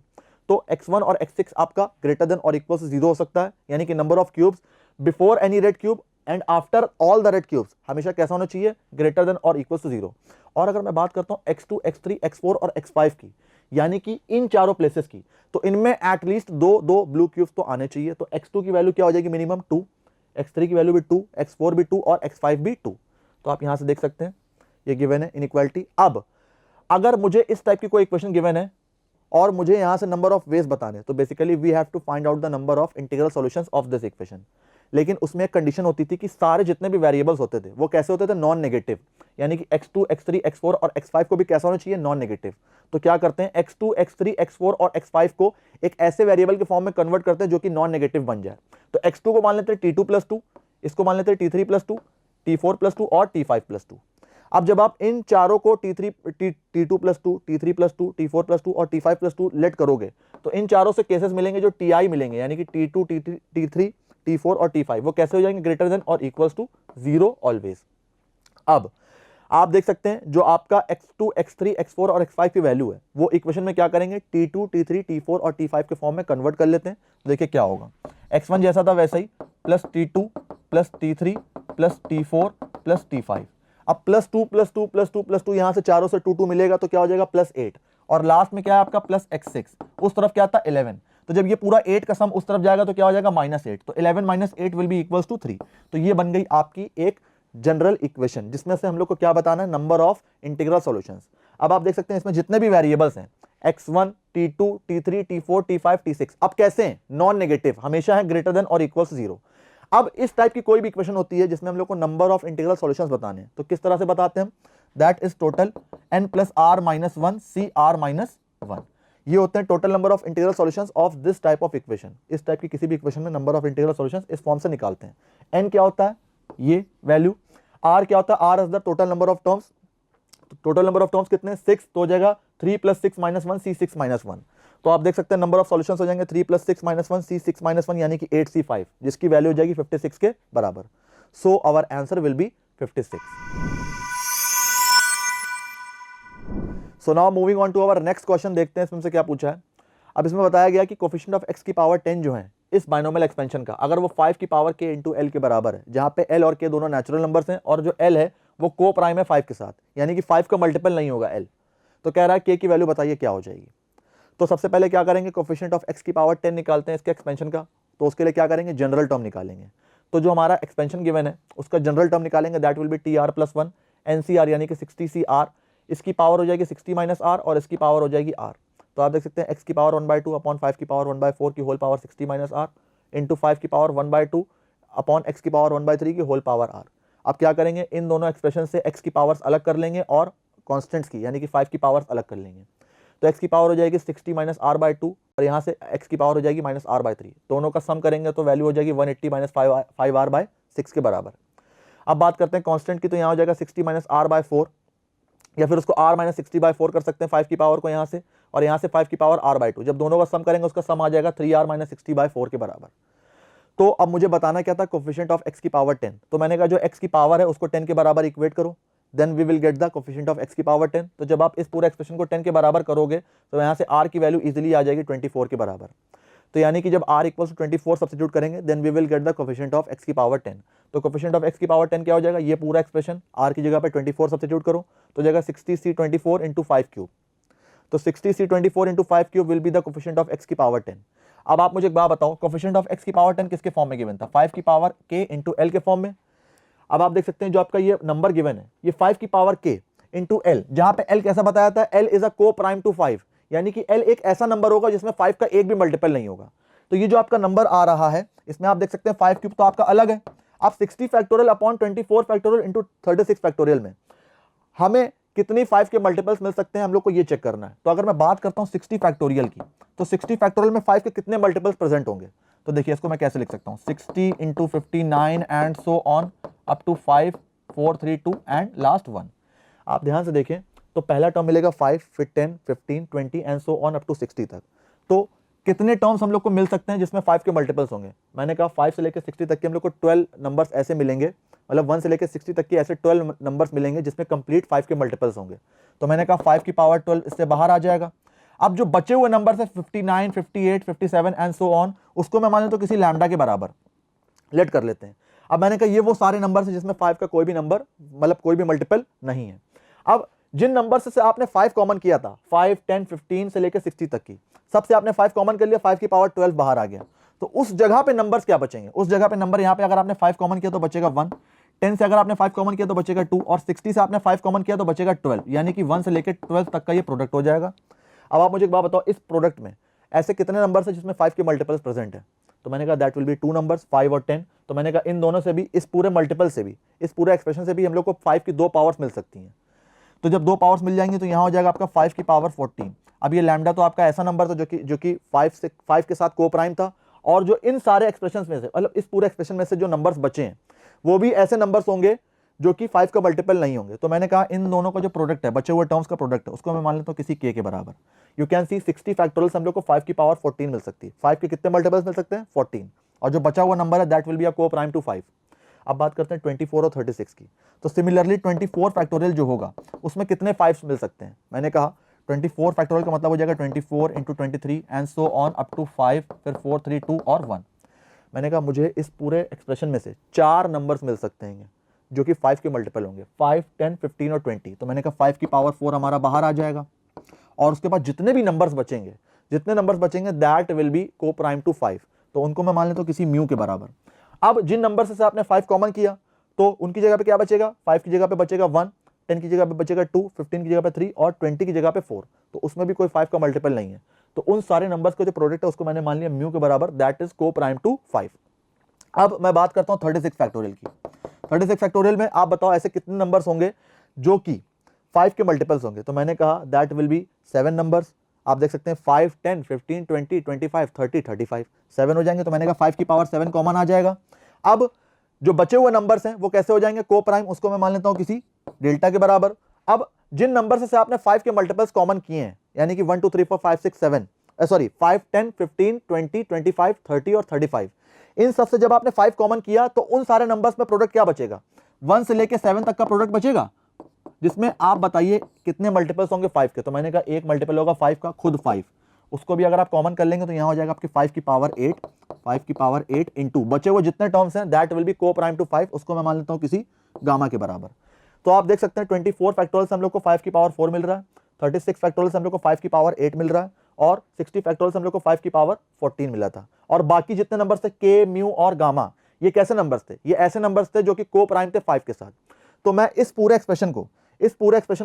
तो x1 और x6 आपका ग्रेटर देन और इक्वल टू 0 हो सकता है, यानी कि number of cubes before any red cube and after all the red cubes हमेशा कैसा होना चाहिए, ग्रेटर देन और इक्वल टू 0। और अगर मैं बात करता हूं x2, x3, x4 और x5 की, यानी कि इन चारों प्लेसेस की, तो इनमें एटलीस्ट 2 ब्लू क्यूब्स तो आने चाहिए। तो x2 की वैल्यू क्या हो जाएगी, मिनिमम 2, x3 की वैल्यू भी 2, x4 भी 2 और x5 भी 2। तो आप यहां से देख सकते हैं ये गिवन है इनइक्वालिटी। अब अगर मुझे इस टाइप की कोई इक्वेशन गिवन है और मुझे यहां से नंबर ऑफ वेज बताने, तो basically we have to find out the number of integral solutions of this equation. लेकिन उसमें एक कंडीशन होती थी कि सारे जितने भी वेरिएबल्स होते थे वो कैसे होते थे, नॉन नेगेटिव, यानी कि x2, x3, x4 और x5 को भी कैसा होना चाहिए, नॉन नेगेटिव। तो क्या करते हैं, x2, x3, x4 और x5 को एक ऐसे वेरिएबल के फॉर्म में कन्वर्ट करते हैं जो कि नॉन नेगेटिव बन जाए। तो x2 को मान लेते हैं t2+2, इसको मान लेते हैं t3+2, t4+2 और t5+2। अब जब आप इन चारों को t2+2, t3+2, t4+2 और t5+2 लेट करोगे तो इन चारों से केसेस मिलेंगे जो ti मिलेंगे, यानी कि t2, t3, t4 और t5 वो कैसे हो जाएंगे, ग्रेटर देन और इक्वल्स टू 0 ऑलवेज। अब आप देख सकते हैं जो आपका x2, x3, x4 और x5 की वैल्यू है वो इक्वेशन में क्या करेंगे, t2, t3, t4 और t5 के फॉर्म में कन्वर्ट कर लेते हैं। देखिए क्या होगा, x1 जैसा था वैसा ही plus t2 plus t3 plus t4 plus t5। अब प्लस 2 प्लस 2 प्लस 2 प्लस 2 यहां से चारों से 2 मिलेगा तो क्या हो जाएगा, प्लस 8। और लास्ट में क्या है आपका प्लस x6, उस तरफ क्या था 11। तो जब ये पूरा 8 का सम उस तरफ जाएगा तो क्या हो जाएगा, -8। तो 11 minus 8 will be equals to 3। तो ये बन गई आपकी एक जनरल इक्वेशन जिसमें से हम लोग को क्या बताना है, नंबर ऑफ इंटीग्रल सॉल्यूशंस। अब आप देख सकते हैं इसमें जितने भी वेरिएबल्स हैं x1, t2, t3, t4, t5, t6 अब कैसे हैं, नॉन नेगेटिव, हमेशा है ग्रेटर देन और इक्वल्स 0। अब इस टाइप की कोई भी इक्वेशन होती है जिसमें हम लोग को नंबर ऑफ इंटीग्रल सॉल्यूशंस बताने हैं तो किस तरह से बताते हैं हम, that is total n plus r minus 1 c r minus 1। ये होते हैं total number of integral solutions of this type of equation. इस टाइप की किसी भी इक्वेशन में नंबर ऑफ इंटीग्रल सॉल्यूशंस इस फॉर्म से निकालते हैं। n क्या होता है, ये वैल्यू, r क्या होता है, r is the total number of terms. Total number of terms कितने, 6, तो हो जाएगा 3 + 6 - 1 c 6 - 1। तो आप देख सकते हैं नंबर ऑफ सॉल्यूशंस हो जाएंगे 3 + 6 - 1 c 6 - 1 यानी कि 8c5, जिसकी वैल्यू हो जाएगी 56 के बराबर। So our answer will be 56। So now moving on to our next question, देखते हैं इसमें से क्या पूछा है। अब इसमें बताया गया कि कोफिशिएंट ऑफ x की पावर 10 जो है इस बाइनोमियल एक्सपेंशन का, अगर वो 5 की पावर k × l के बराबर है, जहां पे l और k दोनों नेचुरल नंबर्स हैं और जो l है वो को प्राइम है 5 के साथ, यानी कि 5 का मल्टीपल नहीं होगा l। तो कह रहा है k की वैल्यू बताइए क्या हो जाएगी। तो सबसे पहले क्या करेंगे, कोफिशिएंट ऑफ x की पावर 10 निकालते हैं इसके एक्सपेंशन का। तो उसके लिए क्या करेंगे, जनरल टर्म निकालेंगे। तो जो हमारा एक्सपेंशन गिवन है उसका जनरल टर्म निकालेंगे, that will B tr+1 ncr यानी कि 60cr। इसकी पावर हो जाएगी 60 - r और इसकी पावर हो जाएगी r। तो आप देख सकते हैं x की पावर 1/2 अपॉन 5 की पावर 1/4 की होल पावर 60 - r इंटू 5 की पावर 1/2 अपॉन x की पावर 1/3 की होल पावर r। अब क्या करेंगे, इन दोनों एक्सप्रेशन से x की पावर्स अलग कर लेंगे और कॉन्स्टेंट्स की यानी कि 5 की पावर्स अलग कर लेंगे। तो x की पावर हो जाएगी 60 - r/2 और यहाँ से x की पावर हो जाएगी -r/3। दोनों का सम करेंगे तो वैल्यू हो जाएगी 180 - 5r/6 के बराबर। अब बात करते हैं कांस्टेंट की, तो यहाँ हो जाएगा 60 - r/4 या फिर उसको r - 60/4 कर सकते हैं 5 की पावर को यहाँ से, और यहाँ से 5 की पावर r/2। जब दोनों का सम करेंगे उसका सम आ जाएगा 3r - 60/4 के बराबर। तो अब मुझे बताना क्या था, कोफिशिएंट ऑफ x की पावर 10। तो मैंने कहा जो x की पावर है उसको 10 के बराबर इक्वेट करो, then we will get the coefficient of x की पावर 10। तो जब आप इस पूरे एक्सप्रेशन को 10 के बराबर करोगे तो यहाँ से r की वैल्यू इजीली आ जाएगी 24 के बराबर। तो यानी कि जब r इक्वल्स टू 24 सब्स्टिट्यूट करेंगे then we will get the coefficient of x की पावर 10। तो कोफिशिएंट ऑफ x की पावर 10 क्या हो जाएगा, ये पूरा एक्सप्रेशन r की जगह पे 24 सब्स्टिट्यूट करो तो जाएगा 60c24 इंटू 5 क्यूब। तो 60c24 into 5 cube will be the coefficient of x की पावर 10। अब आप मुझे एक बात बताओ, कोफिशिएंट ऑफ x की पावर 10 किसके फॉर्म में गिवन था, 5 की पावर k इंटू एल के फॉर्म में। अब आप देख सकते हैं जो आपका ये नंबर गिवन है ये 5 की पावर k इंटू एल, जहां पे l कैसा बताया था, l इज अ को प्राइम टू 5, यानी कि l एक ऐसा नंबर होगा जिसमें 5 का एक भी मल्टीपल नहीं होगा। तो ये जो आपका नंबर आ रहा है इसमें आप देख सकते हैं 5 क्यूब तो आपका अलग है। अब 60 factorial upon 24 factorial into 36 factorial में हमें कितनी 5 के मल्टीपल्स मिल सकते हैं, हम लोग को ये चेक करना है। तो अगर मैं बात करता हूं 60 फैक्टोरियल की, तो 60 फैक्टोरियल में 5 के कितने मल्टीपल्स प्रेजेंट होंगे, तो देखिए इसको मैं कैसे लिख सकता हूं, 60 into 59 and so on up to 5 4 3 2 and last 1। आप ध्यान से देखें तो पहला टर्म मिलेगा 5, फिर 10, 15, 20 and so on up to 60 तक। तो कितने टर्म्स हम लोग को मिल सकते हैं जिसमें 5 के मल्टीपल्स होंगे, मैंने कहा 5 से लेकर 60 तक के हम लोग को 12 नंबर्स ऐसे मिलेंगे, मतलब 1 से लेकर 60 तक के ऐसे 12 नंबर्स मिलेंगे जिसमें कंप्लीट 5 के मल्टीपल्स होंगे। तो मैंने कहा 5 की पावर 12 इससे बाहर आ जाएगा। अब जो बचे हुए नंबर है 59, 58, 57 एंड सो ऑन, उसको मैं मान लेता हूं किसी लैम्डा के बराबर लेट कर लेते हैं। अब मैंने कहा ये वो सारे नंबर हैं जिसमें 5 का कोई भी नंबर मतलब कोई भी मल्टीपल नहीं है। अब जिन नंबर से आपने 5 कॉमन किया था, 5, 10, 15 से लेकर 60 तक की, सबसे आपने 5 कॉमन कर लिया, 5 की पावर 12 बाहर आ गया। तो उस जगह पे नंबर्स क्या बचेंगे, उस जगह पे नंबर यहाँ पे अगर आपने 5 कॉमन किया तो बचेगा 1, 10 से अगर आपने 5 कॉमन किया तो बचेगा 2 और 60 से आपने 5 कॉमन किया तो बचेगा 12, यानी कि 1 से लेकर 12 तक का ये प्रोडक्ट हो जाएगा। अब आप मुझे एक बात बताओ, इस प्रोडक्ट में ऐसे कितने नंबर है जिसमें 5 के मल्टीपल्स प्रेजेंट है, तो मैंने कहा दैट विल बी 2 नंबर्स 5 और 10। तो मैंने कहा इन दोनों से भी, इस पूरे मल्टीपल से भी, इस पूरे एक्सप्रेशन से भी हम लोग को 5 की 2 पावर्स मिल सकती हैं। तो जब 2 पावर्स मिल जाएंगी तो यहाँ हो जाएगा आपका 5 की पावर 14। अब ये लैम्डा तो आपका ऐसा नंबर था जो कि 5 के साथ को प्राइम था, और जो इन सारे एक्सप्रेशन में से मतलब इस पूरे एक्सप्रेशन में से जो नंबर्स बचे हैं वो भी ऐसे नंबर्स होंगे जो कि 5 का मल्टीपल नहीं होंगे। तो मैंने कहा इन दोनों का जो प्रोडक्ट है, बचे हुए टर्म्स का प्रोडक्ट है, उसको मैं मान लेता हूँ किसी k के बराबर। यू कैन सी 60 फैक्टोरियल हम लोग को 5 की पावर 14 मिल सकती है। 5 के कितने मल्टीपल्स मिल सकते हैं, 14, और जो बचा हुआ नंबर है दैट विल बी अ को प्राइम टू 5। अब बात करते हैं 24 और 36 की। तो सिमिलरली 24 फैक्टोरियल जो होगा उसमें कितने 5 मिल सकते हैं, मैंने कहा 24 फैक्टोरियल का मतलब हो जाएगा 24 into 23 and so on up to 5, फिर 4, 3, 2 और 1। मैंने कहा मुझे इस पूरे एक्सप्रेशन में से 4 नंबर्स मिल सकते हैं जो कि 5 के मल्टीपल होंगे, 5, 10, 15 और 20। तो मैंने कहा 5 की पावर 4 हमारा बाहर आ जाएगा, और उसके बाद जितने भी नंबर्स बचेंगे, जितने नंबर्स बचेंगे दैट विल बी को प्राइम टू 5। तो उनको मैं मान लेता हूँ किसी म्यू के बराबर। अब जिन नंबर से आपने 5 कॉमन किया तो उनकी जगह पे क्या बचेगा, 5 की जगह पे बचेगा 1, 10 की जगह पे बचेगा 2, 15 की जगह पे 3 और 20 की जगह पे 4। तो उसमें भी कोई 5 का मल्टीपल नहीं है। तो उन सारे नंबर्स का जो प्रोडक्ट है उसको मैंने मान लिया म्यू के बराबर, दैट इज को प्राइम टू 5। अब मैं बात करता हूं 36 फैक्टोरियल की। 36 फैक्टोरियल में आप बताओ ऐसे कितने नंबर्स होंगे जो कि 5 के मल्टीपल्स होंगे। तो मैंने कहा दैट विल बी 7 नंबर्स। आप देख सकते हैं 5, 10, 15, 20, 25, 30, 35, 7 हो जाएंगे। तो मैंने कहा 5 की पावर 7 कॉमन आ जाएगा। अब जो बचे हुए नंबर्स हैं वो कैसे हो जाएंगे, को प्राइम, उसको मैं मान लेता हूं किसी डेल्टा के बराबर। अब जिन नंबर से आपने 5 के मल्टीपल्स कॉमन किए हैं, यानी कि 1, 2, 3, 4, 5, 6, 7, सॉरी 5, 10, 15, 20, 25, 30 और 35, इन सब से जब आपने 5 कॉमन किया तो उन सारे नंबर्स में प्रोडक्ट क्या बचेगा, 1 से लेके 7 तक का प्रोडक्ट बचेगा, जिसमें आप बताइए कितने मल्टीपल्स होंगे 5 के। तो मैंने कहा एक मल्टीपल होगा 5 का, खुद 5, उसको भी अगर आप कॉमन कर लेंगे तो यहां हो जाएगा आपके 5 की पावर 8, 5 की पावर 8 इंटू बचे हुए जितने टर्म्स हैं दैट विल बी को प्राइम टू 5, उसको मैं मान लेता हूं किसी गामा के बराबर। तो आप देख सकते हैं 24 फैक्टोरियल से हम लोग को 5 की पावर 4 मिल रहा है, 36 फैक्टोरियल से हम लोग को 5 की पावर 8 मिल रहा है, और 60 फैक्टोरियल से हम लोग को 5 की पावर 14 मिला था। और बाकी जितने नंबर्स थे के, म्यू और गामा, ये कैसे नंबर्स थे, ये ऐसे नंबर्स थे जो कि को प्राइम थे 5 के साथ। तो मैं इस पूरे एक्सप्रेशन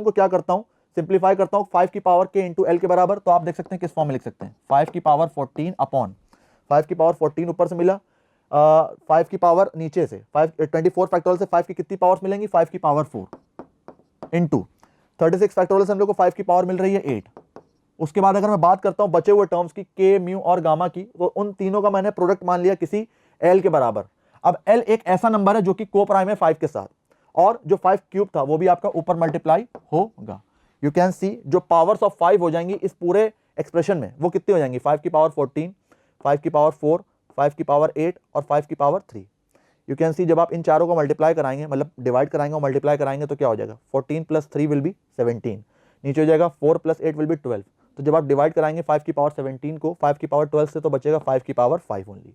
को क्या करता हूं, सिंप्लीफाई करता हूं 5 की पावर के इंटू एल के बराबर। तो आप देख सकते हैं किस फॉर्म में लिख सकते हैं, 5 की पावर 14 अपॉन 5 की पावर 14 ऊपर से मिला, 5 की पावर नीचे से 24 फैक्टोरियल से 5 की कितनी पावर्स मिलेंगी, 5 की पावर 4 इंटू 36 फैक्टोरियल से हम लोग को 5 की पावर मिल रही है 8। उसके बाद अगर मैं बात करता हूं बचे हुए टर्म्स की के, म्यू और गामा की, तो उन तीनों का मैंने प्रोडक्ट मान लिया किसी एल के बराबर। अब एल एक ऐसा नंबर है जो कि को प्राइम है 5 के साथ, और जो 5 क्यूब था वो भी आपका ऊपर मल्टीप्लाई होगा। यू कैन सी जो पावर्स ऑफ 5 हो जाएंगी इस पूरे एक्सप्रेशन में वो कितनी हो जाएंगी, 5 की पावर 14, 5 की पावर 4, 5 की पावर 8 और 5 की पावर 3। यू कैन सी जब आप इन चारों को मल्टीप्लाई कराएंगे, मतलब डिवाइड कराएंगे और मल्टीप्लाई कराएंगे तो क्या हो जाएगा, 14 प्लस 3 विल बी 17, नीचे हो जाएगा 4 प्लस 8 विल बी 12। तो जब आप डिवाइड कराएंगे 5 की पावर 17 को 5 की पावर 12 से तो बचेगा 5 की पावर 5 ओनली।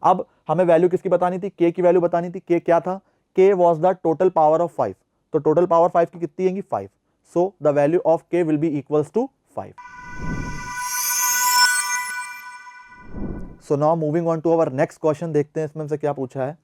अब हमें वैल्यू किसकी बतानी थी, k की वैल्यू बतानी थी। k क्या था, k was the total power of 5, तो टोटल पावर 5 की कितनी आएगी 5, so the value of k will be equals to 5। So now moving on to our next question, देखते हैं इसमें हमसे क्या पूछा है।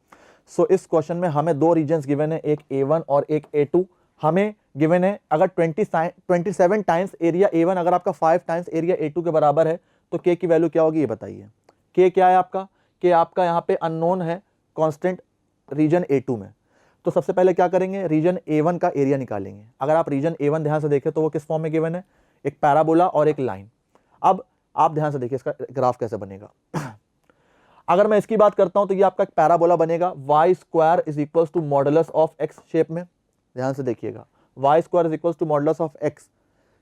सो इस क्वेश्चन में हमें दो रीजन्स गिवन है, एक A1 और एक A2 हमें गिवन है। अगर 27 टाइम्स एरिया A1 अगर आपका 5 टाइम्स एरिया A2 के बराबर है तो k की वैल्यू क्या होगी ये बताइए। k क्या है आपका, k आपका यहाँ पे अननोन है कांस्टेंट रीजन A2 में। तो सबसे पहले क्या करेंगे, रीजन A1 का एरिया निकालेंगे। अगर आप रीजन A1 ध्यान से देखें तो वो किस फॉर्म में गिवन है, एक पैराबोला और एक लाइन। अब आप ध्यान से देखिए इसका ग्राफ कैसे बनेगा। अगर मैं इसकी बात करता हूं तो ये आपका एक पैराबोला बनेगा, y square is equals to modulus of x shape में। ध्यान से देखिएगा, y square is equals to modulus of x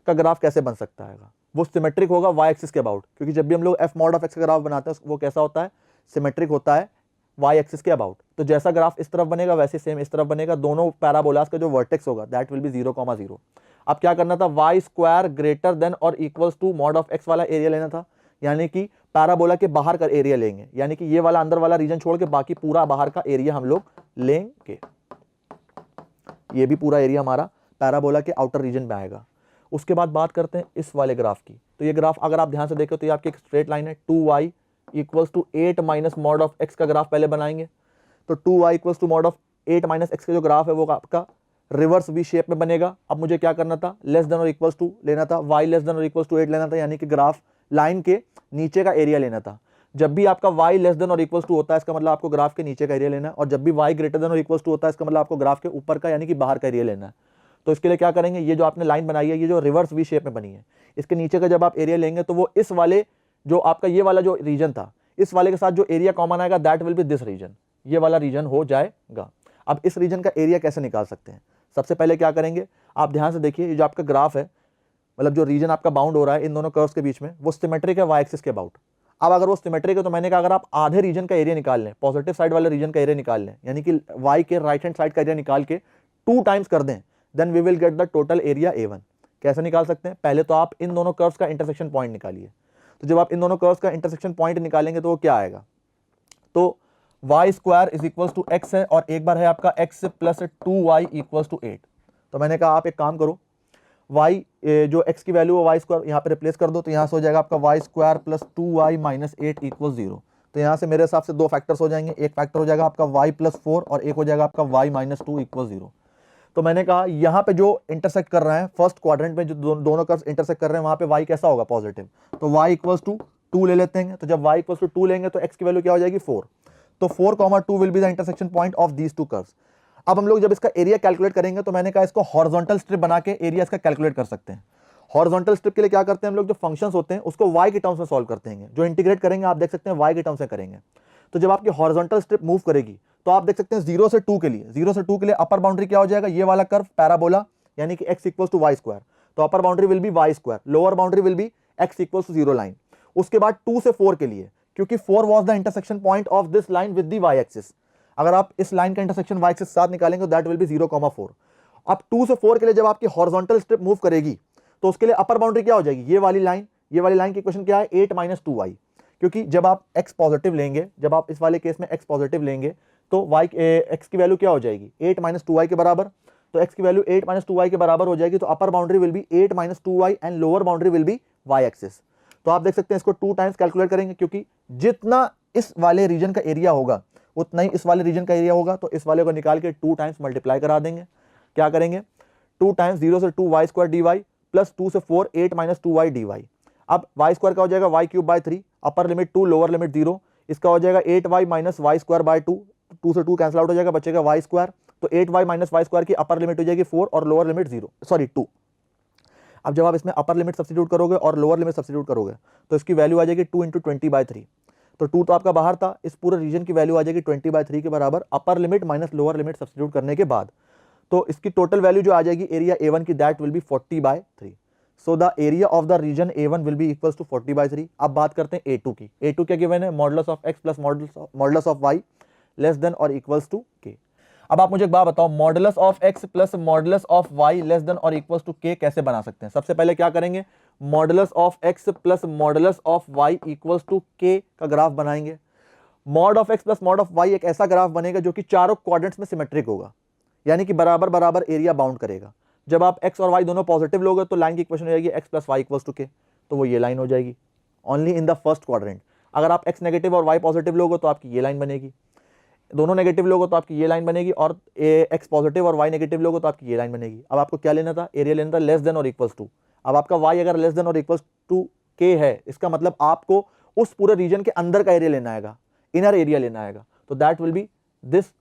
का ग्राफ कैसे बन सकता है, वो सिमेट्रिक होगा y एक्सिस के अबाउट, क्योंकि जब भी हम लोग f मॉड ऑफ x का ग्राफ बनाते हैं वो कैसा होता है, सिमेट्रिक होता है y एक्सिस के अबाउट। तो जैसा ग्राफ इस तरफ बनेगा वैसे सेम इस तरफ बनेगा, दोनों पैराबोलास का जो वर्टेक्स होगा दैट विल बी 0,0। अब क्या करना था, y स्क्वायर ग्रेटर देन और equals to mod of x वाला एरिया लेना था, यानी कि पैराबोला के बाहर का एरिया लेंगे, यानी कि ये वाला अंदर वाला रीजन छोड़ के बाकी पूरा बाहर का एरिया हम लोग लेंगे। ये भी पूरा एरिया हमारा पैराबोला के आउटर रीजन में आएगा। उसके बाद बात करते हैं इस वाले ग्राफ की। तो ये ग्राफ अगर आप ध्यान से देखें तो ये आपकी एक स्ट्रेट लाइन है, 2y equals to 8 minus mod of x का ग्राफ पहले बनाएंगे। तो 2y equals to mod of 8 minus x का जो ग्राफ है वो आपका रिवर्स वी शेप में बनेगा। अब मुझे क्या करना था, लेस देन और इक्वल्स टू लेना था, y लेस देन और इक्वल्स टू 8 लेना था, यानी कि ग्राफ लाइन के नीचे का एरिया लेना था। जब भी आपका y लेस देन और इक्वल्स टू होता है इसका मतलब आपको ग्राफ के नीचे का एरिया लेना है, और जब भी y ग्रेटर देन और इक्वल्स टू होता है इसका मतलब आपको ग्राफ के ऊपर का यानी कि बाहर का एरिया लेना है। तो इसके लिए क्या करेंगे, ये जो आपने लाइन बनाई है ये जो रिवर्स वी शेप में बनी है, इसके नीचे का जब आप एरिया लेंगे तो वो इस वाले जो आपका ये वाला जो रीजन था इस वाले के साथ जो एरिया कॉमन आएगा that will be this region, ये वाला रीजन हो जाएगा। अब इस रीजन का एरिया कैसे निकाल सकते हैं, सबसे पहले क्या करेंगे, आप ध्यान से देखिए ये जो आपका ग्राफ है, मतलब जो रीजन आपका बाउंड हो रहा है इन दोनों कर्व्स के बीच में, वो सिमेट्रिक है y एक्सिस के अबाउट। अब अगर वो सिमेट्रिक है तो मैंने कहा अगर आप आधे रीजन का एरिया निकाल लें, पॉजिटिव साइड वाले रीजन का एरिया निकाल लें, यानी कि y के राइट हैंड साइड का एरिया निकाल के 2 टाइम्स कर दें, then we will get the total area A1। कैसे निकाल सकते हैं, पहले तो आप इन दोनों कर्व्स का इंटरसेक्शन पॉइंट निकालिए। तो जब आप इन दोनों कर्व्स का इंटरसेक्शन पॉइंट निकालेंगे तो वो क्या आएगा, तो y square is equals to x है और एक बार है आपका x plus 2y equals to 8। तो मैंने कहा आप एक काम करो, y जो x की वैल्यू है y स्क्वायर यहाँ पे रिप्लेस कर दो, तो यहाँ से हो जाएगा आपका y square plus 2y minus 8 equal 0। तो यहाँ से मेरे हिसाब से दो फैक्टर्स हो जाएंगे, एक फैक्टर हो जाएगा आपका y प्लस 4 और एक हो जाएगा आपका y माइनस 2 इक्वल 0। तो मैंने कहा यहाँ पे जो इंटरसेक्ट कर रहे हैं फर्स्ट क्वाड्रेंट में जो दोनों कर्व्स इंटरसेक्ट कर रहे हैं वहाँ पे y कैसा होगा, पॉजिटिव, तो y इक्वल्स टू 2 ले लेते हैं। तो जब y इक्वल्स टू 2 लेंगे तो x की वैल्यू क्या हो जाएगी 4, तो 4,2 will be the intersection point of these two curves. अब हम लोग जब इसका एरिया कैलकुलेट करेंगे तो मैंने कहा इसको हॉरिजॉन्टल स्ट्रिप बना के एरिया इसका कैलकुलेट कर सकते हैं। हॉरिजॉन्टल स्ट्रिप के लिए क्या करते हैं हम लोग, जो फंक्शंस होते हैं उसको y के टर्म्स में सॉल्व करते हैं, जो इंटीग्रेट करेंगे आप देख सकते हैं y के टर्म्स में करेंगे। तो जब आपकी हॉरिजॉन्टल स्ट्रिप मूव करेगी तो आप देख सकते हैं 0 से 2 के लिए अपर बाउंड्री क्या हो जाएगा, ये वाला कर्व पैराबोला यानी कि x equals to y square, तो upper boundary will be y square, lower boundary will be x equals to 0 line. उसके बाद 2 से 4 के लिए, क्योंकि 4 was the intersection point of this line with the y axis, अगर आप इस लाइन का इंटरसेक्शन y एक्सिस के साथ निकालेंगे तो दैट विल बी 0,4। अब 2 से 4 के लिए जब आपकी हॉरिजॉन्टल स्ट्रिप मूव करेगी तो उसके लिए अपर बाउंड्री क्या हो जाएगी, ये वाली लाइन की इक्वेशन क्या है 8 माइनस 2y, क्योंकि जब आप x पॉजिटिव लेंगे, जब आप इस वाले केस में x पॉजिटिव लेंगे तो x की वैल्यू क्या हो जाएगी 8 माइनस 2y के बराबर, तो x की वैल्यू 8 माइनस 2y के बराबर हो जाएगी। तो upper boundary will B 8 minus 2y and lower boundary will be y axis. तो आप देख सकते हैं इसको 2 टाइम्स कैलकुलेट करेंगे, क्योंकि जितना इस वाले रीजन का एरिया होगा उतना ही इस वाले रीजन का एरिया होगा, तो इस वाले को निकाल के 2 टाइम्स मल्टीप्लाई करा देंगे। क्या करेंगे, 2 टाइम्स 0 से 2 y स्क्वायर dy प्लस 2 से 4 8 माइनस 2y dy। अब y स्क्वायर का हो जाएगा y cube by 3, upper limit 2 lower limit 0, इसका हो जाएगा 8y minus y square by 2, 2 से 2 कैंसिल आउट हो जाएगा, बचेगा y स्क्वायर। तो 8y माइनस y स्क्वायर की अपर लिमिट हो जाएगी 4 और लोअर लिमिट 2। अब जब आप इसमें अपर लिमिट सब्स्टिट्यूट करोगे और लोअर लिमिट सब्स्टिट्यूट करोगे तो इसकी वैल्यू आ जाएगी 2 इंटू 20/3। तो 2 तो आपका बाहर था, इस पूरे रीजन की वैल्यू आ जाएगी 20/3 के बराबर, upper limit minus lower limit substitute करने के बाद। तो इसकी टोटल वैल्यू जो आ जाएगी एरिया A1 की that will be 40/3। So the area of the region A1 will be equals to 40/3। अब बात करते हैं A2 की। A2 क्या गिवन है, modulus of x plus modulus of y less than और इक्वल्स टू k। अब आप मुझे एक बात बताओ, modulus of x plus modulus of y less than और इक्वल्स टू k कैसे बना सकते हैं? सबसे पहले क्या करेंगे, modulus of x plus modulus of y equals to k का ग्राफ बनाएंगे। Mod of x plus mod of y एक ऐसा ग्राफ बनेगा जो कि चारों क्वाड्रेंट्स में सिमेट्रिक होगा, यानी कि बराबर बराबर एरिया बाउंड करेगा। जब आप x और y दोनों पॉजिटिव लोगे तो लाइन की इक्वेशन हो जाएगी x plus y equals to k, तो वो ये लाइन हो जाएगी only in the first quadrant. अगर आप x नेगेटिव और y पॉजिटिव लोगे तो आपकी ये लाइन बनेगी, दोनों नेगेटिव लोगो तो आपकी ये लाइन बनेगी, और x पॉजिटिव और y नेगेटिव लोगो तो आपकी ये लाइन बनेगी। अब आपको क्या लेना था, एरिया लेना था लेस देन और इक्वल्स टू। अब आपका y अगर लेस देन और इक्वल्स टू k है, इसका मतलब आपको उस पूरे रीजन के अंदर का एरिया लेना आएगा, इनर एरिया लेना आएगा, तो that will be this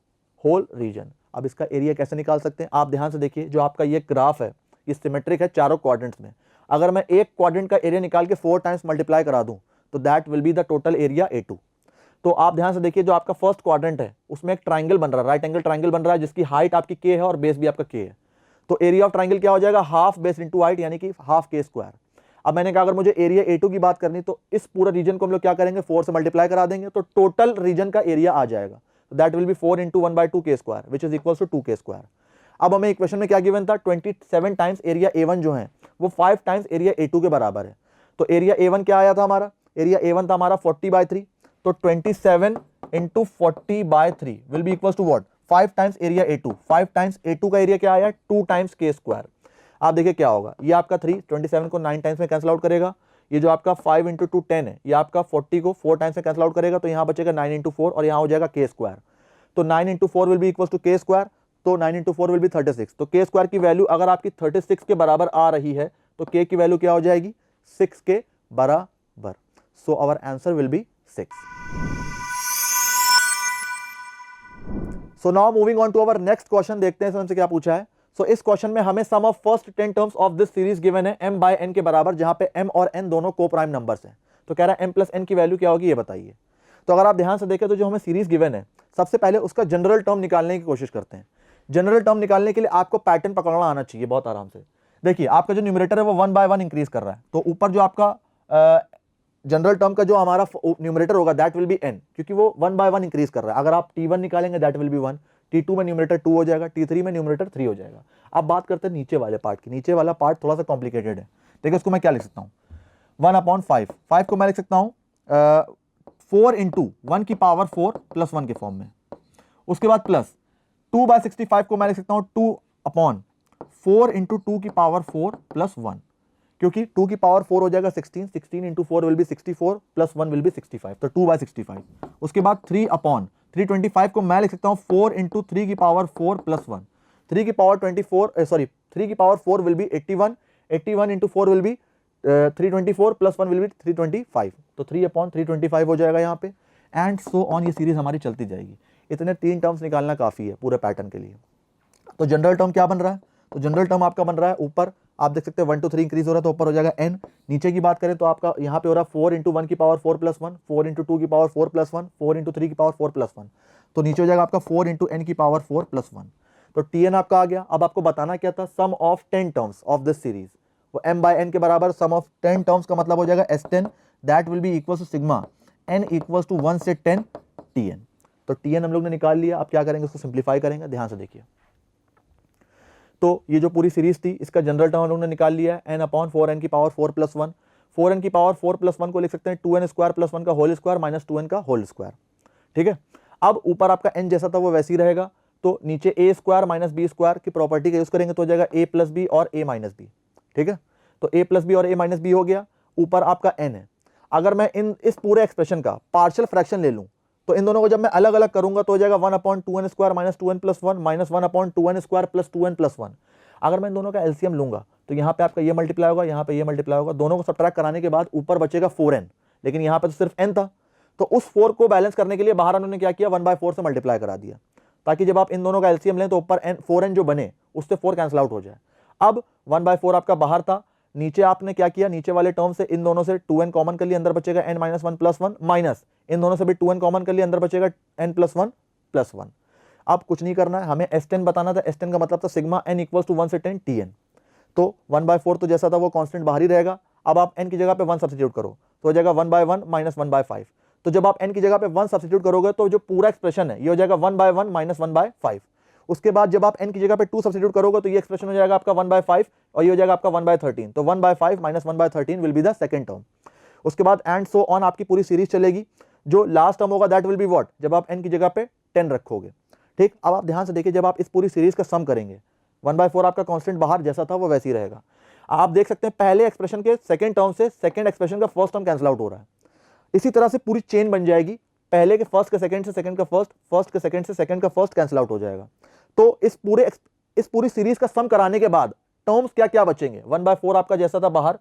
whole region. अब इसका एरिया कैसे निकाल सकते हैं, आप ध्यान से देखिए, जो आपका ये ग्राफ है ये सिमेट्रिक है चारों क्वाड्रेंट्स में। अगर मैं एक क्वाड्रेंट का एरिया निकाल के 4 टाइम्स मल्टीप्लाई करा दूं तो that will be the total area A2। तो आप ध्यान से देखिए, जो आपका फर्स्ट क्वाड्रेंट है उसमें एक ट्राइंगल बन रहा है, राइट एंगल ट्राइंगल बन रहा है, जिसकी हाइट आपकी k है और बेस भी आपका k है। तो एरिया ऑफ ट्राइंगल क्या हो जाएगा, हाफ बेस इंटू हाइट, यानी कि हाफ k स्क्वायर। अब मैंने कहा अगर मुझे एरिया A2 की बात करनी तो इस पूरे रीजन को हम लोग क्या करेंगे, 4 से मल्टीप्लाई करा देंगे तो टोटल रीजन का एरिया आ जाएगा। That will be 4 into 1/2 k square which is equal to 2 k square. अब हमें इक्वेशन में क्या गिवन था, 27 टाइम्स एरिया A1 जो है वो 5 टाइम्स एरिया A2 के बराबर है। तो एरिया A1 क्या आया था हमारा, एरिया A1 था हमारा 40/3, तो 27 into 40/3 will be equal to what, 5 times area A2। 5 times A2 का एरिया क्या आया, 2 टाइम्स k स्क्वायर। आप देखिए क्या होगा, ये आपका 3 27 को 9 टाइम्स में कैंसिल आउट करेगा, ये जो आपका 5 इंटू 2 10 है, ये आपका 40 को 4 टाइम्स में कैंसिल आउट करेगा, तो यहाँ बचेगा 9 इंटू 4 और यहाँ हो जाएगा k स्क्वायर। तो 9 into 4 will be equal to k square, तो 9 इंटू 4 विल बी 36। तो k स्क्वायर की वैल्यू अगर आपकी 36 के बराबर आ रही है तो k की वैल्यू क्या हो जाएगी, 6 के बराबर। So our answer will be 6। So now moving on to our next question, देखते हैं हमसे क्या पूछा है। सो इस क्वेश्चन में हमें sum of first 10 terms of this series given है m बाय n के बराबर, जहां पे m और n दोनों को प्राइम नंबर्स हैं। तो कह रहा है m प्लस n की वैल्यू क्या होगी ये बताइए। तो अगर आप ध्यान से देखें तो जो हमें सीरीज गिवन है, सबसे पहले उसका जनरल टर्म निकालने की कोशिश करते हैं। जनरल टर्म निकालने के लिए आपको पैटर्न पकड़ना आना चाहिए बहुत आराम से। देखिए आपका जो न्यूमरेटर है वो 1 बाय 1 इंक्रीज कर रहा है, तो ऊपर जो आपका जनरल टर्म का जो हमारा न्यूमरेटर होगा दैट विल बी n, क्योंकि वो 1 बाय 1 इंक्रीज कर रहा है। अगर आप t1 निकालेंगे दैट विल बी 1, t2 में न्यूमरेटर 2 हो जाएगा, t3 में न्यूमरेटर 3 हो जाएगा। अब बात करते हैं नीचे वाले पार्ट की। नीचे वाला पार्ट थोड़ा सा कॉम्प्लिकेटेड है। देखिए उसको मैं क्या लिख सकता हूँ, 1/5। 5 को मैं लिख सकता हूँ 4 इंटू 1 की पावर 4 प्लस 1 के फॉर्म में। उसके बाद प्लस 2/65 को मैं लिख सकता हूँ 2/4 इंटू 2 की पावर 4 प्लस 1, क्योंकि 2 की पावर 4 हो जाएगा 16, 16 into 4 will B 64 plus 1 will B 65, तो 2/65। उसके बाद 3/325 को मैं लिख सकता हूँ 4 इंटू 3 की पावर 4 प्लस 1। 3 की पावर 3 की power 4 will B 81, 81 into 4 will B 324 plus 1 will B 325, तो 3/325 हो जाएगा यहाँ पे, एंड सो ऑन। ये सीरीज हमारी चलती जाएगी। इतने 3 टर्म्स निकालना काफी है पूरे पैटर्न के लिए। तो जनरल टर्म क्या बन रहा है, तो जनरल टर्म आपका बन रहा है ऊपर आप देख सकते हैं 1 to 3 इंक्रीज हो रहा है, तो ऊपर हो जाएगा n। नीचे की बात करें तो आपका यहाँ पे हो रहा है 4 इंटू 1 की पावर 4 प्लस 1, 4 इंटू 2 की पावर 4 प्लस 1, 4 इंटू 3 की पावर 4 प्लस 1, तो नीचे हो जाएगा आपका 4 इंटू n की पावर 4 प्लस 1। तो tn आपका आ गया। अब आपको बताना क्या था, sum of 10 terms of this series, वो m बाय n के बराबर सम ऑफ 10 टर्म्स का मतलब हो जाएगा S10, that will be equal to sigma n equal to 1 से 10 tn। तो tn हम लोग ने निकाल लिया। अब क्या करेंगे, उसको सिंप्लीफाई करेंगे। ध्यान से देखिए, तो ये जो पूरी सीरीज थी इसका जनरल टर्म हम लोग ने निकाल लिया है n/4n की पावर 4 प्लस 1। 4n की पावर 4 प्लस 1 को लिख सकते हैं 2n स्क्वायर प्लस 1 का होल स्क्वायर माइनस 2n का होल स्क्वायर। ठीक है, अब ऊपर आपका n जैसा था वो वैसे ही रहेगा, तो नीचे a square minus b square की प्रॉपर्टी का यूज करेंगे तो हो जाएगा a प्लस बी और a माइनस बी। ठीक है, तो a प्लस बी और a माइनस बी हो गया। ऊपर आपका n है। अगर मैं इस पूरे एक्सप्रेशन का पार्शियल फ्रैक्शन ले लूं तो इन दोनों को जब मैं अलग अलग करूंगा तो हो जाएगा 1/2n square minus 2n plus 1 minus 1/2n square plus 2n plus 1। अगर मैं इन दोनों का एलसीएम लूंगा तो यहाँ पे आपका ये मल्टीप्लाई होगा, यहाँ पे ये मल्टीप्लाई होगा, दोनों को सब्ट्रैक्ट कराने के बाद ऊपर बचेगा 4n, लेकिन यहाँ पे तो सिर्फ n था, तो उस 4 को बैलेंस करने के लिए बाहर उन्होंने क्या किया, 1/4 से मल्टीप्लाई करा दिया, ताकि जब आप इन दोनों का एलसीएम लें तो ऊपर 4n जो बने उससे 4 कैंसिल आउट हो जाए। अब 1/4 आपका बाहर था, नीचे आपने क्या किया, नीचे वाले टर्म से इन दोनों से 2n कॉमन कर लिया, अंदर बचेगा n माइनस 1 प्लस 1, माइनस इन दोनों से भी 2n कॉमन कर लिया, अंदर बचेगा n प्लस 1 प्लस 1। अब कुछ नहीं करना है, हमें S10 बताना था। S10 का मतलब था सिग्मा n इक्वल्स टू 1 से 10 tn। तो 1/4 तो जैसा था वो कांस्टेंट बाहर ही रहेगा। अब आप n की जगह पे 1 सब्स्टिट्यूट करो तो हो जाएगा 1/1 माइनस 1/5। तो जब आप n की जगह पे 1 सब्स्टिट्यूट करोगे तो जो पूरा एक्सप्रेशन है ये हो जाएगा 1/1 माइनस 1/5। उसके बाद जब आप n की जगह पे 2 सब्स्टिट्यूट करोगे तो ये एक्सप्रेशन हो जाएगा आपका 1/5 और ये हो जाएगा आपका 1/13, तो 1/5 minus 1/13 will be the second term. उसके बाद एंड सो ऑन आपकी पूरी सीरीज चलेगी। जो लास्ट टर्म होगा दैट विल बी व्हाट, जब आप n की जगह पे 10 रखोगे। ठीक, अब आप ध्यान से देखिए, जब आप इस पूरी सीरीज का सम करेंगे 1/4 आपका कांस्टेंट बाहर जैसा था वो वैसे ही रहेगा। आप देख सकते हैं पहले एक्सप्रेशन के सेकंड टर्म से सेकंड एक्सप्रेशन का फर्स्ट टर्म कैंसिल आउट हो रहा है। इसी तरह से पूरी चेन बन जाएगी, पहले के फर्स्ट के सेकंड से सेकंड का फर्स्ट, फर्स्ट के सेकंड से सेकंड का फर्स्ट कैंसिल आउट हो जाएगा। तो इस पूरी सीरीज का सम कराने के बाद टर्म्स क्या क्या बचेंगे, 1/4 आपका जैसा था बाहर,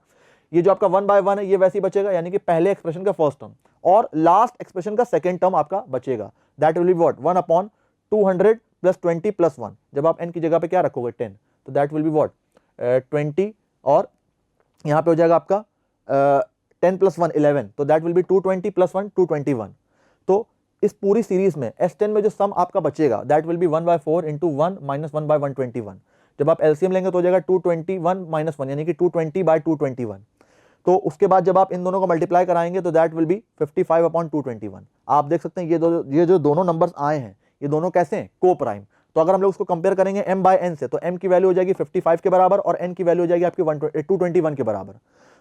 ये जो आपका 1/1 है ये वैसे ही बचेगा, यानी कि पहले एक्सप्रेशन का फर्स्ट टर्म और लास्ट एक्सप्रेशन का सेकंड टर्म आपका बचेगा। That will be what, 1/200 plus 20 plus 1। जब आप n की जगह पे क्या रखोगे 10, तो दैट विल बी व्हाट 20 और यहाँ पे हो जाएगा आपका 10 प्लस 1 11, तो दैट विल बी 220 प्लस 1 221। तो इस पूरी सीरीज में S10 में जो सम आपका बचेगा that will B 1/4 into 1 minus 1/121। जब आप एलसीएम लेंगे तो हो जाएगा 221 माइनस 1 यानी कि 220/221। तो उसके बाद जब आप इन दोनों को मल्टीप्लाई कराएंगे तो दैट विल बी 55/221। आप देख सकते हैं ये जो दोनों नंबर्स आए हैं ये दोनों कैसे हैं, को प्राइम। तो अगर हम लोग उसको कंपेयर करेंगे m बाय n से, तो m की वैल्यू हो जाएगी 55 के बराबर और n की वैल्यू हो जाएगी आपकी 221 के बराबर।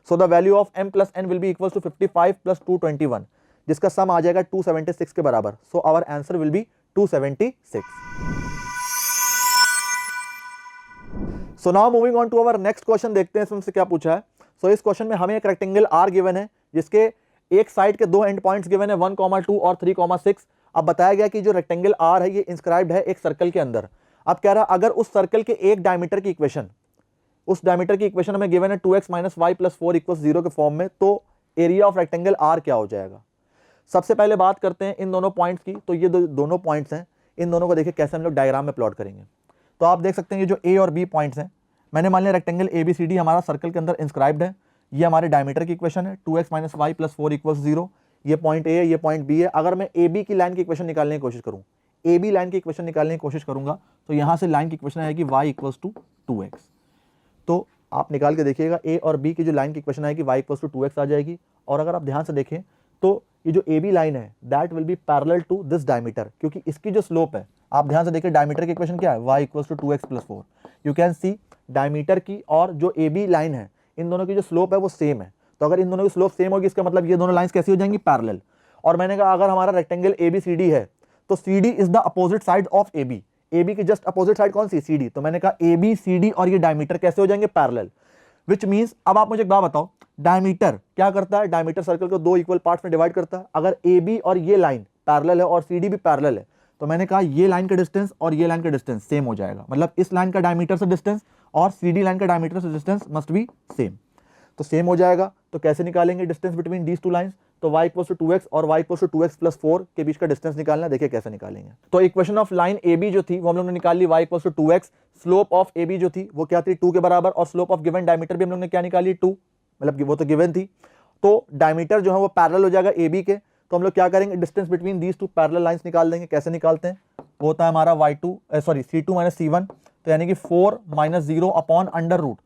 So the value of m plus n will be equal to 55 plus 221, जिसका सम आ जाएगा 276 के बराबर। So our answer will be 276। So now moving on to our next question, देखते हैं इसमें से क्या पूछा है। सो इस क्वेश्चन में हमें एक रेक्टेंगल R गिवन है जिसके एक साइड के दो एंड पॉइंट्स गिवन है 1,2 और 3,6। अब बताया गया कि जो रेक्टेंगल R है ये इंस्क्राइब्ड है एक सर्कल के अंदर। अब कह रहा है अगर उस सर्कल के एक डायमीटर की इक्वेशन, उस डायमीटर की इक्वेशन हमें गिवन है 2x minus Y plus 4 equals 0 के फॉर्म में, तो एरिया ऑफ रेक्टेंगल R क्या हो जाएगा। सबसे पहले बात करते हैं इन दोनों पॉइंट्स की। तो ये दोनों पॉइंट्स हैं, इन दोनों को देखिए कैसे हम लोग डायग्राम में प्लॉट करेंगे। तो आप देख सकते हैं ये जो A और B पॉइंट्स हैं, मैंने मान लिया रेक्टेंगल ABCD हमारा सर्कल के अंदर इंस्क्राइब्ड है। ये हमारे डायमीटर की इक्वेशन है 2x minus Y plus 4 equals 0। ये पॉइंट A है, ये पॉइंट B है। अगर मैं AB की लाइन की इक्वेशन निकालने की कोशिश करूँ, AB लाइन की इक्वेशन निकालने की कोशिश करूंगा, तो यहाँ से लाइन की इक्वेशन आएगी y इक्वल्स टू 2x। तो आप निकाल के देखिएगा A और B की जो लाइन की इक्वेशन आएगी y इक्वल्स टू 2x आ जाएगी। और अगर आप ध्यान से देखें तो ये जो AB लाइन है that will be parallel to this diameter, क्योंकि इसकी जो स्लोप है, आप ध्यान से देखिए डायमीटर की इक्वेशन क्या है, y equals to 2x plus 4। You can see diameter की और जो AB लाइन है इन दोनों की जो स्लोप है वो सेम है। तो अगर इन दोनों की स्लोप सेम होगी इसका मतलब ये दोनों लाइंस कैसी हो जाएंगी, पैरेलल। और मैंने कहा अगर हमारा रेक्टेंगल ABCD है तो CD is the opposite side of AB। AB की जस्ट अपोजिट साइड कौन सी, CD। तो मैंने कहा ABCD और ये डायमीटर कैसे हो जाएंगे, पैरेलल। विच मींस अब आप मुझे एक बात बताओ, डायमीटर क्या करता है, डायमीटर सर्कल को दो इक्वल पार्ट्स में डिवाइड करता है। अगर AB और ये लाइन पैरेलल है और CD भी पैरेलल है, तो मैंने कहा ये लाइन का डिस्टेंस और ये लाइन का डिस्टेंस सेम हो जाएगा। मतलब इस लाइन का डायमीटर से डिस्टेंस और CD लाइन का डायमीटर से डिस्टेंस मस्ट बी सेम। तो सेम हो जाएगा। तो कैसे निकालेंगे distance between these two lines, तो y इक्वल्स टू 2x और y equals to 2x plus 4 के बीच का डिस्टेंस निकालना है। देखिए कैसे निकालेंगे। तो इक्वेशन ऑफ लाइन AB जो थी वो हम लोग ने निकाल ली, y equals to 2x। Slope of AB जो थी वो क्या थी, 2 के बराबर, और स्लोप ऑफ गिवन डायमीटर भी हम लोग ने क्या निकाली, 2, मतलब कि वो तो गिवन थी। तो डायमीटर जो है वो पैरेलल हो जाएगा AB के। तो हम लोग क्या करेंगे, distance between these two parallel lines निकाल देंगे। कैसे निकालते हैं, वो होता है हमारा C2 माइनस C1, तो यानी कि 4 minus 0 upon under root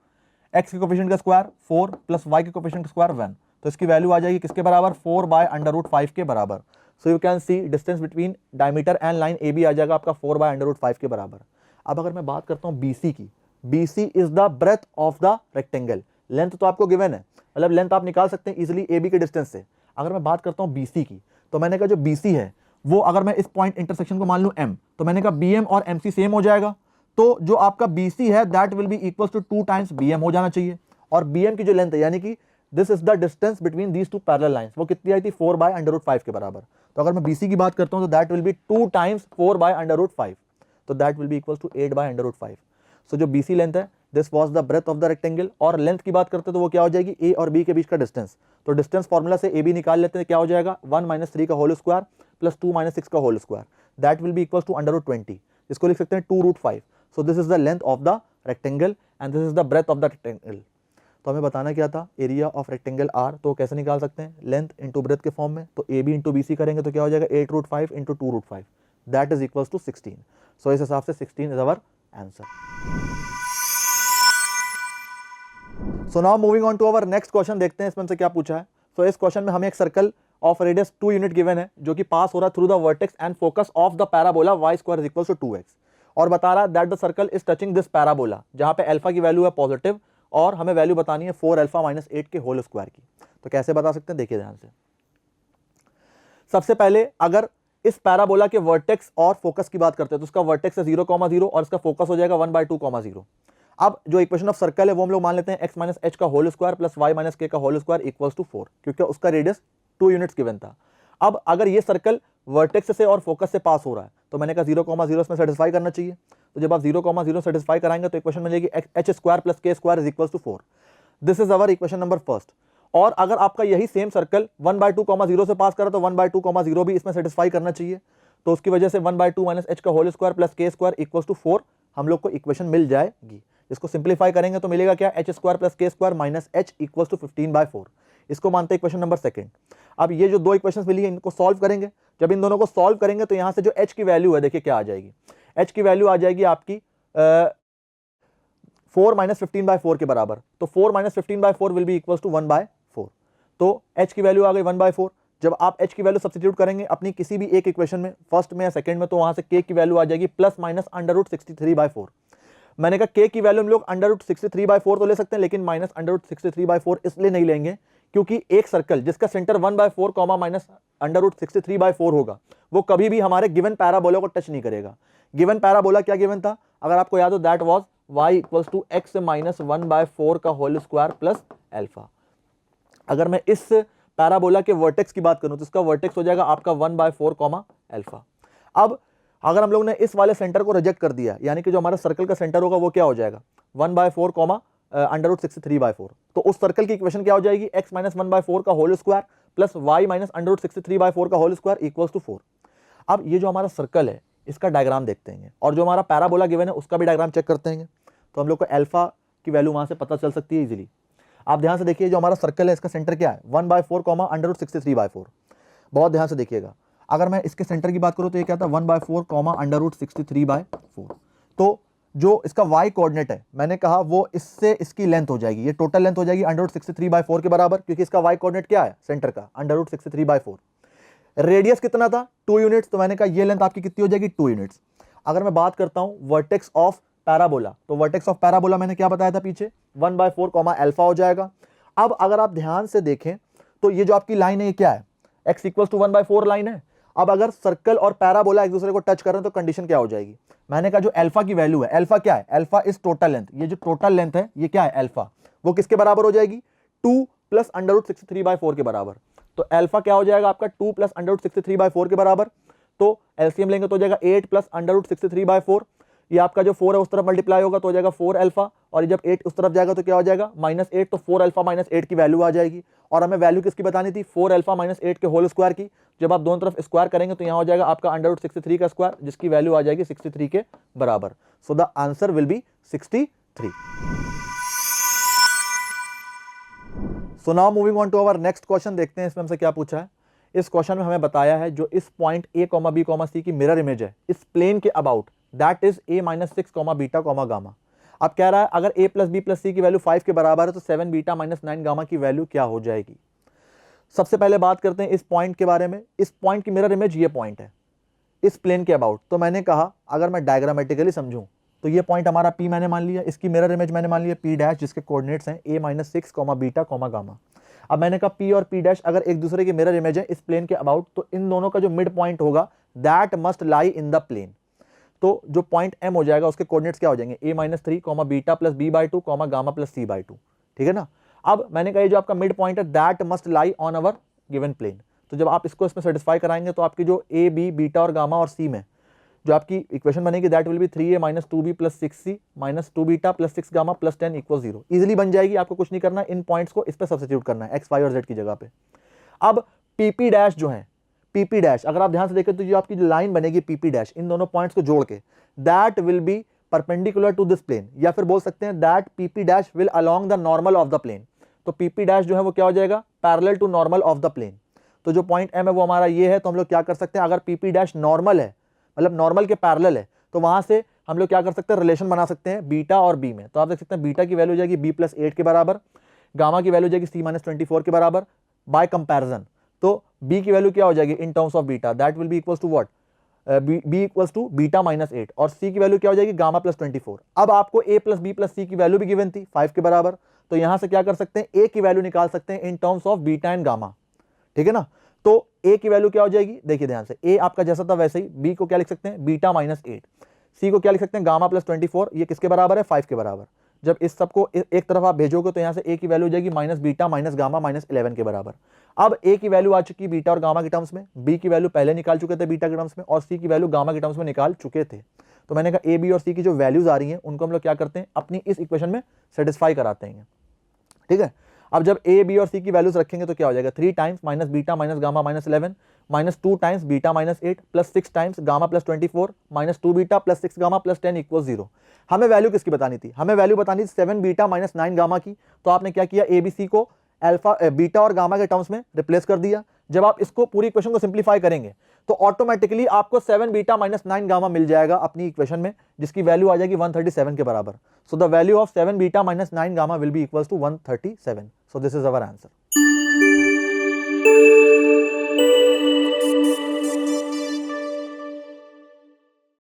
x के कोफिशिएंट का स्क्वायर 4 प्लस y के कोफिशिएंट का स्क्वायर 1। तो इसकी वैल्यू आ जाएगी किसके बराबर, 4 बाय अंडर रूट 5 के बराबर। So you can C distance between diameter and line AB आ जाएगा आपका 4 बाय अंडर रूट 5 के बराबर। अब अगर मैं बात करता हूँ BC की, BC is the breadth of the rectangle. Length तो आपको गिवन है, मतलब लेंथ आप निकाल सकते हैं इजिली AB के डिस्टेंस से। अगर मैं बात करता हूँ BC की, तो मैंने कहा जो BC है वो अगर मैं इस पॉइंट इंटरसेक्शन को मान लूँ M, तो मैंने कहा BM और MC सेम हो जाएगा। तो जो आपका BC है that will be equal to 2 times BM हो जाना चाहिए। और BM की जो लेंथ है यानी कि this is the distance between these two parallel lines, वो कितनी आई थी, 4 बाय अंडर रूट 5 के बराबर। तो अगर मैं BC की बात करता हूं तो that will be 2 times 4 by under root 5, तो that will be equal to 8 by under root 5। So जो BC लेंथ है this was the breadth of the rectangle. और लेंथ की बात करते हैं तो वो क्या हो जाएगी, A और B के बीच का डिस्टेंस। तो डिस्टेंस फॉर्मूला से AB निकाल लेते हैं, क्या हो जाएगा 1 माइनस 3 का होल स्क्वायर प्लस 2 माइनस 6 का whole square, that will be equal to under root 20। इसको लिख सकते हैं 2 root 5। So this is the length of the rectangle and this is the breadth of the rectangle. तो हमें बताना क्या था, एरिया ऑफ रेक्टेंगल R। तो कैसे निकाल सकते हैं, लेंथ इंटू ब्रेथ के फॉर्म में। तो AB इंटू BC करेंगे तो क्या हो जाएगा 8 root 5 into 2 root 5, that is equal to 16। So इस हिसाब से 16 is our answer. So now moving on to our next question, देखते हैं इसमें से क्या पूछा है। सो इस क्वेश्चन में हमें एक circle of radius 2 unit given है जो कि पास हो रहा है through the vertex and focus of the parabola y square is equal to 2x। और बता रहा है that the circle is touching this parabola, जहां पे अल्फा की वैल्यू है पॉजिटिव और हमें वैल्यू बतानी है 4 अल्फा माइनस 8 के होल स्क्वायर की। तो कैसे बता सकते हैं, देखिए ध्यान से। सबसे पहले अगर इस पैराबोला के वर्टेक्स और फोकस की बात करते हैं तो उसका वर्टेक्स है 0,0 और इसका फोकस हो जाएगा 1/2,0। अब जो इक्वेशन ऑफ सर्कल है वो हम लोग मान लेते हैं x माइनस एच का whole square plus y minus k का होल स्क्वायर इक्वल्स टू 4, क्योंकि उसका रेडियस 2 यूनिट्स गिवन था। अब अगर ये सर्कल वर्टेक्स से और फोकस से पास हो रहा है तो मैंने कहा 0,0 इसमें सेटिस्फाई करना चाहिए। तो जब आप 0,0 सेटिस्फाई कराएंगे तो इक्वेशन मिलेगी h square plus k square is equals to 4। This is our equation number first. और अगर आपका यही सेम सर्कल 1/2,0 से पास करा तो 1/2,0 भी इसमें सेटिस्फाई करना चाहिए। तो उसकी वजह से 1/2 माइनस एच का whole square plus k square equals to 4 हम लोग को इक्वेशन मिल जाएगी। इसको सिंप्लीफाई करेंगे तो मिलेगा क्या, h square plus k square minus h equals to 15/4। इसको मानते हैं इक्वेशन नंबर सेकंड। अब ये जो दो इक्वेशंस मिली है इनको सॉल्व करेंगे। जब इन दोनों को सॉल्व करेंगे तो यहां से जो एच की वैल्यू है देखिए क्या आ जाएगी, एच की वैल्यू आ जाएगी आपकी 4 माइनस 15/4 के बराबर। तो 4 minus 15/4 will be equals to 1/4। तो एच की वैल्यू आ गई 1/4। जब आप एच की वैल्यू सब्स्टिट्यूट करेंगे अपनी किसी भी एक इक्वेशन में, फर्स्ट में या सेकंड में, तो वहां से के की वैल्यू आ जाएगी प्लस माइनस √63/4। मैंने कहा के की वैल्यू हम लोग √63/4 तो ले सकते हैं, लेकिन माइनस √63/4 इसलिए नहीं लेंगे क्योंकि एक सर्कल जिसका सेंटर 1/4 माइनस √63/4 होगा वो कभी भी हमारे गिवन पैराबोला को टच नहीं करेगा। गिवन पैराबोला क्या गिवन था, अगर आपको याद हो, that was y equals to x minus 1/4 का होल स्क्वायर प्लस अल्फा। अगर मैं इस पैराबोला के वर्टेक्स की बात करूं तो इसका वर्टेक्स हो जाएगा आपका 1/4 अल्फा। अब अगर हम लोग ने इस वाले सेंटर को रिजेक्ट कर दिया, यानी कि जो हमारा सर्कल का सेंटर होगा वो क्या हो जाएगा 1/4 √63/4। तो उस सर्कल की इक्वेशन क्या हो जाएगी, x माइनस 1/4 का whole square plus y minus √63/4 का होल स्क्वायर इक्वल्स टू 4। अब ये जो हमारा सर्कल है इसका डायग्राम देखते हैं और जो हमारा पैराबोला गिवन है उसका भी डायग्राम चेक करते हैं, तो हम लोग को अल्फा की वैल्यू वहां से पता चल सकती है इजीली। आप ध्यान से देखिए, जो हमारा सर्कल है इसका सेंटर क्या है 1/4 √63/4। बहुत ध्यान से देखिएगा, अगर मैं इसके सेंटर की बात करूं तो ये क्या था 1/4 √63/4। तो जो इसका y कोऑर्डिनेट है मैंने कहा वो इससे इसकी लेंथ हो जाएगी, ये टोटल लेंथ हो जाएगी √63/4 के बराबर, क्योंकि इसका y कोऑर्डिनेट क्या है सेंटर का √63/4। रेडियस कितना था 2 यूनिट्स, तो मैंने कहा ये लेंथ आपकी कितनी हो जाएगी 2 यूनिट्स। अगर मैं बात करता हूं वर्टेक्स ऑफ पैराबोला, तो वर्टेक्स ऑफ पैराबोला मैंने क्या बताया था पीछे 1/4 अल्फा हो जाएगा। अब अगर आप ध्यान से देखें तो ये जो आपकी लाइन है ये क्या है, x इक्वल्स टू 1/4 लाइन है। अब अगर सर्कल और पैराबोला एक दूसरे को टच कर रहे हैं तो कंडीशन क्या हो जाएगी, मैंने कहा जो अल्फा की वैल्यू है, अल्फा क्या है, अल्फा इज टोटल लेंथ, ये जो टोटल लेंथ है ये क्या है अल्फा, वो किसके बराबर हो जाएगी 2 प्लस √63/4 के बराबर। तो अल्फा क्या हो जाएगा आपका 2 प्लस √63/4 के बराबर। तो एलसीएम लेंगे तो हो जाएगा 8 प्लस √63/4, ये आपका जो 4 है उस तरफ मल्टीप्लाई होगा तो हो जाएगा 4 अल्फा, और जब 8 उस तरफ जाएगा तो क्या हो जाएगा -8, तो 4 अल्फा माइनस 8 की वैल्यू आ जाएगी। और हमें वैल्यू किसकी बतानी थी 4 अल्फा माइनस 8 के होल स्क्वायर की। जब आप दोनों तरफ स्क्वायर करेंगे तो यहाँ हो जाएगा आपका √63 का स्क्वायर, जिसकी वैल्यू आ जाएगी 63 के बराबर। So the answer will be 63। So now moving on to our next question, देखते हैं इसमें हमसे क्या पूछा है। इस क्वेश्चन में हमें बताया है जो इस पॉइंट a, b, c की मिरर इमेज है इस प्लेन के about, that is a - 6, beta, gamma. अब कह रहा है अगर a प्लस बी प्लस सी की वैल्यू 5 के बराबर है तो 7 बीटा - 9 गामा की वैल्यू क्या हो जाएगी। सबसे पहले बात करते हैं इस पॉइंट के बारे में। इस पॉइंट की मिरर इमेज ये पॉइंट है इस प्लेन के अबाउट। तो मैंने कहा अगर मैं डायग्रामेटिकली समझूं तो ये पॉइंट हमारा P मैंने मान लिया, इसकी मिरर इमेज मैंने मान लिया P डैश, जिसके कोऑर्डिनेट्स हैं a - 6, बीटा, गामा। अब मैंने कहा P और P डैश अगर एक दूसरे की मिरर इमेज है इस प्लेन के अबाउट, तो इन दोनों का जो मिड पॉइंट होगा that must lie in the plane. तो जो पॉइंट M हो जाएगा उसके कोऑर्डिनेट्स क्या हो जाएंगे a - 3, beta plus b/2, gamma plus c/2, ठीक है ना। अब मैंने कहा जो आपका मिड पॉइंट है that must lie on our given plane. तो जब आप इसको इसमें सेटिस्फाई कराएंगे तो आपकी जो a, b, बीटा और गामा और c में जो आपकी इक्वेशन बनेगी that will B 3a - 2b plus 6c minus 2 beta plus 6 gamma plus 10 = 0। Easily बन जाएगी, आपको कुछ नहीं करना, इन पॉइंट्स को इस पे सब्स्टिट्यूट करना है x, y और z की जगह पे। अब pp डैश जो है, pp डैश अगर आप ध्यान से देखें तो जो आपकी लाइन बनेगी pp डैश इन दोनों पॉइंट्स को जोड़ के that will be perpendicular to this plane, या फिर बोल सकते हैं that pp dash will along the normal of the plane. तो pp डैश जो है वो क्या हो जाएगा parallel to normal of the plane. तो जो पॉइंट M है वो हमारा ये है, तो हम लोग क्या कर सकते हैं अगर pp डैश नॉर्मल है, मतलब नॉर्मल के पैरेलल है, तो वहां से हम लोग क्या कर सकते हैं रिलेशन बना सकते हैं बीटा और बी में। तो आप देख सकते हैं बीटा की वैल्यू जाएगी b + 8 के बराबर, गामा की वैल्यू जाएगी c - 24 के बराबर बाय कंपैरिजन। तो b की वैल्यू क्या हो जाएगी in terms of beta, that will be equals to what b equals to beta minus 8 और सी की वैल्यू क्या हो जाएगी गामा प्लस 24। अब आपको ए प्लस बी प्लस सी की वैल्यू भी गिवन थी 5 के बराबर, तो यहां से क्या कर सकते हैं, ए की वैल्यू निकाल सकते हैं इन terms of beta and gamma, ठीक है ना। तो ए की वैल्यू क्या हो जाएगी, देखिए ध्यान से, ए आपका जैसा था वैसे ही, बी को क्या लिख सकते हैं बीटा माइनस 8, सी को क्या लिख सकते हैं गामा प्लस 24, ये किसके बराबर है 5 के बराबर। जब इस सबको एक तरफ आप भेजोगे तो यहां से ए की वैल्यू हो जाएगी minus beta minus gamma minus 11 के बराबर। अब ए की वैल्यू आ चुकी बीटा और गामा के टर्म्स में, बी की वैल्यू पहले निकाल चुके थे बीटा के टर्म्स में, और सी की वैल्यू गामा के टर्म्स में निकाल चुके थे। तो मैंने कहा ए बी और सी की जो वैल्यूज आ रही हैं उनको हम लोग क्या करते हैं, अपनी इस इक्वेशन में सेटिस्फाई कराते हैं, ठीक है। अब जब ए बी और सी की वैल्यूज रखेंगे तो क्या हो जाएगा, 3 times minus beta minus gamma minus 11 minus 2 times beta minus 8 plus 6 times gamma plus 24 minus 2 beta plus 6 gamma plus 10 equal 0। हमें वैल्यू किसकी बतानी थी, हमें वैल्यू बतानी थी 7 बीटा माइनस 9 गामा की। तो आपने क्या किया, ए बी सी को अल्फा बीटा और गामा के टर्म्स में रिप्लेस कर दिया। जब आप इसको पूरी इक्वेशन को सिंप्लीफाई करेंगे तो ऑटोमेटिकली आपको 7 बीटा माइनस 9 गामा मिल जाएगा अपनी इक्वेशन में, जिसकी वैल्यू आ जाएगी 137 के बराबर। So the value of 7 beta minus 9 gamma will be equals to 137। So this is our answer.